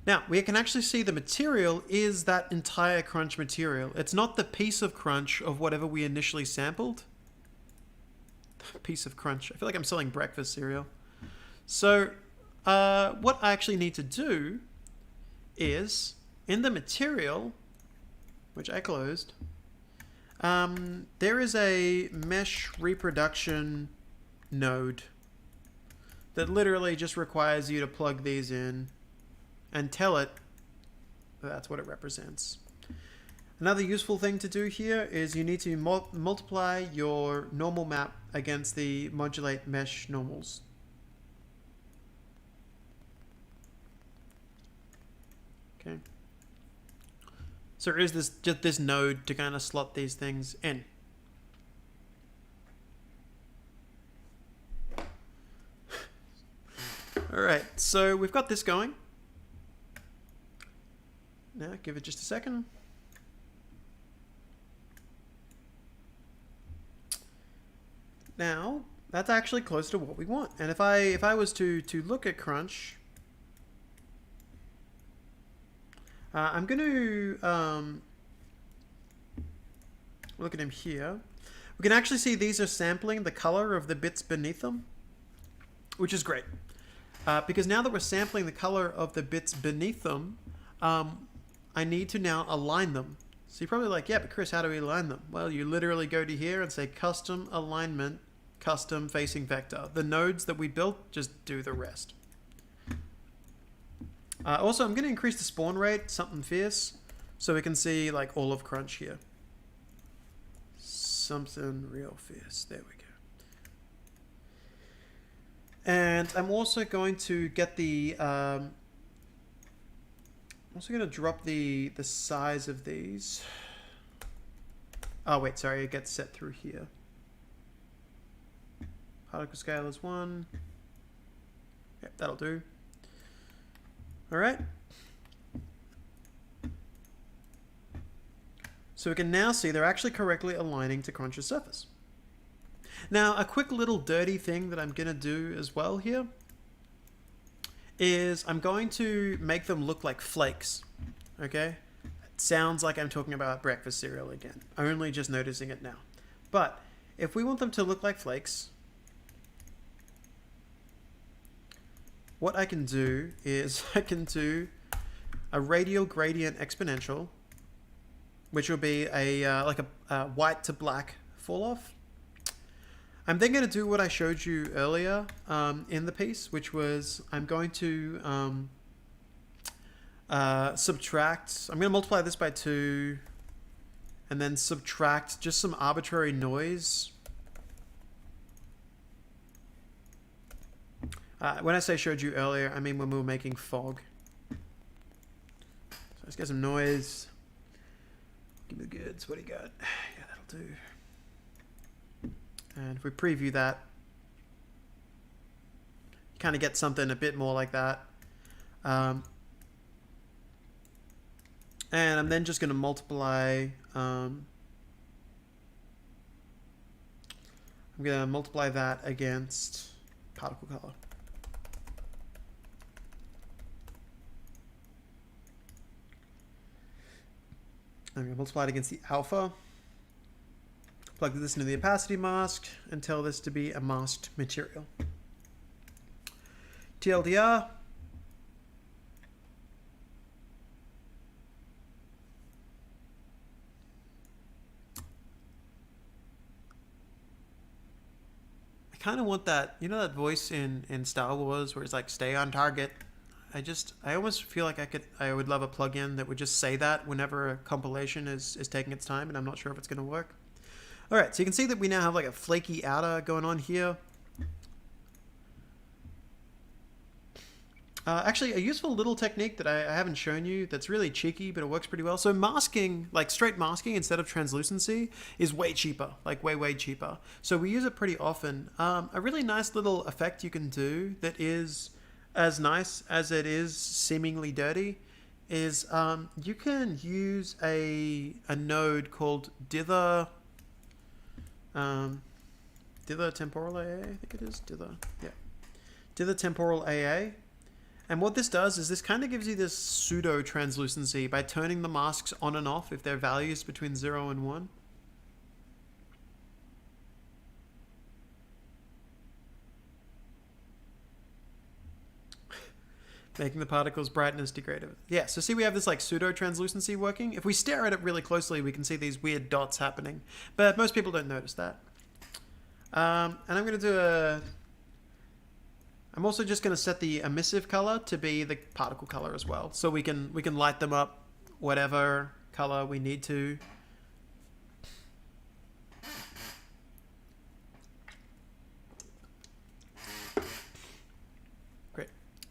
Now, we can actually see the material is that entire Crunch material. It's not the piece of Crunch of whatever we initially sampled. Piece of Crunch. I feel like I'm selling breakfast cereal. So, what I actually need to do is, in the material, which I closed, there is a mesh reproduction node that literally just requires you to plug these in and tell it that's what it represents. Another useful thing to do here is you need to multiply your normal map against the modulate mesh normals. Okay. So there is just this node to kind of slot these things in. All right, so we've got this going. Now, give it just a second. Now, that's actually close to what we want. And if I was to look at Crunch, I'm going to look at him here. We can actually see these are sampling the color of the bits beneath them, which is great. Because now that we're sampling the color of the bits beneath them, I need to now align them. So you're probably like, yeah, but Chris, how do we align them? Well, you literally go to here and say custom alignment, custom facing vector. The nodes that we built just do the rest. Also, I'm going to increase the spawn rate, something fierce, so we can see like all of Crunch here. Something real fierce. There we go. And I'm also going to get the... I'm also going to drop the size of these. Oh, wait, sorry. It gets set through here. Particle scale is 1. Yep, that'll do. All right. So we can now see they're actually correctly aligning to Crunch's surface. Now, a quick little dirty thing that I'm going to do as well here is I'm going to make them look like flakes, okay? It sounds like I'm talking about breakfast cereal again, only just noticing it now. But if we want them to look like flakes, what I can do is I can do a radial gradient exponential, which will be a like a white to black fall off. I'm then going to do what I showed you earlier in the piece, which was I'm going to subtract. I'm going to multiply this by 2, and then subtract just some arbitrary noise. When I say showed you earlier, I mean when we were making fog. So let's get some noise. Give me the goods. What do you got? Yeah, that'll do. And if we preview that, you kind of get something a bit more like that. And I'm then just going to multiply. I'm going to multiply that against particle color. I'm going to multiply it against the alpha. Plug this into the opacity mask and tell this to be a masked material. TLDR. I kind of want that, you know, that voice in Star Wars where it's like, stay on target. I almost feel like I would love a plugin that would just say that whenever a compilation is taking its time, and I'm not sure if it's going to work. All right, so you can see that we now have like a flaky outer going on here. Actually, a useful little technique that I haven't shown you that's really cheeky, but it works pretty well. So masking, like straight masking instead of translucency, is way cheaper, like way cheaper. So we use it pretty often. A really nice little effect you can do that is as nice as it is seemingly dirty is you can use a node called dither temporal AA, I think it is. Dither temporal AA. And what this does is this kind of gives you this pseudo translucency by turning the masks on and off if their values between 0 and 1. Making the particles brightness degrade. Yeah, so see we have this like pseudo translucency working. If we stare at it really closely, we can see these weird dots happening. But most people don't notice that. And I'm going to do I'm also just going to set the emissive color to be the particle color as well. So we can light them up whatever color we need to. Great.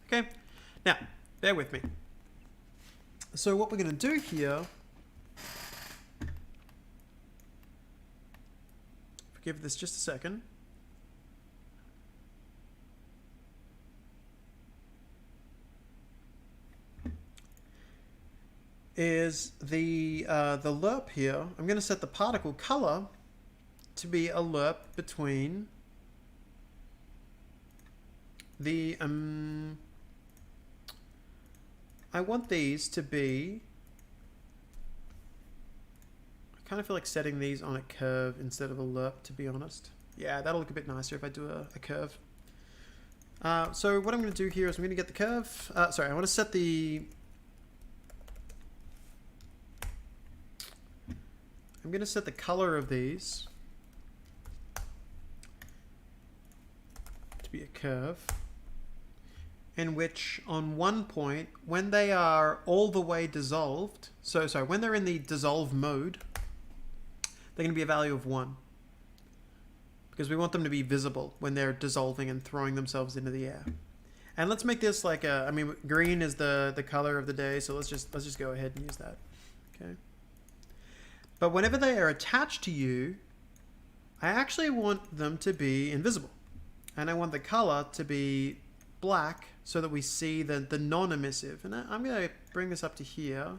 Okay. Now, bear with me. So what we're going to do here, forgive this just a second, is the lerp here. I'm going to set the particle color to be a lerp between the I want these to be, I kind of feel like setting these on a curve instead of a lerp, to be honest. Yeah, that'll look a bit nicer if I do a curve. So what I'm going to do here is I'm going to get the curve. Sorry, I want to set the, I'm going to set the color of these to be a curve, in which on one point, when they are all the way dissolved, so sorry, when they're in the dissolve mode, they're going to be a value of 1. Because we want them to be visible when they're dissolving and throwing themselves into the air. And let's make this like a, I mean, green is the color of the day, so let's just go ahead and use that. Okay. But whenever they are attached to you, I actually want them to be invisible. And I want the color to be black so that we see the non-emissive. And I'm going to bring this up to here.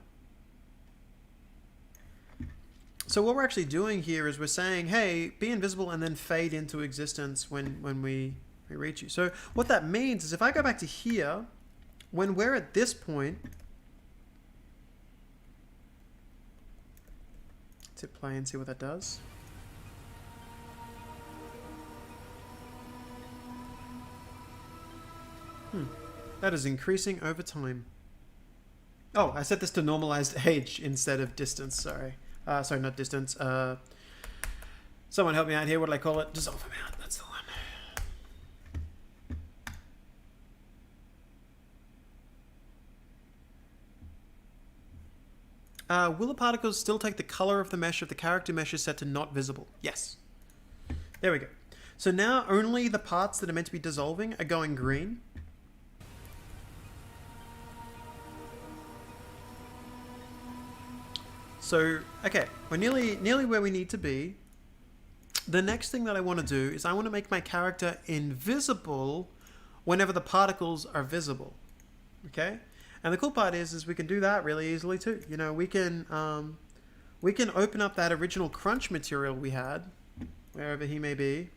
So what we're actually doing here is we're saying, hey, be invisible and then fade into existence when we reach you. So what that means is if I go back to here, when we're at this point, let's hit play and see what that does. That is increasing over time. Oh, I set this to normalized age instead of distance, sorry. Sorry, not distance. Someone help me out here. What do I call it? Dissolve amount. That's the Will the particles still take the color of the mesh if the character mesh is set to not visible? Yes. There we go. So now only the parts that are meant to be dissolving are going green. So, okay, we're nearly where we need to be. The next thing that I want to do is I want to make my character invisible whenever the particles are visible. Okay? And the cool part is we can do that really easily too. You know, we can open up that original crunch material we had, wherever he may be.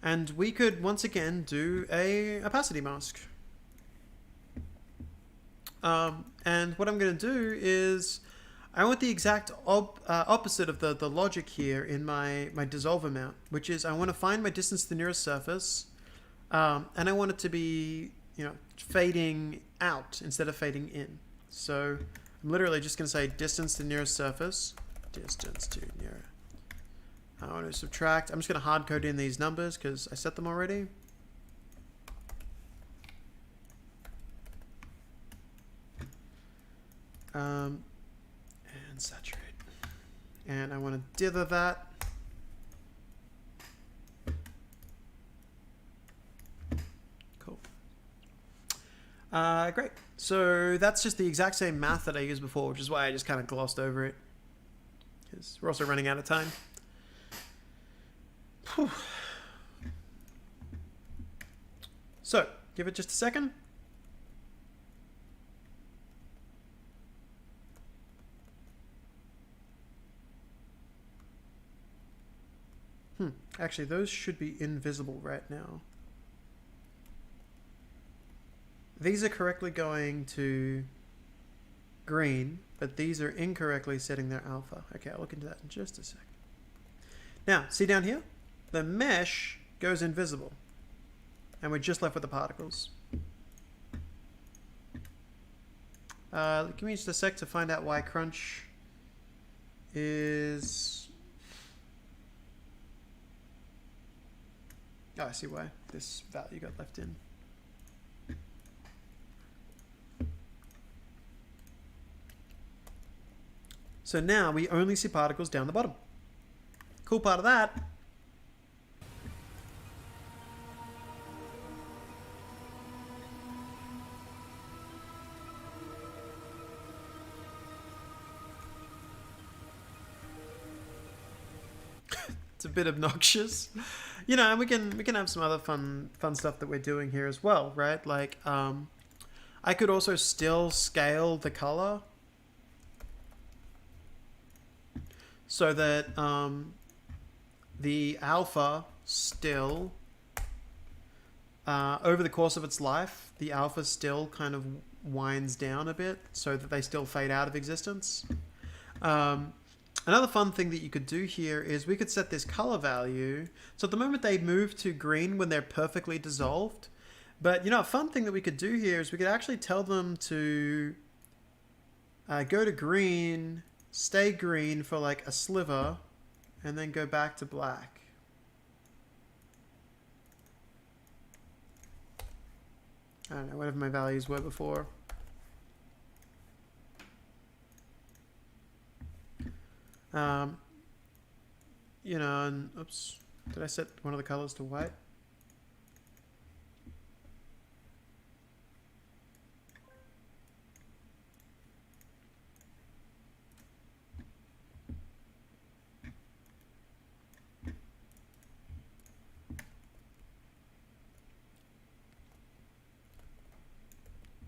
And we could once again do a opacity mask. And what I'm going to do is I want the exact opposite of the logic here in my dissolver mount, which is I want to find my distance to the nearest surface, and I want it to be, you know, fading out instead of fading in. So I'm literally just going to say distance to nearest surface, distance to nearest. I want to subtract. I'm just going to hard code in these numbers because I set them already. And saturate. And I want to dither that. Cool. Great. So that's just the exact same math that I used before, which is why I just kind of glossed over it. Because we're also running out of time. Whew. So, give it just a second. Actually, those should be invisible right now. These are correctly going to green, but these are incorrectly setting their alpha. Okay, I'll look into that in just a second. Now, see down here? The mesh goes invisible. And we're just left with the particles. Give me just a sec to find out why crunch is... Oh, I see why this value got left in. So now we only see particles down the bottom. Cool part of that. It's a bit obnoxious, you know. And we can have some other fun stuff that we're doing here as well, right? Like I could also still scale the color so that the alpha still over the course of its life, the alpha still kind of winds down a bit so that they still fade out of existence. Another fun thing that you could do here is we could set this color value. So at the moment they move to green when they're perfectly dissolved. But, you know, a fun thing that we could do here is we could actually tell them to go to green, stay green for like a sliver, and then go back to black. I don't know, whatever my values were before. You know, and oops, did I set one of the colors to white?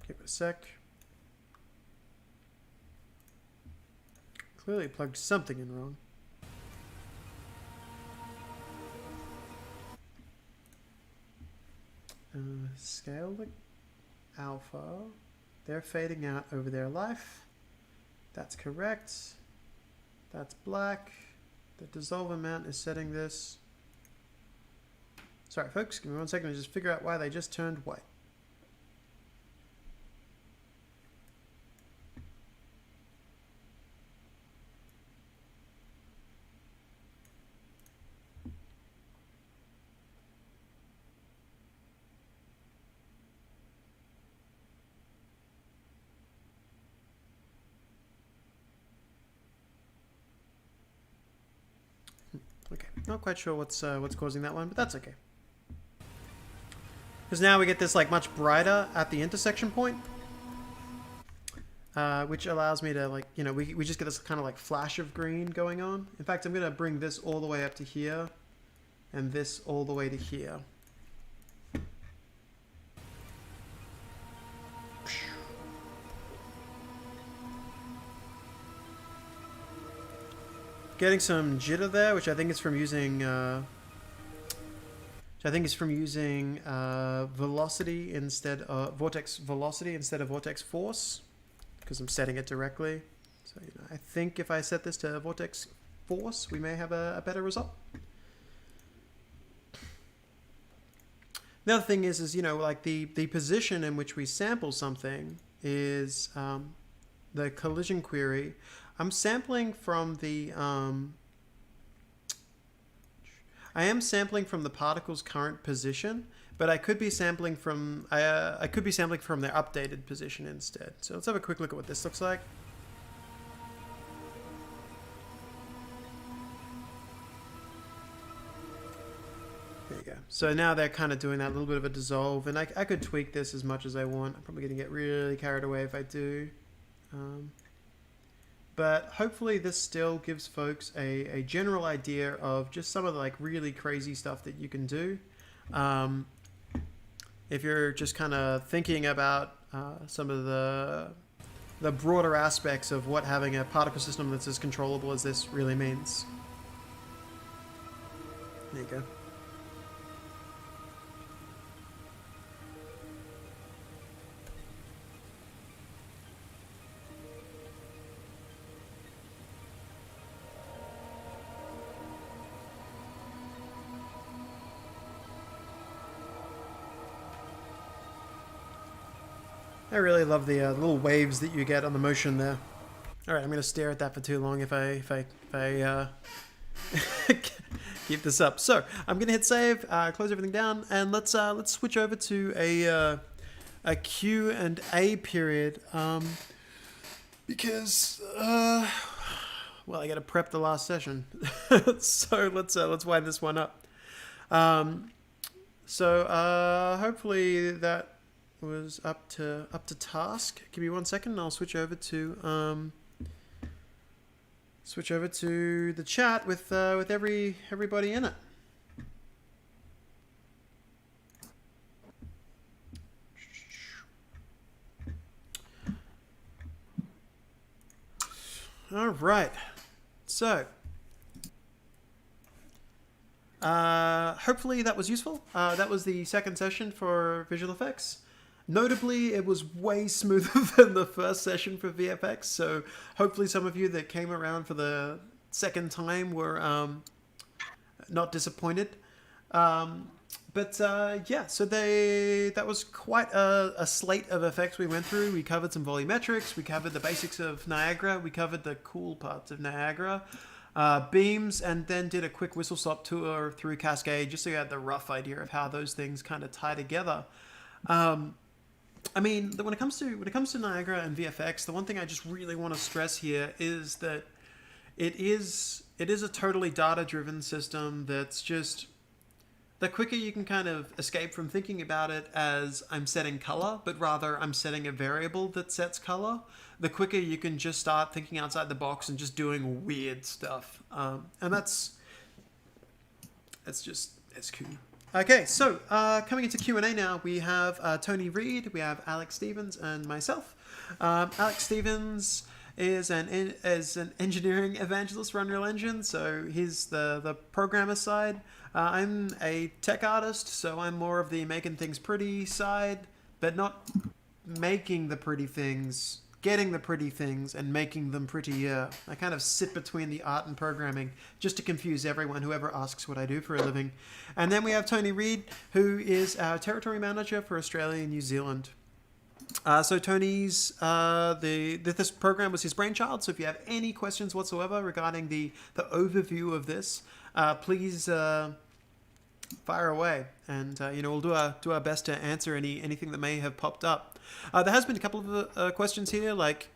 Give it a sec. Clearly plugged something in wrong. Scale the alpha. They're fading out over their life. That's correct. That's black. The dissolve amount is setting this. Sorry, folks. Give me 1 second to just figure out why they just turned white. Not quite sure what's causing that one, but that's okay. Because now we get this like much brighter at the intersection point, which allows me to like, you know, we just get this kind of like flash of green going on. In fact, I'm going to bring this all the way up to here and this all the way to here. Getting some jitter there, which I think is from using velocity instead of vortex velocity instead of vortex force, because I'm setting it directly. So you know, I think if I set this to vortex force, we may have a better result. The other thing is you know, like the position in which we sample something is the collision query. I'm sampling from the I am sampling from the particle's current position, but I could be sampling from I could be sampling from their updated position instead. So let's have a quick look at what this looks like. There you go. So now they're kind of doing that little bit of a dissolve, and I could tweak this as much as I want. I'm probably going to get really carried away if I do. But hopefully this still gives folks a general idea of just some of the like really crazy stuff that you can do. If you're just kind of thinking about some of the broader aspects of what having a particle system that's as controllable as this really means. There you go. I really love the little waves that you get on the motion there. All right, I'm going to stare at that for too long if I keep this up. So I'm going to hit save, close everything down, and let's switch over to a Q&A period. Because well, I got to prep the last session, so let's wind this one up. So hopefully that was up to task. Give me 1 second and I'll switch over to the chat with everybody in it. All right. So hopefully that was useful. That was the second session for visual effects. Notably, it was way smoother than the first session for VFX, so hopefully some of you that came around for the second time were not disappointed. But yeah, so that was quite a slate of effects we went through. We covered some volumetrics, we covered the basics of Niagara, we covered the cool parts of Niagara, beams, and then did a quick whistle-stop tour through Cascade, just so you had the rough idea of how those things kind of tie together. I mean, when it comes to Niagara and VFX, the one thing I just really want to stress here is that it is a totally data-driven system that's just, the quicker you can kind of escape from thinking about it as I'm setting color, but rather I'm setting a variable that sets color, the quicker you can just start thinking outside the box and just doing weird stuff. And it's cool. Okay, so coming into Q&A now, we have Tony Reed, we have Alex Stevens, and myself. Alex Stevens is an engineering evangelist for Unreal Engine, so he's the programmer side. I'm a tech artist, so I'm more of the making things pretty side, but not making the pretty things, getting the pretty things and making them prettier. I kind of sit between the art and programming just to confuse everyone, whoever asks what I do for a living. And then we have Tony Reed, who is our territory manager for Australia and New Zealand. So Tony's, this program was his brainchild, so if you have any questions whatsoever regarding the overview of this, please fire away, and we'll do our best to answer anything that may have popped up. There has been a couple of questions here, like,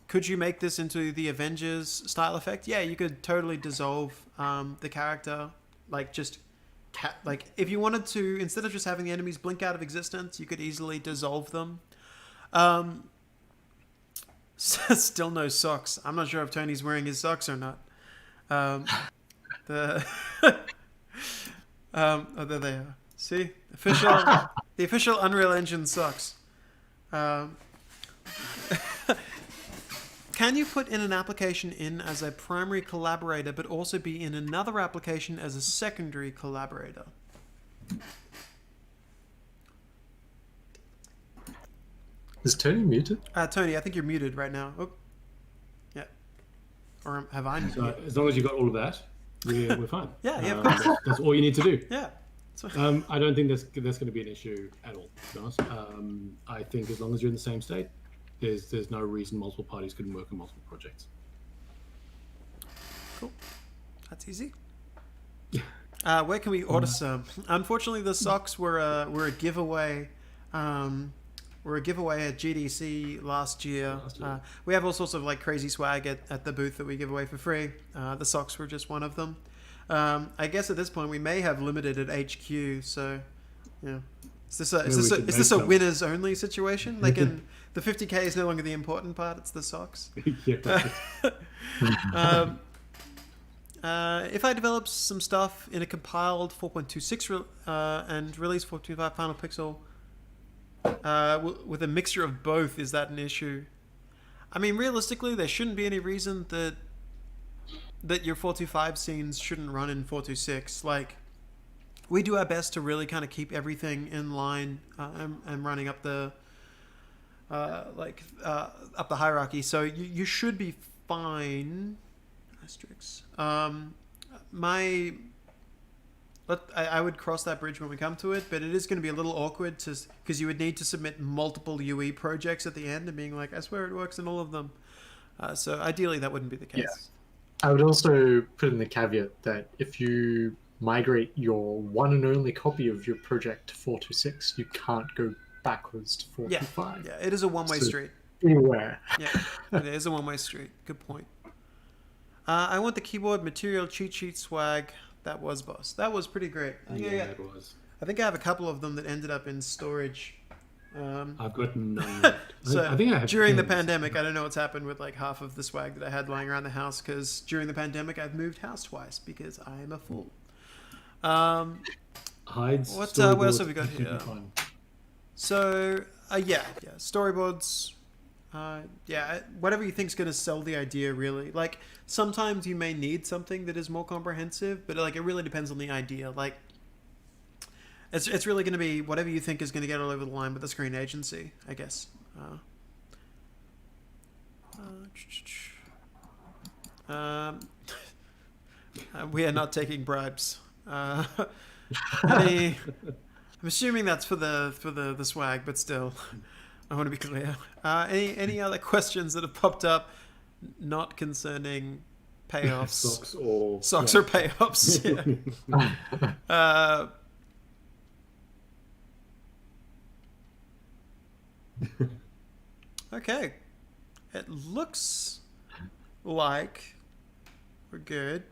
could you make this into the Avengers style effect? Yeah, you could totally dissolve the character like just like if you wanted to, instead of just having the enemies blink out of existence, you could easily dissolve them. Still no socks. I'm not sure if Tony's wearing his socks or not. The oh, there they are. See, the official Unreal Engine socks. Can you put in an application in as a primary collaborator, but also be in another application as a secondary collaborator? Is Tony muted? Tony, I think you're muted right now. Oh, yeah. Or have I muted? So as long as you got all of that, we're fine. Yeah, of course. That's all you need to do. Yeah. I don't think there's going to be an issue at all, to be honest. I think as long as you're in the same state, there's no reason multiple parties couldn't work on multiple projects. Cool. That's easy. Where can we order some? Unfortunately, the socks were a giveaway. Were a giveaway at GDC last year. We have all sorts of like crazy swag at the booth that we give away for free. The socks were just one of them. I guess at this point we may have limited at HQ. So, yeah. Is this a winners only situation? Like in the 50K is no longer the important part; it's the socks. If I develop some stuff in a compiled 4.26 and release 4.25 Final Pixel with a mixture of both, is that an issue? I mean, realistically, there shouldn't be any reason that your 4.25 scenes shouldn't run in 4.26. Like, we do our best to really kind of keep everything in line and running up the up the hierarchy. So you should be fine. Asterisks. I would cross that bridge when we come to it, but it is going to be a little awkward because you would need to submit multiple UE projects at the end and being like, I swear it works in all of them. So ideally, that wouldn't be the case. Yeah. I would also put in the caveat that if you migrate your one and only copy of your project to 4.26, you can't go backwards to 4.25. Yeah, it is a one-way street. Beware. Yeah, it is a one-way street. Good point. I want the keyboard material cheat sheet swag. That was boss. That was pretty great. It was. I think I have a couple of them that ended up in storage. I've got none left. So I think I have during the 10. pandemic, I don't know what's happened with like half of the swag that I had lying around the house, because during the pandemic I've moved house twice because I'm a fool. Hides. What else have we got should be here? fine. So storyboards. Whatever you think's gonna sell the idea, really. Like sometimes you may need something that is more comprehensive, but like it really depends on the idea. Like it's really gonna be whatever you think is gonna get all over the line with the screen agency, I guess. We are not taking bribes. I'm assuming that's for the swag, but still, I want to be clear. Any other questions that have popped up, not concerning payoffs? Socks or payoffs? Yeah. Okay, it looks like we're good.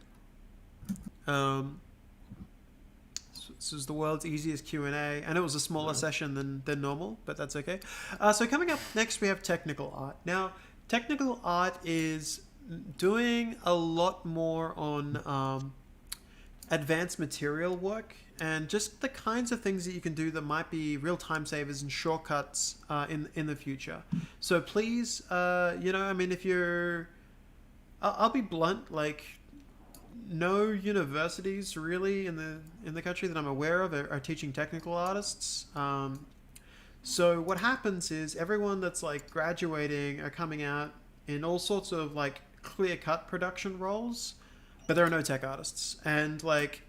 This is the world's easiest Q&A. I know it was a smaller session than normal, but that's okay. So coming up next, we have technical art. Now, technical art is doing a lot more on advanced material work and just the kinds of things that you can do that might be real time savers and shortcuts in the future. So please, if you're... I'll be blunt, like... No universities really in the country that I'm aware of are teaching technical artists. So what happens is everyone that's like graduating are coming out in all sorts of like clear-cut production roles, but there are no tech artists. And like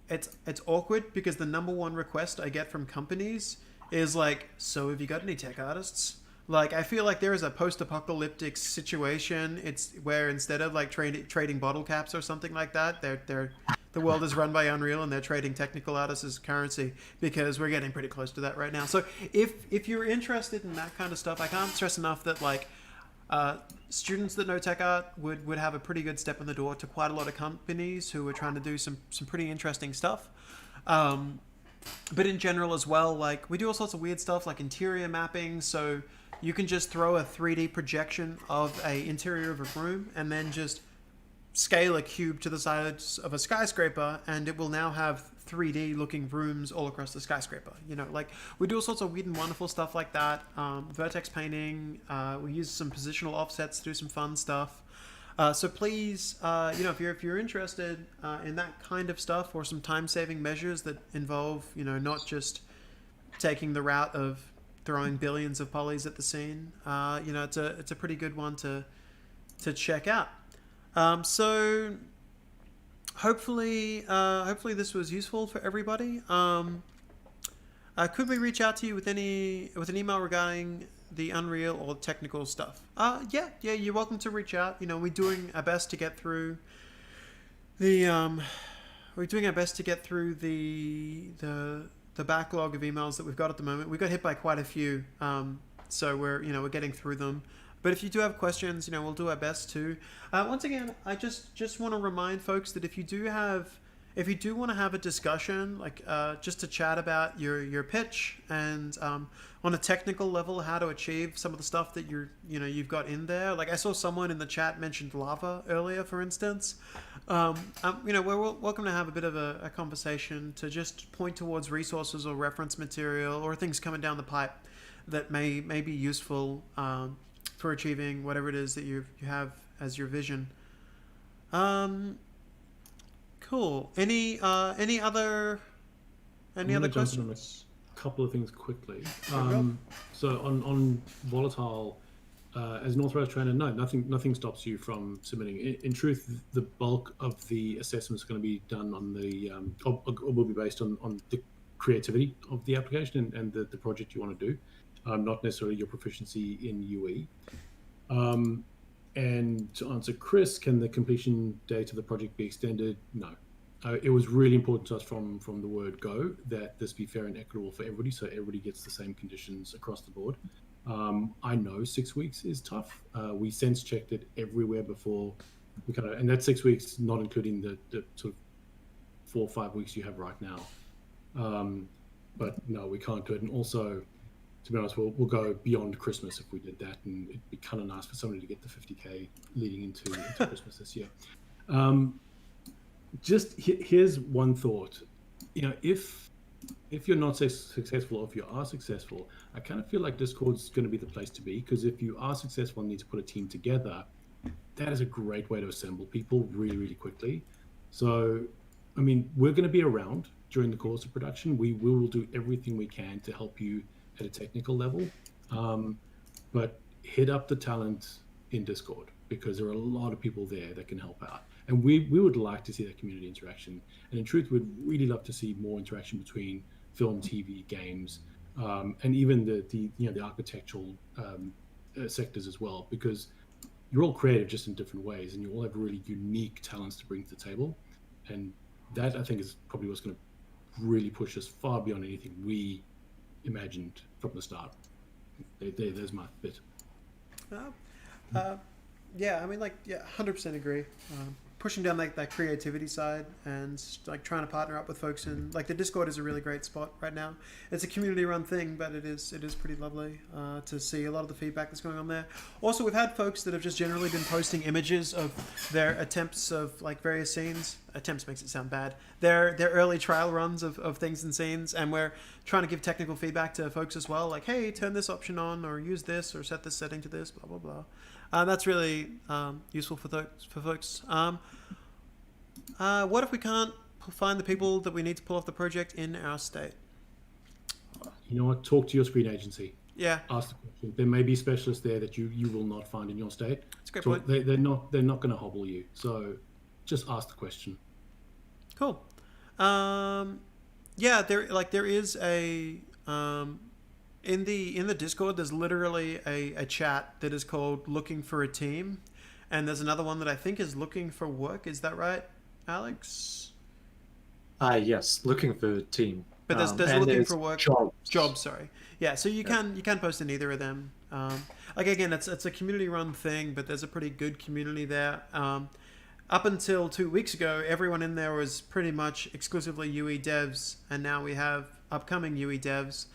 it's awkward because the number one request I get from companies is like, so have you got any tech artists? Like, I feel like there is a post-apocalyptic situation. It's where instead of like trading bottle caps or something like that, the world is run by Unreal and they're trading technical artists as currency, because we're getting pretty close to that right now. So if you're interested in that kind of stuff, I can't stress enough that like Students that know tech art would have a pretty good step in the door to quite a lot of companies who are trying to do some pretty interesting stuff. But in general as well, like we do all sorts of weird stuff like interior mapping. So you can just throw a 3D projection of a interior of a room and then just scale a cube to the size of a skyscraper, and it will now have 3D looking rooms all across the skyscraper. You know, like we do all sorts of weird and wonderful stuff like that. Vertex painting, we use some positional offsets to do some fun stuff. So please, you know, if you're interested in that kind of stuff, or some time-saving measures that involve, you know, not just taking the route of throwing billions of polys at the scene, you know, it's a pretty good one to check out. So hopefully this was useful for everybody. Could we reach out to you with an email regarding the Unreal or technical stuff? Yeah, you're welcome to reach out. You know, we're doing our best to get through the backlog of emails that we've got at the moment. We got hit by quite a few, so we're getting through them. But if you do have questions, you know, we'll do our best to. Once again, I just want to remind folks that if you do want to have a discussion, like just to chat about your pitch and on a technical level, how to achieve some of the stuff that you've got in there. Like I saw someone in the chat mentioned lava earlier, for instance. You know, we're welcome to have a bit of a conversation to just point towards resources or reference material or things coming down the pipe that may be useful for achieving whatever it is that you have as your vision. Cool. Any other questions? A couple of things quickly. So on volatile, as an authorized trainer, no, nothing stops you from submitting. In truth, the bulk of the assessment is going to be done on the or will be based on the creativity of the application and the project you want to do. Not necessarily your proficiency in UE. And to answer Chris, can the completion date of the project be extended? No. It was really important to us from the word go that this be fair and equitable for everybody, so everybody gets the same conditions across the board. I know 6 weeks is tough. We sense checked it everywhere before we and that's 6 weeks, not including the sort of 4 or 5 weeks you have right now. But no, we can't do it. And also, to be honest, we'll go beyond Christmas if we did that, and it'd be kind of nice for somebody to get the 50K leading into Christmas this year. Just here's one thought. You know, if you're not successful, or if you are successful, I kind of feel like Discord's going to be the place to be, because if you are successful and need to put a team together, that is a great way to assemble people really, really quickly. So, I mean, we're going to be around during the course of production. We will do everything we can to help you at a technical level, but hit up the talent in Discord, because there are a lot of people there that can help out, and we would like to see that community interaction. And in truth, we'd really love to see more interaction between film, TV, games, and even the architectural sectors as well, because you're all creative just in different ways, and you all have really unique talents to bring to the table, and that, I think, is probably what's going to really push us far beyond anything we imagined from the start. There's my bit. Yeah, I mean, 100% agree. Pushing down that creativity side and like trying to partner up with folks in the Discord is a really great spot right now. It's a community run thing, but it is pretty lovely to see a lot of the feedback that's going on there. Also, we've had folks that have just generally been posting images of their attempts of various scenes. Attempts makes it sound bad. Their early trial runs of things and scenes, and we're trying to give technical feedback to folks as well, like, hey, turn this option on, or use this, or set this setting to this, blah blah blah. That's really useful for folks. What if we can't find the people that we need to pull off the project in our state? You know what? Talk to your screen agency. Yeah. Ask the question. There may be specialists there that you will not find in your state. That's a great point. They're not going to hobble you. So just ask the question. Cool. Yeah. There is a in the Discord, there's literally a chat that is called "Looking for a Team," and there's another one that I think is "Looking for Work." Is that right, Alex? Yes, looking for a team. But there's "Looking for Work" jobs. Sorry. Yeah. So you can post in either of them. Like again, it's a community-run thing, but there's a pretty good community there. Up until 2 weeks ago, everyone in there was pretty much exclusively UE devs, and now we have upcoming UE devs.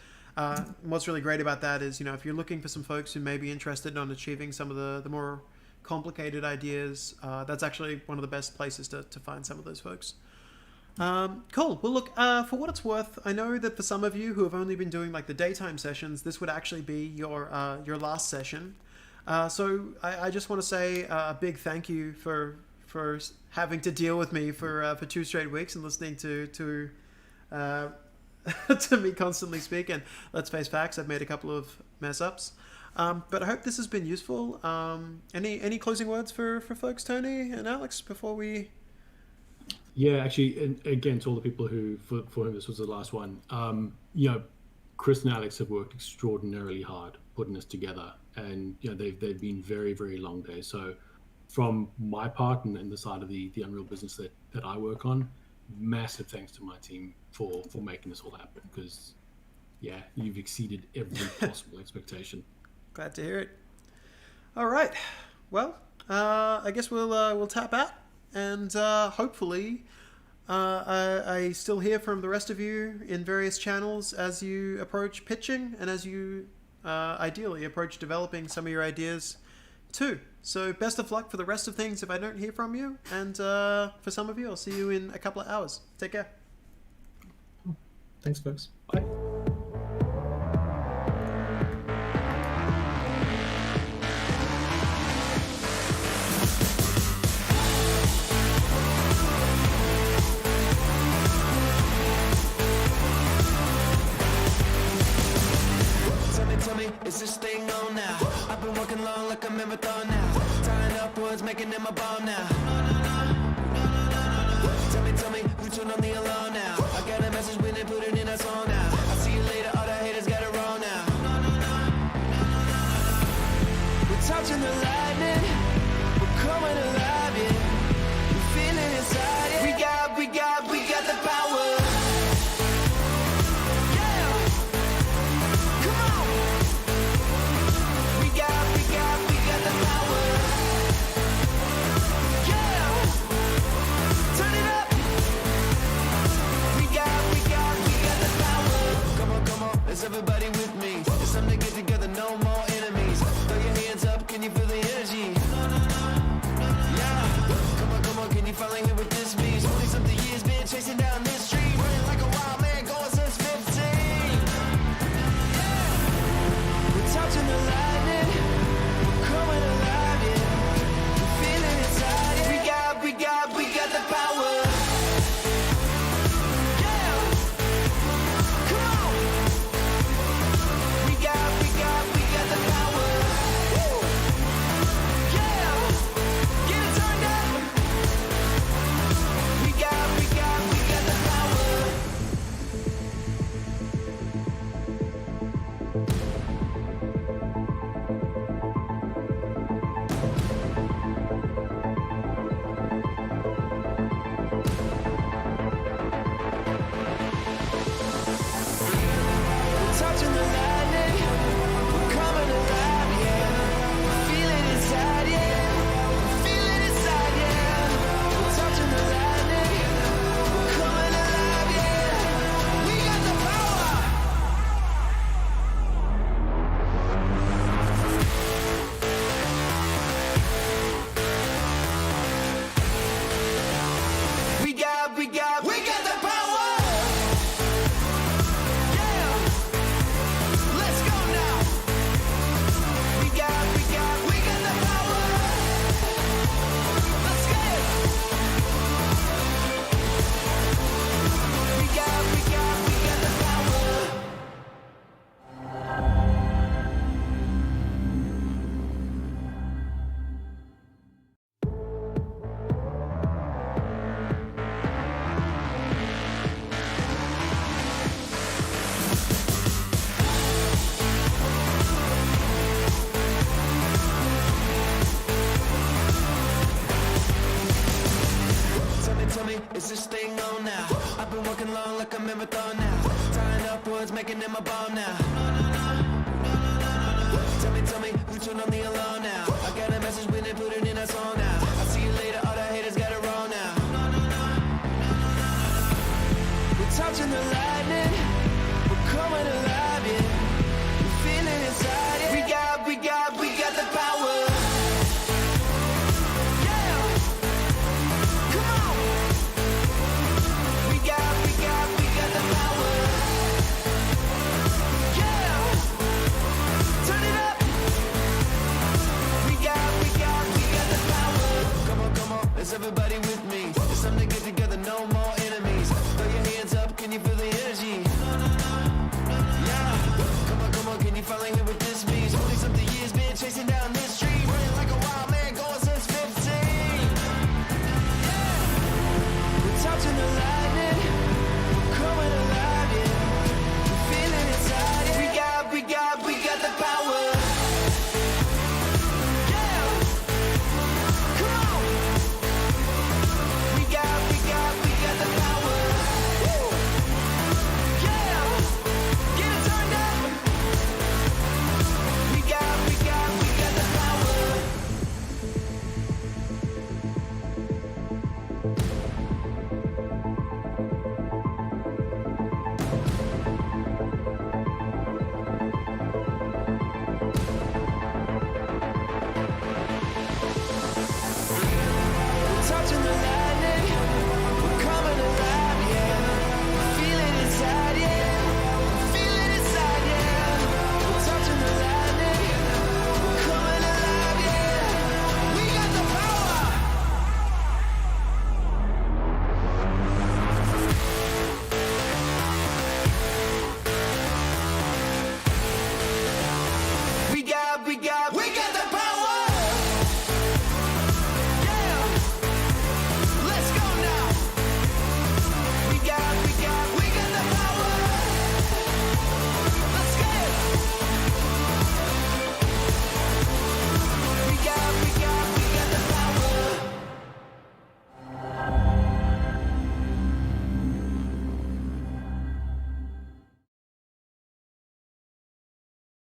What's really great about that is, if you're looking for some folks who may be interested in achieving some of the more complicated ideas, that's actually one of the best places to find some of those folks. Cool. Well, look, for what it's worth, I know that for some of you who have only been doing like the daytime sessions, this would actually be your last session. So I just want to say a big thank you for having to deal with me for 2 straight weeks and listening to to me constantly speak. And let's face facts, I've made a couple of mess ups. But I hope this has been useful. Any closing words for folks, Tony and Alex, before we... Yeah, actually, and again, to all the people who, for whom this was the last one, Chris and Alex have worked extraordinarily hard putting this together, and they've been very, very long days. So, from my part and the side of the Unreal business that I work on, massive thanks to my team for making this all happen. Because, yeah, you've exceeded every possible expectation. Glad to hear it. All right, well, I guess we'll tap out. And hopefully I still hear from the rest of you in various channels as you approach pitching and as you ideally approach developing some of your ideas too. So best of luck for the rest of things if I don't hear from you. And for some of you, I'll see you in a couple of hours. Take care. Thanks, folks. Bye. Tell me, is this thing on now? I've been working long like a marathon now. Tying up words, making them a bomb now. Tell me, who turned on the alarm now? I got a message when they put it in a song now. I'll see you later, all the haters got it wrong now. We're touching the lightning, we're coming alive, yeah. We feel it inside, yeah. We got the power. Is everybody with me? It's time to get together, no more enemies. Throw your hands up, can you feel the energy? Yeah, come on, can you finally hear what this means? 20-something years been chasing down this street, running like a wild man, going since 15. Yeah, we're touching the lightning, we're coming alive, yeah. We feel it inside, yeah. We got the power. We got the power. Yeah. Let's go now. We got the power. Let's get it. We got the power. Tell me, is this thing on now? I've been working long like a marathon now. Tying up words, making them a bomb now. Tell me, tell me who turned on the alarm now. I got a message when they put it in a song now. I'll see you later, all the haters got it wrong now. We're touching the lightning, we're coming alive, yeah. We're feeling inside, yeah. We got the power. Yeah, come on. We got the power. Yeah, turn it up. We got the power. Come on, is everybody with me? It's time to get together, no more enemies. Throw your hands up, can you feel the energy? Yeah, come on, can you finally hear what this means? 20-something years been chasing